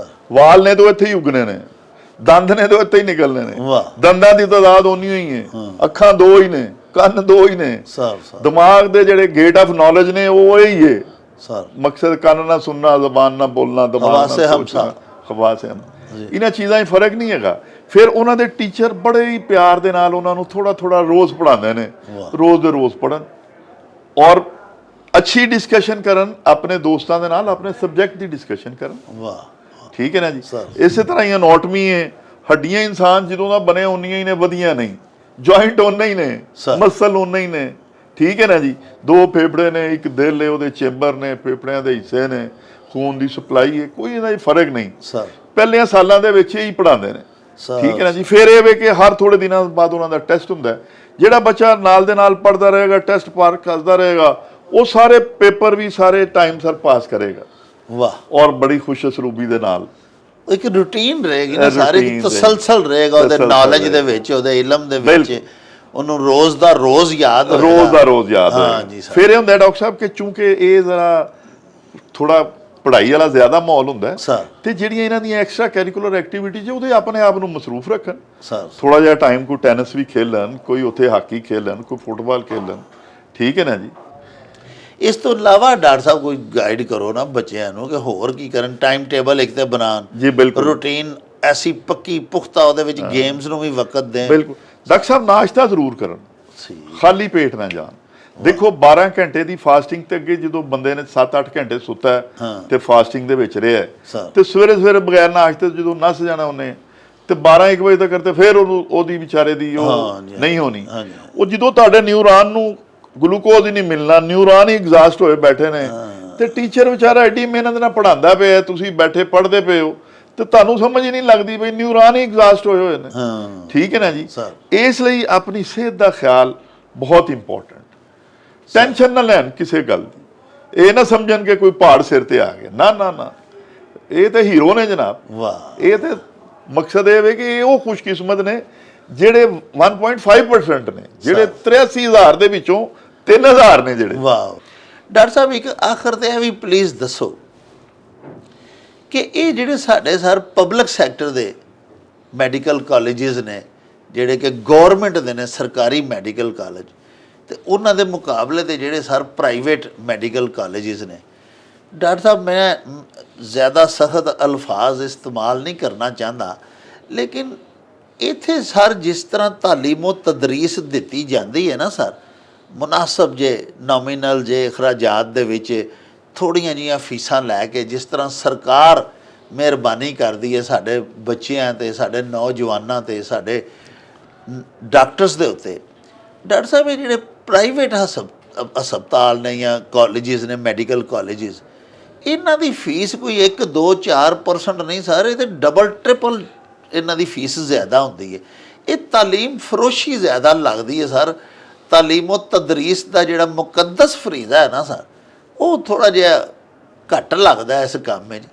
Speaker 1: ਵਾਲ ਨੇ ਤਾਂ ਇੱਥੇ ਹੀ ਉਗਣੇ ਨੇ, ਦੰਦ ਨੇ ਤਾਂ ਇੱਥੇ ਹੀ ਨਿਕਲਣੇ ਨੇ, ਦੰਦਾਂ ਦੀ ਤਾਦਾਦ ਓਨੀ ਹੋਈ ਹੈ, ਅੱਖਾਂ ਦੋ ਹੀ ਨੇ, ਕੰਨ ਦੋ ਹੀ ਨੇ, ਦਿਮਾਗ ਦੇ ਜਿਹੜੇ ਗੇਟ ਆਫ ਨੌਲੇਜ ਨੇ ਉਹ ਹੀ ਹੈ। ਮਕਸਦ ਕੰਨ ਨਾਲ ਸੁਣਨਾ, ਜ਼ਬਾਨ ਨਾਲ ਬੋਲਣਾ, ਦਿਮਾਗ ਨਾਲ ਸੋਚਣਾ, ਖਵਾਸ ਹੈ, ਇਹਨਾਂ ਚੀਜ਼ਾਂ 'ਚ ਫਰਕ ਨਹੀਂ ਹੈਗਾ। ਫਿਰ ਉਹਨਾਂ ਦੇ ਟੀਚਰ ਬੜੇ ਹੀ ਪਿਆਰ ਦੇ ਨਾਲ ਉਹਨਾਂ ਨੂੰ ਥੋੜਾ ਰੋਜ਼ ਪੜ੍ਹਾਉਂਦੇ ਨੇ, ਰੋਜ਼ ਦੇ ਰੋਜ਼ ਪੜ੍ਹਨ ਔਰ ਅੱਛੀ ਡਿਸਕਸ਼ਨ ਕਰਨ ਆਪਣੇ ਦੋਸਤਾਂ ਦੇ ਨਾਲ, ਆਪਣੇ ਸਬਜੈਕਟ ਦੀ ਡਿਸਕਸ਼ਨ ਕਰਨ। ਵਾਹ, ਠੀਕ ਹੈ ਨਾ ਜੀ। ਇਸੇ ਤਰ੍ਹਾਂ ਹੀ ਅਨੋਟਮੀ ਹੈ, ਹੱਡੀਆਂ ਇਨਸਾਨ ਜਦੋਂ ਦਾ ਬਣੇ ਉਨੀਆਂ ਹੀ ਨੇ, ਵਧੀਆਂ ਨਹੀਂ, ਜੁਆਇੰਟ ਓਨੇ ਹੀ ਨੇ, ਮਸਲ ਓਨੇ ਹੀ ਨੇ, ਠੀਕ ਹੈ ਨਾ ਜੀ। 2 ਫੇਫੜੇ ਨੇ, ਇੱਕ ਦਿਲ ਹੈ, ਉਹਦੇ ਚੈਂਬਰ ਨੇ, ਫੇਫੜਿਆਂ ਦੇ ਹਿੱਸੇ ਨੇ, ਖੂਨ ਦੀ ਸਪਲਾਈ ਹੈ, ਕੋਈ ਇਹਦਾ ਫਰਕ ਨਹੀਂ। ਪਹਿਲੇ ਸਾਲਾਂ ਦੇ ਵਿੱਚ ਹੀ ਪੜ੍ਹਾਉਂਦੇ ਨੇ, ਠੀਕ ਹੈ ਨਾ ਜੀ। ਫਿਰ ਇਹ ਵੇ ਕਿ ਹਰ ਥੋੜੇ ਦਿਨਾਂ ਬਾਅਦ ਉਹਨਾਂ ਦਾ ਟੈਸਟ ਹੁੰਦਾ ਹੈ। ਜਿਹੜਾ ਬੱਚਾ ਨਾਲ ਦੇ ਨਾਲ ਪੜ੍ਹਦਾ ਰਹੇਗਾ, ਟੈਸਟ ਪਾਸ ਕਰਦਾ ਰਹੇਗਾ, ਉਹ ਸਾਰੇ ਪੇਪਰ ਵੀ ਸਾਰੇ ਟਾਈਮ ਸਰ ਪਾਸ ਕਰੇਗਾ। ਵਾਹ, ਔਰ ਬੜੀ ਖੁਸ਼ ਅਸਲੂਬੀ ਦੇ ਨਾਲ
Speaker 2: ਇੱਕ ਰੂਟੀਨ ਰਹੇਗੀ ਨਾ, ਸਾਰੀ ਤਸਲਸਲ ਰਹੇਗਾ ਉਹਦੇ ਨੌਲੇਜ ਦੇ ਵਿੱਚ, ਉਹਦੇ ਇਲਮ ਦੇ ਵਿੱਚ, ਉਹਨੂੰ ਰੋਜ਼ ਦਾ ਰੋਜ਼ ਯਾਦ ਹੋਏਗਾ। ਫਿਰ ਇਹ ਹੁੰਦਾ ਡਾਕਟਰ ਸਾਹਿਬ ਕਿ ਚੂੰਕਿ ਇਹ ਜ਼ਰਾ ਥੋੜਾ ਪੜ੍ਹਾਈ ਵਾਲਾ ਜ਼ਿਆਦਾ ਮਾਹੌਲ ਹੁੰਦਾ ਤੇ ਜਿਹੜੀਆਂ ਇਹਨਾਂ ਦੀਆਂ ਐਕਸਟਰਾ ਕੈਰੀਕੂਲਰ ਐਕਟੀਵਿਟੀਜ਼ ਉਹਦੇ ਆਪਣੇ ਆਪ ਨੂੰ ਮਸਰੂਫ ਰੱਖਣ। ਥੋੜਾ ਜਿਹਾ ਟਾਈਮ ਕੋਈ ਟੈਨਿਸ ਵੀ ਖੇਲਣ, ਕੋਈ ਉੱਥੇ ਹਾਕੀ ਖੇਲਣ, ਕੋਈ ਫੁੱਟਬਾਲ ਖੇਲਣ, ਠੀਕ ਹੈ ਨਾ ਜੀ। ਇਸ ਤੋਂ ਇਲਾਵਾ ਡਾਕਟਰ ਸਾਹਿਬ ਕੋਈ ਗਾਈਡ ਕਰੋ ਨਾ ਬੱਚਿਆਂ ਨੂੰ ਕਿ ਹੋਰ ਕੀ ਕਰਨ, ਟਾਈਮ ਟੇਬਲ ਇੱਕ ਤੇ ਬਣਾਉਣ,
Speaker 1: ਜੀ ਬਿਲਕੁਲ,
Speaker 2: ਰੂਟੀਨ ਐਸੀ ਪੱਕੀ ਪੁਖਤਾ, ਉਹਦੇ ਵਿੱਚ ਗੇਮਸ ਨੂੰ ਵੀ ਵਕਤ ਦੇਣ।
Speaker 1: ਬਿਲਕੁਲ ਡਾਕਟਰ ਸਾਹਿਬ, ਨਾਸ਼ਤਾ ਜ਼ਰੂਰ ਕਰਨ, ਖਾਲੀ ਪੇਟ ਨਾ ਜਾਣ। ਦੇਖੋ 12 ਘੰਟੇ ਦੀ ਫਾਸਟਿੰਗ ਤੇ ਅੱਗੇ ਜਦੋਂ ਬੰਦੇ ਨੇ 7-8 ਘੰਟੇ ਸੁੱਤਾ ਤੇ ਫਾਸਟਿੰਗ ਦੇ ਵਿੱਚ ਰਿਹਾ ਤੇ ਸਵੇਰੇ ਬਗੈਰ ਨਾਸ਼ਤੇ ਜਦੋਂ ਨੱਸ ਜਾਣਾ ਉਹਨੇ ਤੇ 12-1 ਵਜੇ ਤੱਕ ਤੇ ਫਿਰ ਉਹਦੀ ਵਿਚਾਰੇ ਦੀ ਉਹ ਨਹੀਂ ਹੋਣੀ। ਉਹ ਜਦੋਂ ਤੁਹਾਡੇ ਨਿਊਰਾਨ ਨੂੰ ਗਲੂਕੋਜ਼ ਹੀ ਨਹੀਂ ਮਿਲਣਾ, ਨਿਊਰਾਨ ਹੀ ਐਗਜ਼ਾਸਟ ਹੋਏ ਬੈਠੇ ਨੇ ਤੇ ਟੀਚਰ ਵਿਚਾਰਾ ਐਡੀ ਮਿਹਨਤ ਨਾਲ ਪੜ੍ਹਾਉਂਦਾ ਪਿਆ, ਤੁਸੀਂ ਬੈਠੇ ਪੜ੍ਹਦੇ ਪਏ ਹੋ ਤੇ ਤੁਹਾਨੂੰ ਸਮਝ ਹੀ ਨਹੀਂ ਲੱਗਦੀ ਬਈ ਨਿਊਰਾਨ ਹੀ ਐਗਜ਼ਾਸਟ ਹੋਏ ਨੇ, ਠੀਕ ਹੈ ਨਾ ਜੀ। ਇਸ ਲਈ ਆਪਣੀ ਸਿਹਤ ਦਾ ਖਿਆਲ ਬਹੁਤ ਇੰਪੋਰਟੈਂਟ। ਟੈਨਸ਼ਨ ਨਾ ਲੈਣ ਕਿਸੇ ਗੱਲ ਦੀ, ਇਹ ਨਾ ਸਮਝਣ ਕਿ ਕੋਈ ਪਹਾੜ ਸਿਰ ਤੇ ਆ ਗਿਆ, ਨਾ ਨਾ ਨਾ, ਇਹ ਤੇ ਹੀਰੋ ਨੇ ਜਨਾਬ। ਵਾਹ, ਇਹ ਤੇ ਮਕਸਦ ਇਹ ਵੇ ਕਿ ਉਹ ਖੁਸ਼ਕਿਸਮਤ ਨੇ ਜਿਹੜੇ 1.5% ਨੇ, ਜਿਹੜੇ 83,000 ਦੇ ਵਿੱਚੋਂ 3,000 ਨੇ ਜਿਹੜੇ। ਵਾਹ
Speaker 2: ਡਾਕਟਰ ਸਾਹਿਬ, ਇੱਕ ਆਖਰ ਤੇ ਇਹ ਵੀ ਪਲੀਜ਼ ਦੱਸੋ ਕਿ ਇਹ ਜਿਹੜੇ ਸਾਡੇ ਸਰ ਪਬਲਿਕ ਸੈਕਟਰ ਦੇ ਮੈਡੀਕਲ ਕਾਲਜਿਸ ਨੇ, ਜਿਹੜੇ ਕਿ ਗੌਰਮੈਂਟ ਦੇ ਨੇ, ਸਰਕਾਰੀ ਮੈਡੀਕਲ ਕਾਲਜ, ਤੇ ਉਹਨਾਂ ਦੇ ਮੁਕਾਬਲੇ ਤੇ ਜਿਹੜੇ ਸਰ ਪ੍ਰਾਈਵੇਟ ਮੈਡੀਕਲ ਕਾਲਜਿਸ ਨੇ, ਡਾਕਟਰ ਸਾਹਿਬ ਮੈਂ ਜ਼ਿਆਦਾ ਸਖਤ ਅਲਫਾਜ਼ ਇਸਤੇਮਾਲ ਨਹੀਂ ਕਰਨਾ ਚਾਹੁੰਦਾ, ਲੇਕਿਨ ਇੱਥੇ ਸਰ ਜਿਸ ਤਰ੍ਹਾਂ ਤਾਲੀਮੋ ਤਦਰੀਸ ਦਿੱਤੀ ਜਾਂਦੀ ਹੈ ਨਾ ਸਰ, ਮੁਨਾਸਬ ਜੇ ਨੋਮੀਨਲ ਜੇ ਅਖਰਾਜਾਤ ਦੇ ਵਿੱਚ ਥੋੜ੍ਹੀਆਂ ਜਿਹੀਆਂ ਫੀਸਾਂ ਲੈ ਕੇ, ਜਿਸ ਤਰ੍ਹਾਂ ਸਰਕਾਰ ਮਿਹਰਬਾਨੀ ਕਰਦੀ ਹੈ ਸਾਡੇ ਬੱਚਿਆਂ 'ਤੇ, ਸਾਡੇ ਨੌਜਵਾਨਾਂ 'ਤੇ, ਸਾਡੇ ਡਾਕਟਰਸ ਦੇ ਉੱਤੇ, ਡਾਕਟਰ ਸਾਹਿਬ ਇਹ ਜਿਹੜੇ ਪ੍ਰਾਈਵੇਟ ਹਸਪਤਾਲ ਨੇ ਜਾਂ ਕਾਲਜਿਸ ਨੇ, ਮੈਡੀਕਲ ਕਾਲਜਿਸ, ਇਹਨਾਂ ਦੀ ਫੀਸ ਕੋਈ 1-2-4% ਨਹੀਂ ਸਰ, ਇਹ ਤਾਂ ਡਬਲ ਟ੍ਰਿਪਲ ਇਹਨਾਂ ਦੀ ਫੀਸ ਜ਼ਿਆਦਾ ਹੁੰਦੀ ਹੈ। ਇਹ ਤਾਲੀਮ ਫਰੋਸ਼ੀ ਜ਼ਿਆਦਾ ਲੱਗਦੀ ਹੈ ਸਰ। ਤਾਲੀਮੋ ਤਦਰੀਸ ਦਾ ਜਿਹੜਾ ਮੁਕੱਦਸ ਫਰੀਜ਼ਾ ਹੈ ਨਾ ਸਰ, ਉਹ ਥੋੜਾ ਜਿਹਾ ਘੱਟ ਲੱਗਦਾ ਇਸ ਕੰਮ ਵਿੱਚ।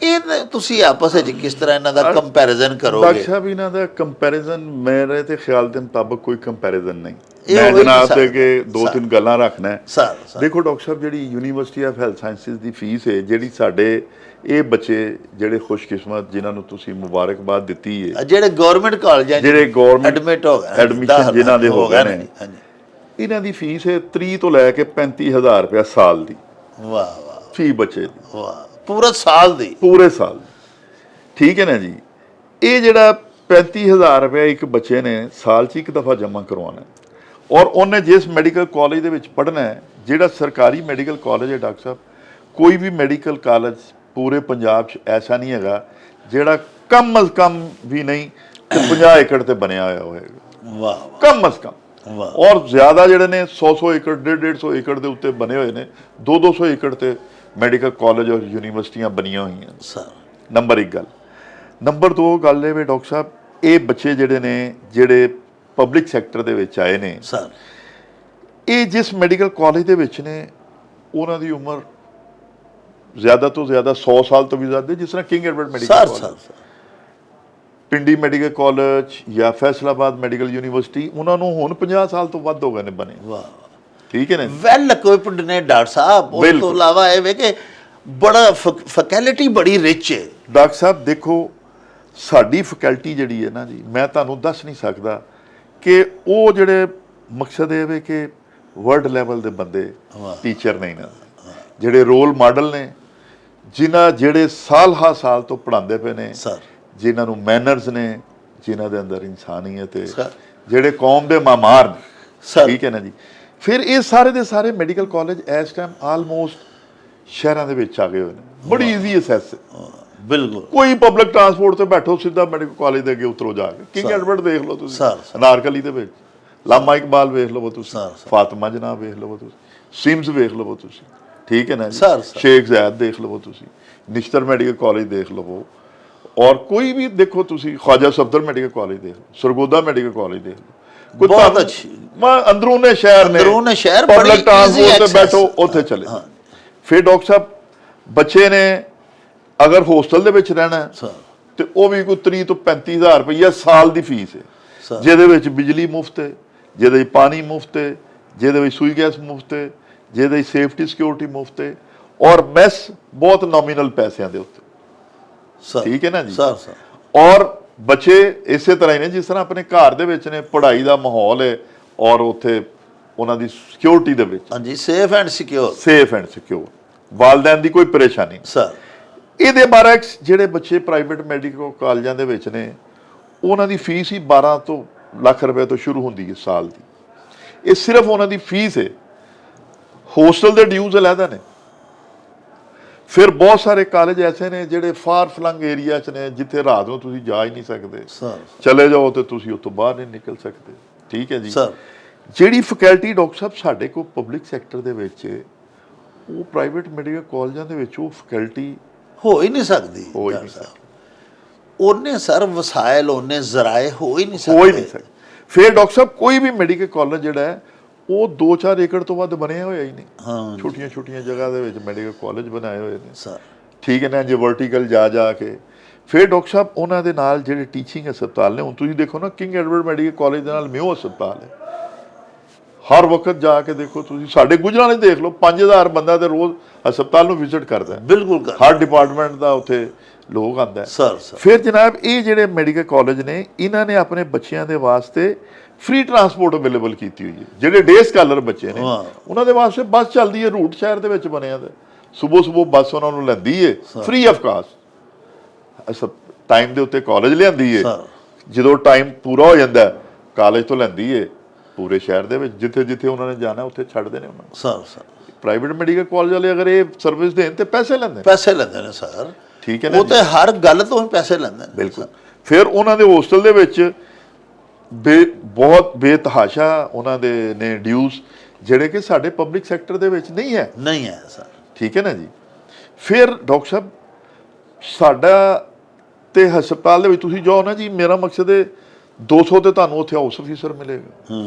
Speaker 2: ਇਹ ਤੁਸੀਂ ਆਪਸ ਵਿੱਚ ਕਿਸ ਤਰ੍ਹਾਂ ਇਹਨਾਂ ਦਾ ਕੰਪੈਰੀਜ਼ਨ ਕਰੋਗੇ?
Speaker 1: ਡਾਕਟਰ ਸਾਹਿਬ ਇਹਨਾਂ ਦਾ ਕੰਪੈਰੀਜ਼ਨ ਮੇਰੇ ਤੇ ਖਿਆਲ ਦੇ ਮੁਤਾਬਕ ਕੋਈ ਕੰਪੈਰੀਜ਼ਨ ਨਹੀਂ।
Speaker 2: ਇਹ
Speaker 1: ਮੈਂ
Speaker 2: ਹੋ ਹੀ ਨਹੀਂ
Speaker 1: ਜਨਾਬ ਦੇ
Speaker 2: ਸਕਦਾ।
Speaker 1: ਕੇ ਦੋ ਤਿੰਨ ਗੱਲਾਂ ਰੱਖਣਾ ਹੈ।
Speaker 2: ਸਰ
Speaker 1: ਦੇਖੋ ਡਾਕਟਰ ਸਾਹਿਬ, ਜਿਹੜੀ university of health sciences the fees ਹੈ, ਜਿਹੜੀ ਸਾਡੇ ਇਹ ਬੱਚੇ ਜਿਹੜੇ ਖੁਸ਼ਕਿਸਮਤ ਜਿਨ੍ਹਾਂ ਨੂੰ ਤੁਸੀਂ ਮੁਬਾਰਕਬਾਦ ਦਿੱਤੀ ਹੈ,
Speaker 2: ਜਿਹੜੇ ਗਵਰਨਮੈਂਟ ਕਾਲਜਾਂ
Speaker 1: ਜਿਹੜੇ ਗਵਰਨਮੈਂਟ
Speaker 2: ਐਡਮਿਟ ਹੋ ਗਏ,
Speaker 1: ਐਡਮਿਸ਼ਨ ਜਿਨ੍ਹਾਂ ਦੇ ਹੋ ਗਏ ਨੇ,
Speaker 2: ਹਾਂਜੀ,
Speaker 1: ਇਹਨਾਂ ਦੀ ਫੀਸ ਹੈ 30 ਤੋਂ ਲੈ ਕੇ 35,000 ਰੁਪਇਆ ਸਾਲ ਦੀ।
Speaker 2: ਵਾਹ ਵਾਹ
Speaker 1: ਫੀ ਬੱਚੇ ਦੀ
Speaker 2: ਵਾਹ, ਪੂਰਾ ਸਾਲ ਦੀ?
Speaker 1: ਪੂਰੇ ਸਾਲ ਦੀ। ਠੀਕ ਹੈ ਨਾ ਜੀ। ਇਹ ਜਿਹੜਾ 35,000 ਰੁਪਇਆ ਇੱਕ ਬੱਚੇ ਨੇ ਸਾਲ 'ਚ ਇੱਕ ਦਫਾ ਜਮ੍ਹਾਂ ਕਰਵਾਉਣਾ, ਔਰ ਉਹਨੇ ਜਿਸ ਮੈਡੀਕਲ ਕਾਲਜ ਦੇ ਵਿੱਚ ਪੜ੍ਹਨਾ ਹੈ, ਜਿਹੜਾ ਸਰਕਾਰੀ ਮੈਡੀਕਲ ਕਾਲਜ ਹੈ ਡਾਕਟਰ ਸਾਹਿਬ, ਕੋਈ ਵੀ ਮੈਡੀਕਲ ਕਾਲਜ ਪੂਰੇ ਪੰਜਾਬ 'ਚ ਐਸਾ ਨਹੀਂ ਹੈਗਾ ਜਿਹੜਾ ਕਮ ਅਜ਼ ਕਮ ਵੀ ਨਹੀਂ ਤੇ 50 ਏਕੜ ਤੇ ਬਣਿਆ ਹੋਇਆ ਹੋਏਗਾ।
Speaker 2: ਵਾਹ
Speaker 1: ਕਮ ਅਜ਼ ਕਮ।
Speaker 2: ਵਾਹ।
Speaker 1: ਔਰ ਜ਼ਿਆਦਾ ਜਿਹੜੇ ਨੇ 100 ਏਕੜ 150 ਏਕੜ ਦੇ ਉੱਤੇ ਬਣੇ ਹੋਏ ਨੇ, 200 ਏਕੜ ਤੇ ਮੈਡੀਕਲ ਕਾਲਜ ਔਰ ਯੂਨੀਵਰਸਿਟੀਆਂ ਬਣੀਆਂ ਹੋਈਆਂ
Speaker 2: ਸਰ।
Speaker 1: ਨੰਬਰ 1 ਗੱਲ। ਨੰਬਰ 2 ਗੱਲ ਇਹ ਵੀ ਡਾਕਟਰ ਸਾਹਿਬ, ਇਹ ਬੱਚੇ ਜਿਹੜੇ ਨੇ ਜਿਹੜੇ ਪਬਲਿਕ ਸੈਕਟਰ ਦੇ ਵਿੱਚ ਆਏ ਨੇ
Speaker 2: ਸਰ,
Speaker 1: ਇਹ ਜਿਸ ਮੈਡੀਕਲ ਕਾਲਜ ਦੇ ਵਿੱਚ ਨੇ, ਉਹਨਾਂ ਦੀ ਉਮਰ ਜ਼ਿਆਦਾ ਤੋਂ ਜ਼ਿਆਦਾ 100 ਸਾਲ ਤੋਂ ਵੀ ਜ਼ਿਆਦਾ, ਜਿਸ ਤਰ੍ਹਾਂ King Edward Medical
Speaker 2: sir
Speaker 1: college,
Speaker 2: sir
Speaker 1: Pindi medical college ਜਾਂ ਫੈਸਲਾਬਾਦ ਮੈਡੀਕਲ ਯੂਨੀਵਰਸਿਟੀ, ਉਹਨਾਂ ਨੂੰ ਹੁਣ 50 ਸਾਲ ਤੋਂ ਵੱਧ ਹੋ ਗਏ ਨੇ ਬਣੇ।
Speaker 2: ਵਾਹ।
Speaker 1: ਠੀਕ ਹੈ ਨਾ।
Speaker 2: ਵੈਲ ਇਕੁਇਪਡ ਨੇ ਡਾਕਟਰ ਸਾਹਿਬ। ਉਸ ਤੋਂ ਇਲਾਵਾ ਇਹ ਵੇ ਕਿ ਬੜਾ ਫੈਕਲਟੀ ਬੜੀ ਰਿਚ ਹੈ।
Speaker 1: ਡਾਕਟਰ ਸਾਹਿਬ ਦੇਖੋ, ਸਾਡੀ ਫੈਕਲਟੀ ਜਿਹੜੀ ਹੈ ਨਾ ਜੀ, ਮੈਂ ਤੁਹਾਨੂੰ ਦੱਸ ਨਹੀਂ ਸਕਦਾ ਕਿ ਉਹ ਜਿਹੜੇ ਮਕਸਦ ਇਹ ਵੇ ਕਿ ਵਰਲਡ ਲੈਵਲ ਦੇ ਬੰਦੇ ਟੀਚਰ ਨਹੀਂ ਨਾ, ਜਿਹੜੇ ਰੋਲ ਮਾਡਲ ਨੇ, ਜਿਹੜੇ ਸਾਲ ਤੋਂ ਪੜ੍ਹਾਉਂਦੇ ਪਏ ਨੇ
Speaker 2: ਸਰ,
Speaker 1: ਜਿਨ੍ਹਾਂ ਨੂੰ ਮੈਨਰਸ ਨੇ, ਜਿਨ੍ਹਾਂ ਦੇ ਅੰਦਰ ਇਨਸਾਨੀਅਤ ਹੈ, ਜਿਹੜੇ ਕੌਮ ਦੇ ਮਾਮਾਰ ਨੇ। ਠੀਕ ਹੈ ਨਾ ਜੀ। ਫਿਰ ਇਹ ਸਾਰੇ ਦੇ ਸਾਰੇ ਮੈਡੀਕਲ ਕਾਲਜ ਇਸ ਟਾਈਮ ਆਲਮੋਸਟ ਸ਼ਹਿਰਾਂ ਦੇ ਵਿੱਚ ਆ ਗਏ ਹੋਏ ਨੇ, ਬੜੀ ਈਜ਼ੀ ਅਸੈਸ।
Speaker 2: ਬਿਲਕੁਲ।
Speaker 1: ਕੋਈ ਪਬਲਿਕ ਟਰਾਂਸਪੋਰਟ ਤੇ ਬੈਠੋ, ਸਿੱਧਾ ਮੈਡੀਕਲ ਕਾਲਜ ਦੇ ਅੱਗੇ ਉਤਰੋ ਜਾ ਕੇ। ਕਿੰਗ ਐਡਵਰਡ ਦੇਖ ਲਓ ਤੁਸੀਂ, ਅਨਾਰਕਲੀ ਦੇ ਵਿੱਚ ਲਾਮਾ ਇਕਬਾਲ ਵੇਖ ਲਵੋ ਤੁਸੀਂ, ਫਾਤਿਮਾ ਜਨਾਬ ਵੇਖ ਲਵੋ ਤੁਸੀਂ, ਸਿਮਸ ਵੇਖ ਲਵੋ ਤੁਸੀਂ। ਠੀਕ ਹੈ ਨਾ ਜੀ। ਸ਼ੇਖ ਜ਼ੈਦ ਦੇਖ ਲਵੋ ਤੁਸੀਂ, ਨਿਸ਼ਤਰ ਮੈਡੀਕਲ ਕਾਲਜ ਦੇਖ ਲਵੋ, ਔਰ ਕੋਈ ਵੀ ਦੇਖੋ ਤੁਸੀਂ, ख्वाजा सफदर ਮੈਡੀਕਲ ਕਾਲਜ ਦੇਖ ਲਓ, ਸਰਗੋਦਾ ਮੈਡੀਕਲ ਕਾਲਜ ਦੇਖ ਲਓ। ਕੋਈ
Speaker 2: ਬਹੁਤ ਅੱਛੀ
Speaker 1: ਅੰਦਰੂਨੇ ਸ਼ਹਿਰ ਨੇ,
Speaker 2: ਅੰਦਰੂਨੇ ਸ਼ਹਿਰ,
Speaker 1: ਪਬਲਿਕ ਟਰਾਂਸਪੋਰਟ ਤੇ ਬੈਠੋ, ਉੱਥੇ ਚਲੇ। ਫਿਰ ਡਾਕਟਰ ਸਾਹਿਬ, ਬੱਚੇ ਨੇ ਅਗਰ ਹੋਸਟਲ ਦੇ ਵਿੱਚ ਰਹਿਣਾ ਤੇ ਉਹ ਵੀ ਕੋਈ 30 ਤੋਂ 35,000 ਰੁਪਈਆ ਸਾਲ ਦੀ ਫੀਸ ਹੈ, ਜਿਹਦੇ ਵਿੱਚ ਬਿਜਲੀ ਮੁਫਤ ਹੈ, ਜਿਹਦੇ ਵਿੱਚ ਪਾਣੀ ਮੁਫਤ ਹੈ, ਜਿਹਦੇ ਵਿੱਚ ਸੂਈ ਗੈਸ ਮੁਫਤ ਹੈ, ਜਿਹਦੇ ਵਿੱਚ ਸੇਫਟੀ ਸਿਕਿਉਰਿਟੀ ਮੁਫਤ ਹੈ, ਔਰ ਮੈਸ ਬਹੁਤ ਨੋਮੀਨਲ ਪੈਸਿਆਂ ਦੇ ਉੱਤੇ। ਠੀਕ ਹੈ ਨਾ ਜੀ। ਔਰ ਬੱਚੇ ਇਸੇ ਤਰ੍ਹਾਂ ਹੀ ਨੇ ਜਿਸ ਤਰ੍ਹਾਂ ਆਪਣੇ ਘਰ ਦੇ ਵਿੱਚ ਨੇ, ਪੜ੍ਹਾਈ ਦਾ ਮਾਹੌਲ ਹੈ, ਔਰ ਉੱਥੇ ਉਹਨਾਂ ਦੀ ਸਿਕਿਉਰਿਟੀ ਦੇ ਵਿੱਚ।
Speaker 2: ਹਾਂਜੀ, ਸੇਫ ਐਂਡ
Speaker 1: ਸਿਕਿਉਰ, ਵਾਲਦੈਨ ਦੀ ਕੋਈ ਪਰੇਸ਼ਾਨੀ
Speaker 2: ਸਰ।
Speaker 1: ਇਹਦੇ ਬਾਰੇ ਜਿਹੜੇ ਬੱਚੇ ਪ੍ਰਾਈਵੇਟ ਮੈਡੀਕਲ ਕਾਲਜਾਂ ਦੇ ਵਿੱਚ ਨੇ, ਉਹਨਾਂ ਦੀ ਫੀਸ ਹੀ 12 ਤੋਂ ਲੱਖ ਰੁਪਏ ਤੋਂ ਸ਼ੁਰੂ ਹੁੰਦੀ ਹੈ ਸਾਲ ਦੀ। ਇਹ ਸਿਰਫ ਉਹਨਾਂ ਦੀ ਫੀਸ ਹੈ। ਹੋਸਟਲ ਦੇ ਡਿਊਜ਼ ਅਲੱਗ ਨੇ। ਫਿਰ ਬਹੁਤ ਸਾਰੇ ਕਾਲਜ ਐਸੇ ਨੇ ਜਿਹੜੇ ਫਾਰ ਫਲੰਗ ਏਰੀਆ 'ਚ ਨੇ, ਜਿੱਥੇ ਰਾਤ ਨੂੰ ਤੁਸੀਂ ਜਾ ਹੀ ਨਹੀਂ ਸਕਦੇ, ਚਲੇ ਜਾਓ ਤੇ ਤੁਸੀਂ ਉੱਥੋਂ ਬਾਹਰ ਨਹੀਂ ਨਿਕਲ ਸਕਦੇ। ਠੀਕ ਹੈ ਜੀ। ਜਿਹੜੀ ਫੈਕਲਟੀ ਡਾਕਟਰ ਸਾਹਿਬ ਸਾਡੇ ਕੋਲ ਪਬਲਿਕ ਸੈਕਟਰ ਦੇ ਵਿੱਚ, ਉਹ ਪ੍ਰਾਈਵੇਟ ਮੈਡੀਕਲ ਕਾਲਜਾਂ ਦੇ ਵਿੱਚ ਉਹ ਫੈਕਲਟੀ
Speaker 2: ਹੋ ਹੀ ਨਹੀਂ ਸਕਦੀ। ਉਹਨੇ ਸਰ ਵਸਾਇਲ, ਉਹਨੇ ਜ਼ਰਾਏ ਹੋ ਹੀ ਨਹੀਂ ਸਕਦੇ।
Speaker 1: ਫਿਰ ਡਾਕਟਰ ਸਾਹਿਬ, ਕੋਈ ਵੀ ਮੈਡੀਕਲ ਕਾਲਜ ਜਿਹੜਾ ਹੈ, ਉਹ 2-4 ਏਕੜ ਤੋਂ ਵੱਧ ਬਣਿਆ ਹੋਇਆ ਹੀ ਨਹੀਂ। ਛੋਟੀਆਂ ਜਗ੍ਹਾ ਦੇ ਵਿੱਚ ਮੈਡੀਕਲ ਕਾਲਜ ਬਣਾਏ ਹੋਏ ਨੇ। ਠੀਕ ਹੈ ਨਾ। ਜੇ ਵਰਟੀਕਲ ਜਾ ਕੇ ਫਿਰ ਡਾਕਟਰ ਸਾਹਿਬ, ਉਹਨਾਂ ਦੇ ਨਾਲ ਜਿਹੜੇ ਟੀਚਿੰਗ ਹਸਪਤਾਲ ਨੇ, ਹੁਣ ਤੁਸੀਂ ਦੇਖੋ ਨਾ, ਕਿੰਗ ਐਡਵਰਡ ਮੈਡੀਕਲ ਕਾਲਜ ਦੇ ਨਾਲ ਮਿਓ ਹਸਪਤਾਲ ਹੈ। ਹਰ ਵਕਤ ਜਾ ਕੇ ਦੇਖੋ ਤੁਸੀਂ, ਸਾਡੇ ਗੁਜਰਾਂਵਾਲੇ ਦੇਖ ਲਓ, 5000 ਬੰਦਾ ਤੇ ਰੋਜ਼ ਹਸਪਤਾਲ ਨੂੰ ਵਿਜ਼ਿਟ ਕਰਦਾ।
Speaker 2: ਬਿਲਕੁਲ।
Speaker 1: ਹਰ ਡਿਪਾਰਟਮੈਂਟ ਦਾ ਉੱਥੇ ਲੋਕ ਆਉਂਦਾ। ਫਿਰ ਜਨਾਬ, ਇਹ ਜਿਹੜੇ ਮੈਡੀਕਲ ਕਾਲਜ ਨੇ, ਇਹਨਾਂ ਨੇ ਆਪਣੇ ਬੱਚਿਆਂ ਦੇ ਵਾਸਤੇ ਫ੍ਰੀ ਟਰਾਂਸਪੋਰਟ ਅਵੇਲੇਬਲ ਕੀਤੀ ਹੋਈ ਹੈ। ਜਿਹੜੇ ਡੇ ਸਕਾਲਰ ਬੱਚੇ ਨੇ, ਉਹਨਾਂ ਦੇ ਵਾਸਤੇ ਬੱਸ ਚੱਲਦੀ ਹੈ, ਰੂਟ ਸ਼ਹਿਰ ਦੇ ਵਿੱਚ ਬਣਿਆ ਦਾ। ਸਵੇਰ ਬੱਸ ਉਹਨਾਂ ਨੂੰ ਲੈਂਦੀ ਹੈ ਫ੍ਰੀ ਆਫ ਕਾਸਟ। ਟਾਈਮ ਦੇ ਉੱਤੇ ਕਾਲਜ ਲਿਆਂਦੀ ਹੈ। ਜਦੋਂ ਟਾਈਮ ਪੂਰਾ ਹੋ ਜਾਂਦਾ, ਕਾਲਜ ਤੋਂ ਲੈਂਦੀ ਹੈ ਪੂਰੇ ਸ਼ਹਿਰ ਦੇ ਵਿੱਚ, ਜਿੱਥੇ ਉਹਨਾਂ ਨੇ ਜਾਣਾ ਉੱਥੇ ਛੱਡਦੇ ਨੇ ਉਹਨਾਂ ਨੂੰ। ਪ੍ਰਾਈਵੇਟ ਮੈਡੀਕਲ ਕਾਲਜ ਵਾਲੇ ਅਗਰ ਇਹ ਸਰਵਿਸ ਦੇਣ ਤੇ ਪੈਸੇ ਲੈਂਦੇ
Speaker 2: ਨੇ ਸਰ।
Speaker 1: ਠੀਕ ਹੈ ਨਾ।
Speaker 2: ਉਹ ਤੇ ਹਰ ਗੱਲ ਤੋਂ ਹੀ ਪੈਸੇ ਲੈਂਦੇ ਨੇ।
Speaker 1: ਬਿਲਕੁਲ। ਫਿਰ ਉਹਨਾਂ ਦੇ ਹੋਸਟਲ ਦੇ ਵਿੱਚ ਬਹੁਤ ਬੇਤਹਾਸ਼ਾ ਉਹਨਾਂ ਦੇ ਨੇ ਡਿਊਜ਼, ਜਿਹੜੇ ਕਿ ਸਾਡੇ ਪਬਲਿਕ ਸੈਕਟਰ ਦੇ ਵਿੱਚ ਨਹੀਂ ਹੈ
Speaker 2: ਸਰ।
Speaker 1: ਠੀਕ ਹੈ ਨਾ ਜੀ। ਫਿਰ ਡਾਕਟਰ ਸਾਹਿਬ, ਸਾਡਾ ਤੇ ਹਸਪਤਾਲ ਦੇ ਵਿੱਚ ਤੁਸੀਂ ਜਾਓ ਨਾ ਜੀ, ਮੇਰਾ ਮਕਸਦ ਹੈ 200 ਤੇ ਤੁਹਾਨੂੰ ਉੱਥੇ ਹਾਊਸ ਅਫੀਸਰ ਮਿਲੇਗਾ।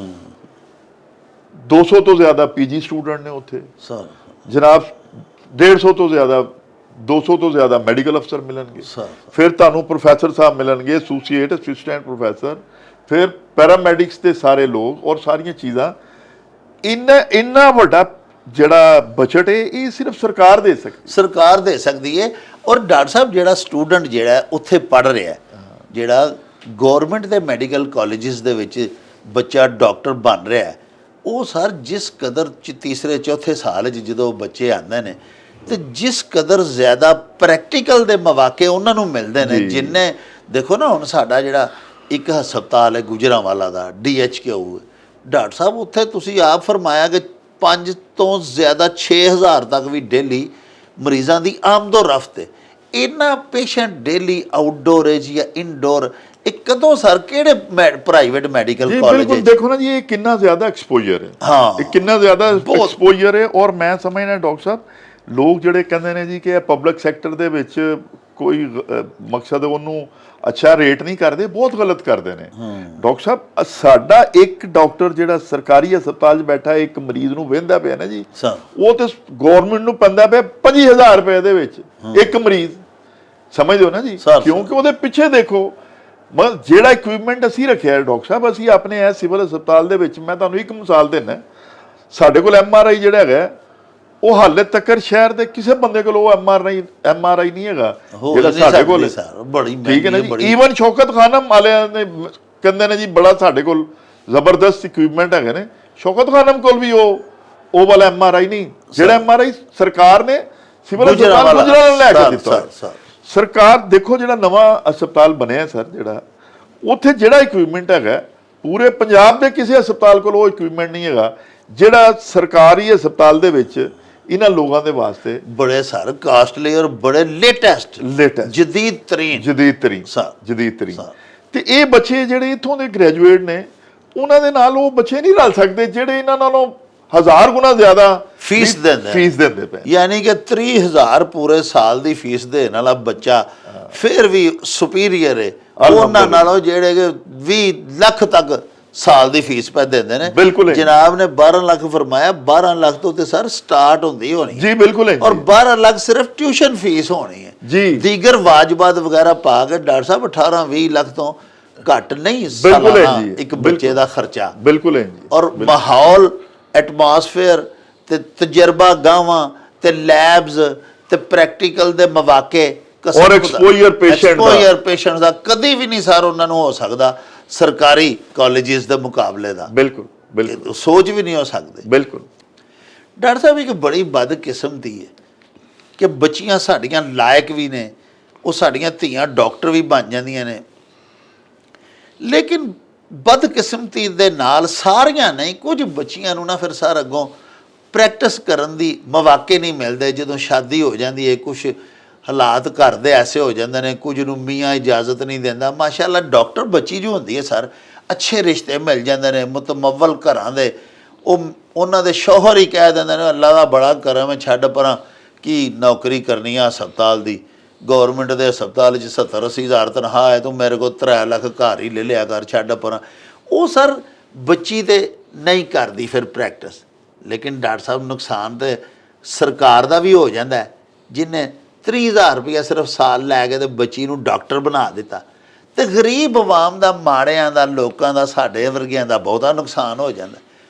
Speaker 1: 200 ਤੋਂ ਜ਼ਿਆਦਾ ਪੀਜੀ ਸਟੂਡੈਂਟ ਨੇ ਉੱਥੇ
Speaker 2: ਸਰ
Speaker 1: ਜਨਾਬ, 150 ਤੋਂ ਜ਼ਿਆਦਾ 200 ਤੋਂ ਜ਼ਿਆਦਾ ਮੈਡੀਕਲ ਅਫਸਰ ਮਿਲਣਗੇ।
Speaker 2: ਸਰ
Speaker 1: ਫਿਰ ਤੁਹਾਨੂੰ ਪ੍ਰੋਫੈਸਰ ਸਾਹਿਬ ਮਿਲਣਗੇ, ਐਸੋਸੀਏਟ ਅਸਿਸਟੈਂਟ ਪ੍ਰੋਫੈਸਰ, ਫਿਰ ਪੈਰਾਮੈਡਿਕਸ ਦੇ ਸਾਰੇ ਲੋਕ ਔਰ ਸਾਰੀਆਂ ਚੀਜ਼ਾਂ। ਇੰਨਾ ਵੱਡਾ ਜਿਹੜਾ ਬਜਟ ਹੈ ਇਹ ਸਿਰਫ ਸਰਕਾਰ ਦੇ ਸਕਦੀ।
Speaker 2: ਸਰਕਾਰ ਦੇ ਸਕਦੀ ਹੈ। ਔਰ ਡਾਕਟਰ ਸਾਹਿਬ ਜਿਹੜਾ ਸਟੂਡੈਂਟ ਜਿਹੜਾ ਉੱਥੇ ਪੜ੍ਹ ਰਿਹਾ, ਜਿਹੜਾ ਗੌਰਮੈਂਟ ਦੇ ਮੈਡੀਕਲ ਕਾਲਜਿਸ ਦੇ ਵਿੱਚ ਬੱਚਾ ਡਾਕਟਰ ਬਣ ਰਿਹਾ, ਉਹ ਸਰ ਜਿਸ ਕਦਰ ਤੀਸਰੇ ਚੌਥੇ ਸਾਲ 'ਚ ਜਦੋਂ ਬੱਚੇ ਆਉਂਦੇ ਨੇ ਤੇ ਜਿਸ ਕਦਰ ਜ਼ਿਆਦਾ ਪ੍ਰੈਕਟੀਕਲ ਦੇ ਮੌਕੇ ਉਹਨਾਂ ਨੂੰ ਮਿਲਦੇ ਨੇ, ਜਿੰਨੇ ਦੇਖੋ ਨਾ ਹੁਣ ਸਾਡਾ ਜਿਹੜਾ ਇੱਕ ਹਸਪਤਾਲ ਹੈ ਗੁਜਰਾਂਵਾਲਾ ਦਾ DHQ, ਡਾਕਟਰ ਸਾਹਿਬ ਉੱਥੇ ਤੁਸੀਂ ਆਪ ਫਰਮਾਇਆ ਕਿ 5 ਤੋਂ ਜ਼ਿਆਦਾ 6000 ਤੱਕ ਵੀ ਡੇਲੀ ਮਰੀਜ਼ਾਂ ਦੀ ਆਮਦੋ-ਰਫਤ ਹੈ। ਇਹਨਾਂ ਪੇਸ਼ੈਂਟ ਡੇਲੀ ਆਊਟਡੋਰ ਹੈ ਜਾਂ ਇਨਡੋਰ, ਇਹ ਕਦੋਂ ਸਰ ਕਿਹੜੇ ਪ੍ਰਾਈਵੇਟ ਮੈਡੀਕਲ ਕਾਲਜ
Speaker 1: ਬਿਲਕੁਲ ਦੇਖੋ ਨਾ ਜੀ, ਇਹ ਕਿੰਨਾ ਜ਼ਿਆਦਾ ਐਕਸਪੋਜ਼ਰ ਹੈ।
Speaker 2: ਹਾਂ,
Speaker 1: ਇਹ ਕਿੰਨਾ ਜ਼ਿਆਦਾ ਐਕਸਪੋਜ਼ਰ ਹੈ। ਔਰ ਮੈਂ ਸਮਝਦਾ ਡਾਕਟਰ ਸਾਹਿਬ, ਲੋਕ ਜਿਹੜੇ ਕਹਿੰਦੇ ਨੇ ਜੀ ਕਿ ਇਹ ਪਬਲਿਕ ਸੈਕਟਰ ਦੇ ਵਿੱਚ ਕੋਈ ਮਕਸਦ ਉਹਨੂੰ ਅੱਛਾ ਰੇਟ ਨਹੀਂ ਕਰਦੇ, ਬਹੁਤ ਗਲਤ ਕਰਦੇ ਨੇ ਡਾਕਟਰ ਸਾਹਿਬ। ਸਾਡਾ ਇੱਕ ਡਾਕਟਰ ਜਿਹੜਾ ਸਰਕਾਰੀ ਹਸਪਤਾਲ 'ਚ ਬੈਠਾ ਇੱਕ ਮਰੀਜ਼ ਨੂੰ ਵੇਖਦਾ ਪਿਆ ਨਾ ਜੀ, ਉਹ ਤੇ ਗੌਰਮੈਂਟ ਨੂੰ ਪੈਂਦਾ ਪਿਆ 25000 ਰੁਪਏ ਦੇ ਵਿੱਚ ਇੱਕ ਮਰੀਜ਼, ਸਮਝਦੇ ਹੋ ਨਾ ਜੀ। ਕਿਉਂਕਿ ਉਹਦੇ ਪਿੱਛੇ ਦੇਖੋ ਜਿਹੜਾ ਇਕਵਿਪਮੈਂਟ ਅਸੀਂ ਰੱਖਿਆ ਡਾਕਟਰ ਸਾਹਿਬ, ਅਸੀਂ ਆਪਣੇ ਇਹ ਸਿਵਲ ਹਸਪਤਾਲ ਦੇ ਵਿੱਚ, ਮੈਂ ਤੁਹਾਨੂੰ ਇੱਕ ਮਿਸਾਲ ਦਿੰਦਾ, ਸਾਡੇ ਕੋਲ MRI ਜਿਹੜਾ ਹੈਗਾ ਉਹ ਹਾਲੇ ਤੱਕ ਸ਼ਹਿਰ ਦੇ ਕਿਸੇ ਬੰਦੇ ਕੋਲ ਉਹ MRI ਨਹੀਂ ਹੈਗਾ ਜਿਹੜਾ ਸਾਡੇ ਕੋਲ। ਠੀਕ ਹੈ ਨਾ ਜੀ। ਈਵਨ ਸ਼ੌਕਤ ਖਾਨਮ ਵਾਲਿਆਂ ਨੇ ਕਹਿੰਦੇ ਨੇ ਜੀ ਬੜਾ ਸਾਡੇ ਕੋਲ ਜ਼ਬਰਦਸਤ ਇਕਵਿਪਮੈਂਟ ਹੈਗੇ ਨੇ, ਸ਼ੌਕਤ ਖਾਨਮ ਕੋਲ ਵੀ ਉਹ ਵਾਲਾ MRI ਨਹੀਂ, ਜਿਹੜਾ MRI ਸਰਕਾਰ ਨੇ ਸਿਵਲ ਹਸਪਤਾਲ ਗੁਜਰਾਂਵਾਲਾ ਲੈ ਕੇ ਦਿੱਤਾ। ਸਰਕਾਰ ਦੇਖੋ ਜਿਹੜਾ ਨਵਾਂ ਹਸਪਤਾਲ ਬਣਿਆ ਸਰ, ਜਿਹੜਾ ਉੱਥੇ ਜਿਹੜਾ ਇਕਵਿਪਮੈਂਟ ਹੈਗਾ ਪੂਰੇ ਪੰਜਾਬ ਦੇ ਕਿਸੇ ਹਸਪਤਾਲ ਕੋਲ ਉਹ ਇਕਵਿਪਮੈਂਟ ਨਹੀਂ ਹੈਗਾ ਜਿਹੜਾ ਸਰਕਾਰੀ ਹਸਪਤਾਲ ਦੇ ਵਿੱਚ ਇਹਨਾਂ ਲੋਕਾਂ ਦੇ ਵਾਸਤੇ
Speaker 2: ਬੜੇ ਸਰ ਕਾਸਟਲੀ ਔਰ ਬੜੇ ਲੇਟੈਸਟ ਜਦੀਦ ਤਰੀਨ
Speaker 1: ਤੇ ਇਹ ਬੱਚੇ ਜਿਹੜੇ ਇੱਥੋਂ ਦੇ ਗ੍ਰੈਜੂਏਟ ਨੇ ਉਹਨਾਂ ਦੇ ਨਾਲ ਉਹ ਬੱਚੇ ਨਹੀਂ ਰਲ ਸਕਦੇ ਜਿਹੜੇ ਇਹਨਾਂ ਨਾਲੋਂ 1000 ਗੁਣਾ ਜ਼ਿਆਦਾ ਫੀਸ ਦਿੰਦੇ ਪਏ।
Speaker 2: ਯਾਨੀ ਕਿ 30000 ਪੂਰੇ ਸਾਲ ਦੀ ਫੀਸ ਦੇਣ ਵਾਲਾ ਬੱਚਾ ਫਿਰ ਵੀ ਸੁਪੀਰੀਅਰ ਹੈ ਉਹਨਾਂ ਨਾਲੋਂ ਜਿਹੜੇ ਕਿ 20 ਲੱਖ ਤੱਕ ਸਾਲ ਦੀ ਫੀਸ ਪੈ ਦਿੰਦੇ ਨੇ।
Speaker 1: ਬਿਲਕੁਲ
Speaker 2: ਜਨਾਬ ਨੇ 12 ਲੱਖ ਫਰਮਾਇਆ, 12 ਲੱਖ ਤੋਂ ਤੇ ਸਰ ਸਟਾਰਟ ਹੁੰਦੀ ਹੋਣੀ
Speaker 1: ਜੀ। ਬਿਲਕੁਲ ਹੈ।
Speaker 2: ਔਰ 12 ਲੱਖ ਸਿਰਫ ਟਿਊਸ਼ਨ ਫੀਸ ਹੋਣੀ ਹੈ ਜੀ, ਦੀਗਰ ਵਾਜਬਾਤ ਵਗੈਰਾ ਪਾ ਕੇ ਡਾਕਟਰ ਸਾਹਿਬ 18-20 ਲੱਖ ਤੋਂ ਘੱਟ ਨਹੀਂ ਸਾਲਾਨਾ ਇੱਕ ਬੱਚੇ ਦਾ ਖਰਚਾ।
Speaker 1: ਬਿਲਕੁਲ ਹੈ ਜੀ।
Speaker 2: ਔਰ ਮਾਹੌਲ, ਐਟਮੋਸਫੇਅਰ ਤੇ ਤਜਰਬਾ ਗਾਵਾਂ ਤੇ ਲੈਬਸ ਤੇ ਪ੍ਰੈਕਟੀਕਲ ਦੇ ਮੌਕੇ
Speaker 1: ਔਰ ਐਕਸਪੋਜ਼ਰ
Speaker 2: ਪੇਸ਼ੈਂਟ ਦਾ ਕਦੀ ਵੀ ਨਹੀਂ ਸਰ ਉਹਨਾਂ ਨੂੰ ਹੋ ਸਕਦਾ ਸਰਕਾਰੀ ਕਾਲਜਿਸ ਦੇ ਮੁਕਾਬਲੇ ਦਾ।
Speaker 1: ਬਿਲਕੁਲ
Speaker 2: ਸੋਚ ਵੀ ਨਹੀਂ ਹੋ ਸਕਦੇ।
Speaker 1: ਬਿਲਕੁਲ
Speaker 2: ਡਾਕਟਰ ਸਾਹਿਬ ਇੱਕ ਬੜੀ ਬਦਕਿਸਮਤੀ ਹੈ ਕਿ ਬੱਚੀਆਂ ਸਾਡੀਆਂ ਲਾਇਕ ਵੀ ਨੇ, ਉਹ ਸਾਡੀਆਂ ਧੀਆਂ ਡਾਕਟਰ ਵੀ ਬਣ ਜਾਂਦੀਆਂ ਨੇ, ਲੇਕਿਨ ਬਦਕਿਸਮਤੀ ਦੇ ਨਾਲ ਸਾਰੀਆਂ ਨਹੀਂ, ਕੁਝ ਬੱਚੀਆਂ ਨੂੰ ਨਾ ਫਿਰ ਸਰ ਅੱਗੋਂ ਪ੍ਰੈਕਟਿਸ ਕਰਨ ਦੀ ਮੌਕੇ ਨਹੀਂ ਮਿਲਦੇ। ਜਦੋਂ ਸ਼ਾਦੀ ਹੋ ਜਾਂਦੀ ਹੈ, ਕੁਝ ਹਾਲਾਤ ਘਰ ਦੇ ਐਸੇ ਹੋ ਜਾਂਦੇ ਨੇ, ਕੁਝ ਨੂੰ ਮੀਆਂ ਇਜਾਜ਼ਤ ਨਹੀਂ ਦਿੰਦਾ। ਮਾਸ਼ਾਅੱਲਾ ਡਾਕਟਰ ਬੱਚੀ ਜੋ ਹੁੰਦੀ ਹੈ ਸਰ, ਅੱਛੇ ਰਿਸ਼ਤੇ ਮਿਲ ਜਾਂਦੇ ਨੇ ਮੁਤਮੱਵਲ ਘਰਾਂ ਦੇ, ਉਹਨਾਂ ਦੇ ਸ਼ੌਹਰ ਹੀ ਕਹਿ ਦਿੰਦੇ ਨੇ ਅੱਲਾ ਦਾ ਬੜਾ ਕਰਮ ਹੈ, ਛੱਡ ਪਰਾਂ ਕੀ ਨੌਕਰੀ ਕਰਨੀ ਆ ਹਸਪਤਾਲ ਦੀ, ਗੌਰਮੈਂਟ ਦੇ ਹਸਪਤਾਲ 'ਚ 70-80 ਹਜ਼ਾਰ ਤਨਖਾਹ ਹੈ, ਤੂੰ ਮੇਰੇ ਕੋਲ 3 ਲੱਖ ਘਰ ਹੀ ਲੈ ਲਿਆ ਕਰ, ਛੱਡ ਪਰਾਂ। ਉਹ ਸਰ ਬੱਚੀ ਤੇ ਨਹੀਂ ਕਰਦੀ ਫਿਰ ਪ੍ਰੈਕਟਿਸ। ਲੇਕਿਨ ਡਾਕਟਰ ਸਾਹਿਬ ਨੁਕਸਾਨ ਤੇ ਸਰਕਾਰ ਦਾ ਵੀ ਹੋ ਜਾਂਦਾ, ਜਿਹਨੇ 30,000 ਰੁਪਇਆ ਸਿਰਫ ਸਾਲ ਲੈ ਕੇ ਤੇ ਬੱਚੀ ਨੂੰ ਡਾਕਟਰ ਬਣਾ ਦਿੱਤਾ, ਤੇ ਗਰੀਬ ਆਵਾਮ ਦਾ, ਮਾੜਿਆਂ ਦਾ, ਲੋਕਾਂ ਦਾ, ਸਾਡੇ ਵਰਗਿਆਂ ਦਾ ਬਹੁਤਾ ਨੁਕਸਾਨ ਹੋ ਜਾਂਦਾ।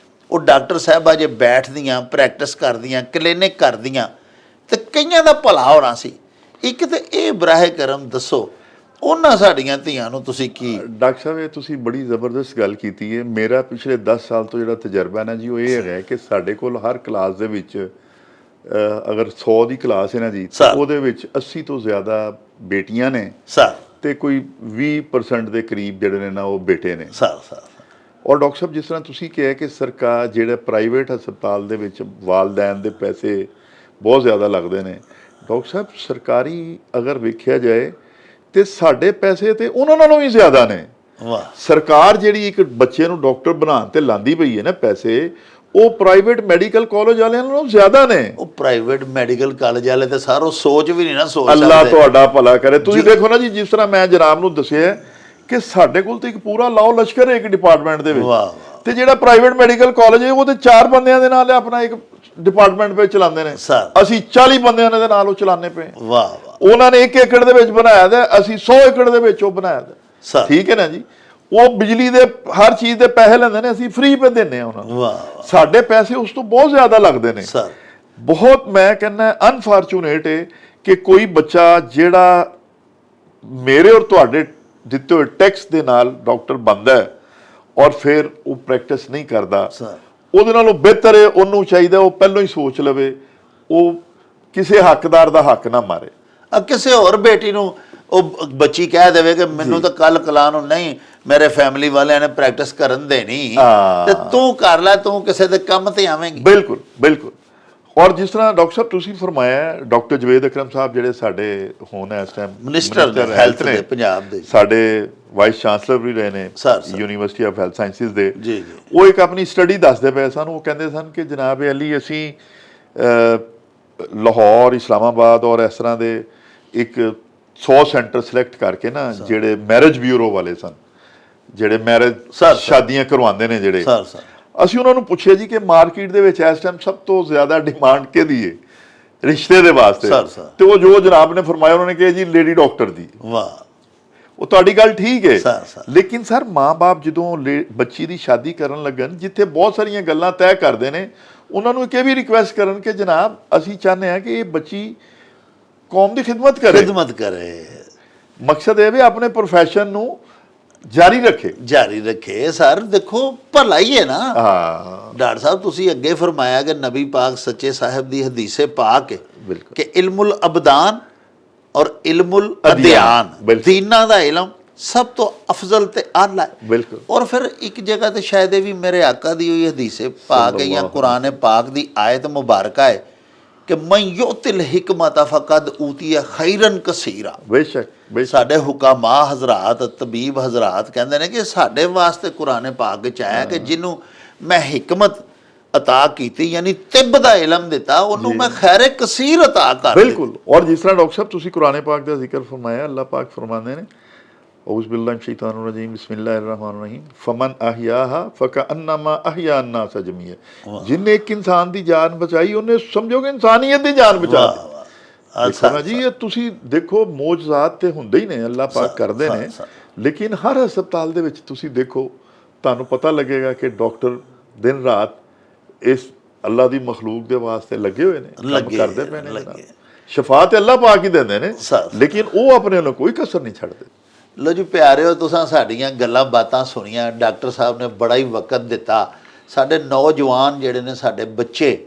Speaker 2: ਉਹ ਡਾਕਟਰ ਸਾਹਿਬਾਂ ਜੇ ਬੈਠਦੀਆਂ, ਪ੍ਰੈਕਟਿਸ ਕਰਦੀਆਂ, ਕਲੀਨਿਕ ਕਰਦੀਆਂ ਤੇ ਕਈਆਂ ਦਾ ਭਲਾ ਹੋਣਾ ਸੀ। ਇੱਕ ਤੇ ਇਹ ਬਰਾਹ ਕਰਮ ਦੱਸੋ ਉਹਨਾਂ ਸਾਡੀਆਂ ਧੀਆਂ ਨੂੰ ਤੁਸੀਂ ਕੀ।
Speaker 1: ਡਾਕਟਰ ਸਾਹਿਬ ਇਹ ਤੁਸੀਂ ਬੜੀ ਜ਼ਬਰਦਸਤ ਗੱਲ ਕੀਤੀ ਹੈ। ਮੇਰਾ ਪਿਛਲੇ 10 ਸਾਲ ਤੋਂ ਜਿਹੜਾ ਤਜਰਬਾ ਨਾ ਜੀ ਉਹ ਇਹ ਹੈਗਾ ਕਿ ਸਾਡੇ ਕੋਲ ਹਰ ਕਲਾਸ ਦੇ ਵਿੱਚ ਅਗਰ 100 ਦੀ ਕਲਾਸ ਹੈ ਨਾ ਜੀ, ਉਹਦੇ ਵਿੱਚ 80 ਤੋਂ ਜ਼ਿਆਦਾ ਬੇਟੀਆਂ ਨੇ ਤੇ ਕੋਈ 20% ਦੇ ਕਰੀਬ ਜਿਹੜੇ ਨੇ ਨਾ ਉਹ ਬੇਟੇ ਨੇ। ਔਰ ਡਾਕਟਰ ਸਾਹਿਬ ਜਿਸ ਤਰ੍ਹਾਂ ਤੁਸੀਂ ਕਿਹਾ ਕਿ ਸਰਕਾਰ ਜਿਹੜੇ ਪ੍ਰਾਈਵੇਟ ਹਸਪਤਾਲ ਦੇ ਵਿੱਚ ਵਾਲਦੈਨ ਦੇ ਪੈਸੇ ਬਹੁਤ ਜ਼ਿਆਦਾ ਲੱਗਦੇ ਨੇ, ਡਾਕਟਰ ਸਾਹਿਬ ਸਰਕਾਰੀ ਅਗਰ ਵੇਖਿਆ ਜਾਏ ਤੇ ਸਾਡੇ ਪੈਸੇ ਤੇ ਉਹਨਾਂ ਨਾਲੋਂ ਵੀ ਜ਼ਿਆਦਾ ਨੇ। ਸਰਕਾਰ ਜਿਹੜੀ ਇੱਕ ਬੱਚੇ ਨੂੰ ਡਾਕਟਰ ਬਣਾਉਣ ਤੇ ਲਾਂਦੀ ਪਈ ਹੈ ਨਾ ਪੈਸੇ, ਉਹ ਪ੍ਰਾਈਵੇਟ ਮੈਡੀਕਲ ਕਾਲਜ ਵਾਲਿਆਂ ਨਾਲੋਂ ਜ਼ਿਆਦਾ ਨੇ।
Speaker 2: ਉਹ ਪ੍ਰਾਈਵੇਟ ਮੈਡੀਕਲ ਕਾਲਜ ਵਾਲੇ ਤੇ ਸਾਰੋ ਸੋਚ ਵੀ ਨਹੀਂ ਨਾ ਸੋਚ ਸਕਦੇ।
Speaker 1: ਅੱਲਾ ਤੁਹਾਡਾ ਭਲਾ ਕਰੇ। ਤੁਸੀਂ ਦੇਖੋ ਨਾ ਜੀ, ਜਿਸ ਤਰ੍ਹਾਂ ਮੈਂ ਜਨਾਬ ਨੂੰ ਦੱਸਿਆ ਕਿ ਸਾਡੇ ਕੋਲ ਤਾਂ ਇੱਕ ਪੂਰਾ ਲਾਓ ਲਸ਼ਕਰ ਹੈ ਇੱਕ ਡਿਪਾਰਟਮੈਂਟ ਦੇ ਵਿੱਚ, ਤੇ ਜਿਹੜਾ ਪ੍ਰਾਈਵੇਟ ਮੈਡੀਕਲ ਕਾਲਜ ਹੈ ਉਹ ਤੇ 4 ਬੰਦਿਆਂ ਦੇ ਨਾਲ ਆਪਣਾ ਇੱਕ ਡਿਪਾਰਟਮੈਂਟ ਵਿੱਚ ਚਲਾਉਂਦੇ ਨੇ,
Speaker 2: ਸਰ।
Speaker 1: ਅਸੀਂ 40 ਬੰਦਿਆਂ ਦੇ ਨਾਲ ਉਹ ਚਲਾਉਂਦੇ ਪਏ।
Speaker 2: ਵਾਹ ਵਾਹ
Speaker 1: ਉਹਨਾਂ ਨੇ 1 ਏਕੜ ਦੇ ਵਿੱਚ ਬਣਾਇਆ ਤੇ ਅਸੀਂ 100 ਏਕੜ ਦੇ ਵਿੱਚ ਉਹ ਬਣਾਇਆ ਤੇ।
Speaker 2: ਸਰ।
Speaker 1: ਠੀਕ ਹੈ ਨਾ ਜੀ। ਉਹ ਬਿਜਲੀ ਦੇ ਹਰ ਚੀਜ਼ ਦੇ ਪੈਸੇ ਲੈਂਦੇ ਨੇ, ਅਸੀਂ ਫ੍ਰੀ ਪੇ ਦਿੰਦੇ ਆ ਉਹਨਾਂ ਨੂੰ।
Speaker 2: ਵਾਹ
Speaker 1: ਸਾਡੇ ਪੈਸੇ ਉਸ ਤੋਂ ਬਹੁਤ ਜ਼ਿਆਦਾ ਲੱਗਦੇ ਨੇ
Speaker 2: ਸਰ।
Speaker 1: ਬਹੁਤ, ਮੈਂ ਕਹਿੰਦਾ ਅਨਫੋਰਚੂਨੇਟ ਹੈ ਕਿ ਕੋਈ ਬੱਚਾ ਜਿਹੜਾ ਮੇਰੇ ਔਰ ਤੁਹਾਡੇ ਦਿੱਤੇ ਹੋਏ ਟੈਕਸ ਦੇ ਨਾਲ ਡਾਕਟਰ ਬਣਦਾ ਹੈ ਔਰ ਫਿਰ ਉਹ ਪ੍ਰੈਕਟਿਸ ਨਹੀਂ ਕਰਦਾ,
Speaker 2: ਸਰ।
Speaker 1: ਉਹਦੇ ਨਾਲੋਂ ਬਿਹਤਰ ਹੈ ਉਹਨੂੰ ਚਾਹੀਦਾ ਉਹ ਪਹਿਲਾਂ ਹੀ ਸੋਚ ਲਵੇ, ਉਹ ਕਿਸੇ ਹੱਕਦਾਰ ਦਾ ਹੱਕ ਨਾ ਮਾਰੇ।
Speaker 2: ਕਿਸੇ ਹੋਰ ਬੇਟੀ ਨੂੰ ਉਹ ਬੱਚੀ ਕਹਿ ਦੇਵੇ ਕਿ ਮੈਨੂੰ ਤਾਂ ਕੱਲ ਕਲਾ ਨੂੰ ਨਹੀਂ, ਮੇਰੇ ਫੈਮਿਲੀ ਵਾਲਿਆਂ ਨੇ ਪ੍ਰੈਕਟਿਸ ਕਰਨ ਦੇਣੀ, ਤੇ ਤੂੰ ਕਰ ਲੈ, ਤੂੰ ਕਿਸੇ ਦੇ ਕੰਮ ਤੇ ਆਵੇਂਗੀ।
Speaker 1: ਬਿਲਕੁਲ ਬਿਲਕੁਲ। ਔਰ ਜਿਸ ਤਰ੍ਹਾਂ ਡਾਕਟਰ ਸਾਹਿਬ ਤੁਸੀਂ ਫਰਮਾਇਆ, ਡਾਕਟਰ ਜਵੇਦ ਅਕਰਮ ਸਾਹਿਬ ਜਿਹੜੇ ਸਾਡੇ ਹੁਣ ਇਸ ਟਾਈਮ
Speaker 2: ਮਿਨਿਸਟਰ ਹੈਲਥ ਨੇ ਪੰਜਾਬ ਦੇ,
Speaker 1: ਸਾਡੇ ਵਾਈਸ ਚਾਂਸਲਰ ਵੀ ਰਹੇ ਨੇ
Speaker 2: sir.
Speaker 1: University of health sciences ਦੇ,
Speaker 2: ਜੀ ਜੀ।
Speaker 1: ਉਹ ਇੱਕ ਆਪਣੀ ਸਟੱਡੀ ਦੱਸਦੇ ਪਏ ਸਨ। ਉਹ ਕਹਿੰਦੇ ਸਨ ਕਿ ਜਨਾਬ ਅਲੀ ਅਸੀਂ ਲਾਹੌਰ, ਇਸਲਾਮਾਬਾਦ ਔਰ ਇਸ ਤਰ੍ਹਾਂ ਦੇ ਇੱਕ 100 ਸੈਂਟਰ ਸਿਲੈਕਟ ਕਰਕੇ ਨਾ, ਜਿਹੜੇ ਮੈਰਿਜ ਬਿਊਰੋ ਵਾਲੇ ਸਨ, ਜਿਹੜੇ ਮੈਰਿਜ ਸ਼ਾਦੀਆਂ ਕਰਵਾਉਂਦੇ ਨੇ ਜਿਹੜੇ, ਅਸੀਂ ਉਹਨਾਂ ਨੂੰ ਪੁੱਛਿਆ ਜੀ ਕਿ ਮਾਰਕੀਟ ਦੇ ਵਿੱਚ ਇਸ ਟਾਈਮ ਸਭ ਤੋਂ ਜ਼ਿਆਦਾ ਡਿਮਾਂਡ ਕਿਹਦੀ ਹੈ ਰਿਸ਼ਤੇ ਦੇ ਵਾਸਤੇ, ਤੇ ਉਹ ਜੋ ਜਨਾਬ ਨੇ ਫਰਮਾਇਆ ਉਹਨਾਂ ਨੇ ਕਿਹਾ ਜੀ ਲੇਡੀ ਡਾਕਟਰ ਦੀ।
Speaker 2: ਵਾਹ।
Speaker 1: ਉਹ ਤੁਹਾਡੀ ਗੱਲ ਠੀਕ ਹੈ, ਲੇਕਿਨ ਸਰ ਮਾਂ-ਬਾਪ ਜਦੋਂ ਬੱਚੀ ਦੀ ਸ਼ਾਦੀ ਕਰਨ ਲੱਗਣ, ਜਿੱਥੇ ਬਹੁਤ ਸਾਰੀਆਂ ਗੱਲਾਂ ਤੈਅ ਕਰਦੇ ਨੇ, ਉਹਨਾਂ ਨੂੰ ਇਹ ਵੀ ਰਿਕੁਐਸਟ ਕਰਨ ਕਿ ਜਨਾਬ ਅਸੀਂ ਚਾਹੁੰਦੇ ਹਾਂ ਕਿ ਇਹ ਬੱਚੀ ਕੌਮ ਦੀ ਖਿਦਮਤ ਕਰੇ। ਮਕਸਦ ਇਹ ਵੀ ਆਪਣੇ ਪ੍ਰੋਫੈਸ਼ਨ ਨੂੰ ਜਾਰੀ ਰੱਖੇ।
Speaker 2: ਸਰ ਦੇਖੋ ਭਲਾ ਹੀ ਹੈ ਨਾ। ਡਾਕਟਰ ਸਾਹਿਬ ਤੁਸੀਂ ਅੱਗੇ ਫਰਮਾਇਆ ਕਿ ਨਬੀ ਪਾਕ ਸੱਚੇ ਸਾਹਿਬ ਦੀ ਹਦੀਸੇ ਪਾਕ ਹੈ ਕਿ ਇਲਮੁਲ ਅਬਦਾਨ ਔਰ ਇਲਮੁਲ ਅਧਿਆਨ, ਦੀਨਾਂ ਦਾ ਇਲਮ ਸਭ ਤੋਂ ਅਫਜ਼ਲ ਤੇ ਆਲਾ ਹੈ। ਔਰ ਫਿਰ ਇੱਕ ਜਗ੍ਹਾ ਤੇ ਸ਼ਾਇਦ ਇਹ ਵੀ ਮੇਰੇ ਆਕਾ ਦੀ ਹੋਈ ਹਦੀਸੇ ਪਾਕ ਹੈ ਜਾਂ ਕੁਰਾਨ ਪਾਕ ਦੀ ਆਇਤ ਮੁਬਾਰਕਾ ਹੈ ਕਿ ਮੈਂ ਯੁਤਿਲ ਹਿਕਮਤ ਫਕਦ ਊਤੀਆ ਖੈਰਨ ਕਸੀਰਾ।
Speaker 1: ਬੇਸ਼ੱਕ
Speaker 2: ਸਾਡੇ ਹੁਕਾਮਾ ਹਜ਼ਰਾਤ, ਤਬੀਬ ਹਜ਼ਰਾਤ ਕਹਿੰਦੇ ਨੇ ਕਿ ਸਾਡੇ ਵਾਸਤੇ ਕੁਰਾਨ ਪਾਕ ਚ ਆਇਆ ਕਿ ਜਿਹਨੂੰ ਮੈਂ ਹਿਕਮਤ ਅਤਾ ਕੀਤੀ, ਯਾਨੀ ਤਿੱਬ ਦਾ ਇਲਮ ਦਿੱਤਾ, ਉਹਨੂੰ ਮੈਂ ਖੈਰ ਕਸੀਰ ਅਤਾ ਕਰ।
Speaker 1: ਬਿਲਕੁਲ। ਔਰ ਜਿਸ ਤਰ੍ਹਾਂ ਡਾਕਟਰ ਸਾਹਿਬ ਤੁਸੀਂ ਕੁਰਾਨ ਪਾਕ ਦਾ ਜ਼ਿਕਰ ਫਰਮਾਇਆ, ਅੱਲਾਹ ਪਾਕ ਫਰਮਾਉਂਦੇ ਨੇ ਔਜ਼ ਬਿਲਲਾਹਿ ਮਿਨਸ਼ ਸ਼ੈਤਾਨਿਰ ਰਜੀਮ ਬਿਸਮਿल्लाहिर रहमानिर रहीम फमन अहयाहा फकअन्नमा अहया अन्नास जमीअ। जिन्हें एक इंसान की जान बचाई ਉਹਨੇ ਸਮਝੋ ਕਿ ਇਨਸਾਨੀਅਤ ਦੀ ਜਾਨ ਬਚਾ ਦਿੱਤੀ। ਅੱਛਾ ਜੀ, ਇਹ ਤੁਸੀਂ ਦੇਖੋ ਮੌਜਜ਼ਾਤ ਤੇ ਹੁੰਦੇ ਹੀ ਨੇ, ਅੱਲਾਹ ਪਾਕ ਕਰਦੇ ਨੇ, ਲੇਕਿਨ ਹਰ ਹਸਪਤਾਲ ਦੇ ਵਿੱਚ ਤੁਸੀਂ ਦੇਖੋ ਤੁਹਾਨੂੰ ਪਤਾ ਲੱਗੇਗਾ ਕਿ ਡਾਕਟਰ ਦਿਨ ਰਾਤ ਇਸ ਅੱਲਾਹ ਦੀ ਮਖਲੂਕ ਦੇ ਵਾਸਤੇ ਲੱਗੇ ਹੋਏ ਨੇ, ਕੰਮ ਕਰਦੇ ਪਏ ਨੇ। ਸ਼ਫਾ ਤੇ ਅੱਲਾਹ ਪਾਕ ਹੀ ਦਿੰਦੇ ਨੇ, ਲੇਕਿਨ ਉਹ ਆਪਣੇ ਵੱਲੋਂ ਕੋਈ ਕਸਰ ਨਹੀਂ ਛੱਡਦੇ।
Speaker 2: ਲੋ ਜੀ ਪਿਆਰਿਓ, ਤੁਸੀਂ ਸਾਡੀਆਂ ਗੱਲਾਂ ਬਾਤਾਂ ਸੁਣੀਆਂ, ਡਾਕਟਰ ਸਾਹਿਬ ਨੇ ਬੜਾ ਹੀ ਵਕਤ ਦਿੱਤਾ। ਸਾਡੇ ਨੌਜਵਾਨ ਜਿਹੜੇ ਨੇ, ਸਾਡੇ ਬੱਚੇ,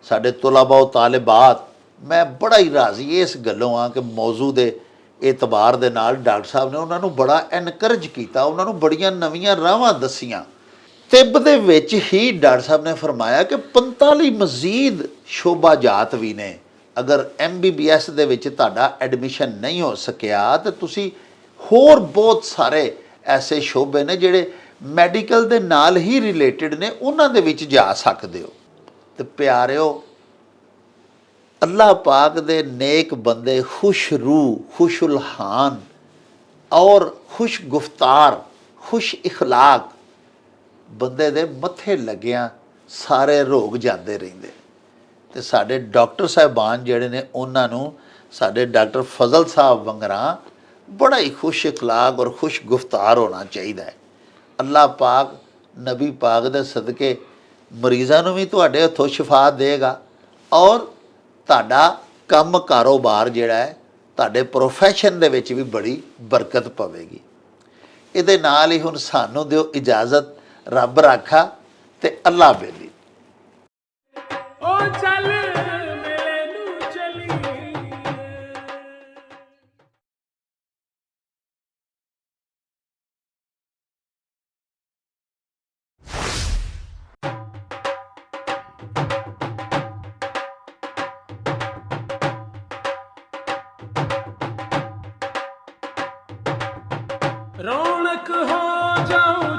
Speaker 2: ਸਾਡੇ ਤੁਲਬਾ ਤਾਲਿਬਾਤ, ਮੈਂ ਬੜਾ ਹੀ ਰਾਜ਼ੀ ਇਸ ਗੱਲੋਂ ਆ ਕਿ ਮੌਜੂ ਦੇ ਇਤਬਾਰ ਦੇ ਨਾਲ ਡਾਕਟਰ ਸਾਹਿਬ ਨੇ ਉਹਨਾਂ ਨੂੰ ਬੜਾ ਐਨਕਰੇਜ ਕੀਤਾ, ਉਹਨਾਂ ਨੂੰ ਬੜੀਆਂ ਨਵੀਆਂ ਰਾਹਾਂ ਦੱਸੀਆਂ। ਤਿੱਬ ਦੇ ਵਿੱਚ ਹੀ ਡਾਕਟਰ ਸਾਹਿਬ ਨੇ ਫਰਮਾਇਆ ਕਿ 45 ਮਜ਼ੀਦ ਸ਼ੋਭਾਜਾਤ ਵੀ ਨੇ। ਅਗਰ MBBS ਦੇ ਵਿੱਚ ਤੁਹਾਡਾ ਐਡਮਿਸ਼ਨ ਨਹੀਂ ਹੋ ਸਕਿਆ ਤਾਂ ਤੁਸੀਂ ਹੋਰ ਬਹੁਤ ਸਾਰੇ ਐਸੇ ਸ਼ੋਬੇ ਨੇ ਜਿਹੜੇ ਮੈਡੀਕਲ ਦੇ ਨਾਲ ਹੀ ਰਿਲੇਟਡ ਨੇ, ਉਹਨਾਂ ਦੇ ਵਿੱਚ ਜਾ ਸਕਦੇ ਹੋ। ਤੇ ਪਿਆਰਿਓ, ਅੱਲਾਹ ਪਾਕ ਦੇ ਨੇਕ ਬੰਦੇ, ਖੁਸ਼ ਰੂਹ, ਖੁਸ਼ੁਲਹਾਨ ਔਰ ਖੁਸ਼ ਗੁਫਤਾਰ, ਖੁਸ਼ ਇਖਲਾਕ ਬੰਦੇ ਦੇ ਮੱਥੇ ਲੱਗਿਆਂ ਸਾਰੇ ਰੋਗ ਜਾਂਦੇ ਰਹਿੰਦੇ। ਤੇ ਸਾਡੇ ਡਾਕਟਰ ਸਾਹਿਬਾਨ ਜਿਹੜੇ ਨੇ, ਉਹਨਾਂ ਨੂੰ ਸਾਡੇ ਡਾਕਟਰ ਫਜ਼ਲ ਸਾਹਿਬ ਵੰਗਰਾ ਬੜਾ ਹੀ ਖੁਸ਼ ਇਖਲਾਕ ਔਰ ਖੁਸ਼ ਗੁਫਤਾਰ ਹੋਣਾ ਚਾਹੀਦਾ ਹੈ। ਅੱਲਾਹ ਪਾਕ ਨਬੀ ਪਾਕ ਦੇ ਸਦਕੇ ਮਰੀਜ਼ਾਂ ਨੂੰ ਵੀ ਤੁਹਾਡੇ ਹੱਥੋਂ ਸ਼ਿਫਾ ਦੇਗਾ ਔਰ ਤੁਹਾਡਾ ਕੰਮ ਕਾਰੋਬਾਰ ਜਿਹੜਾ ਹੈ, ਤੁਹਾਡੇ ਪ੍ਰੋਫੈਸ਼ਨ ਦੇ ਵਿੱਚ ਵੀ ਬੜੀ ਬਰਕਤ ਪਵੇਗੀ। ਇਹਦੇ ਨਾਲ ਹੀ ਹੁਣ ਸਾਨੂੰ ਦਿਓ ਇਜਾਜ਼ਤ, ਰੱਬ ਰਾਖਾ ਤੇ ਅੱਲਾਹ ਬੇਲੀ।
Speaker 3: रौनक हो जाऊं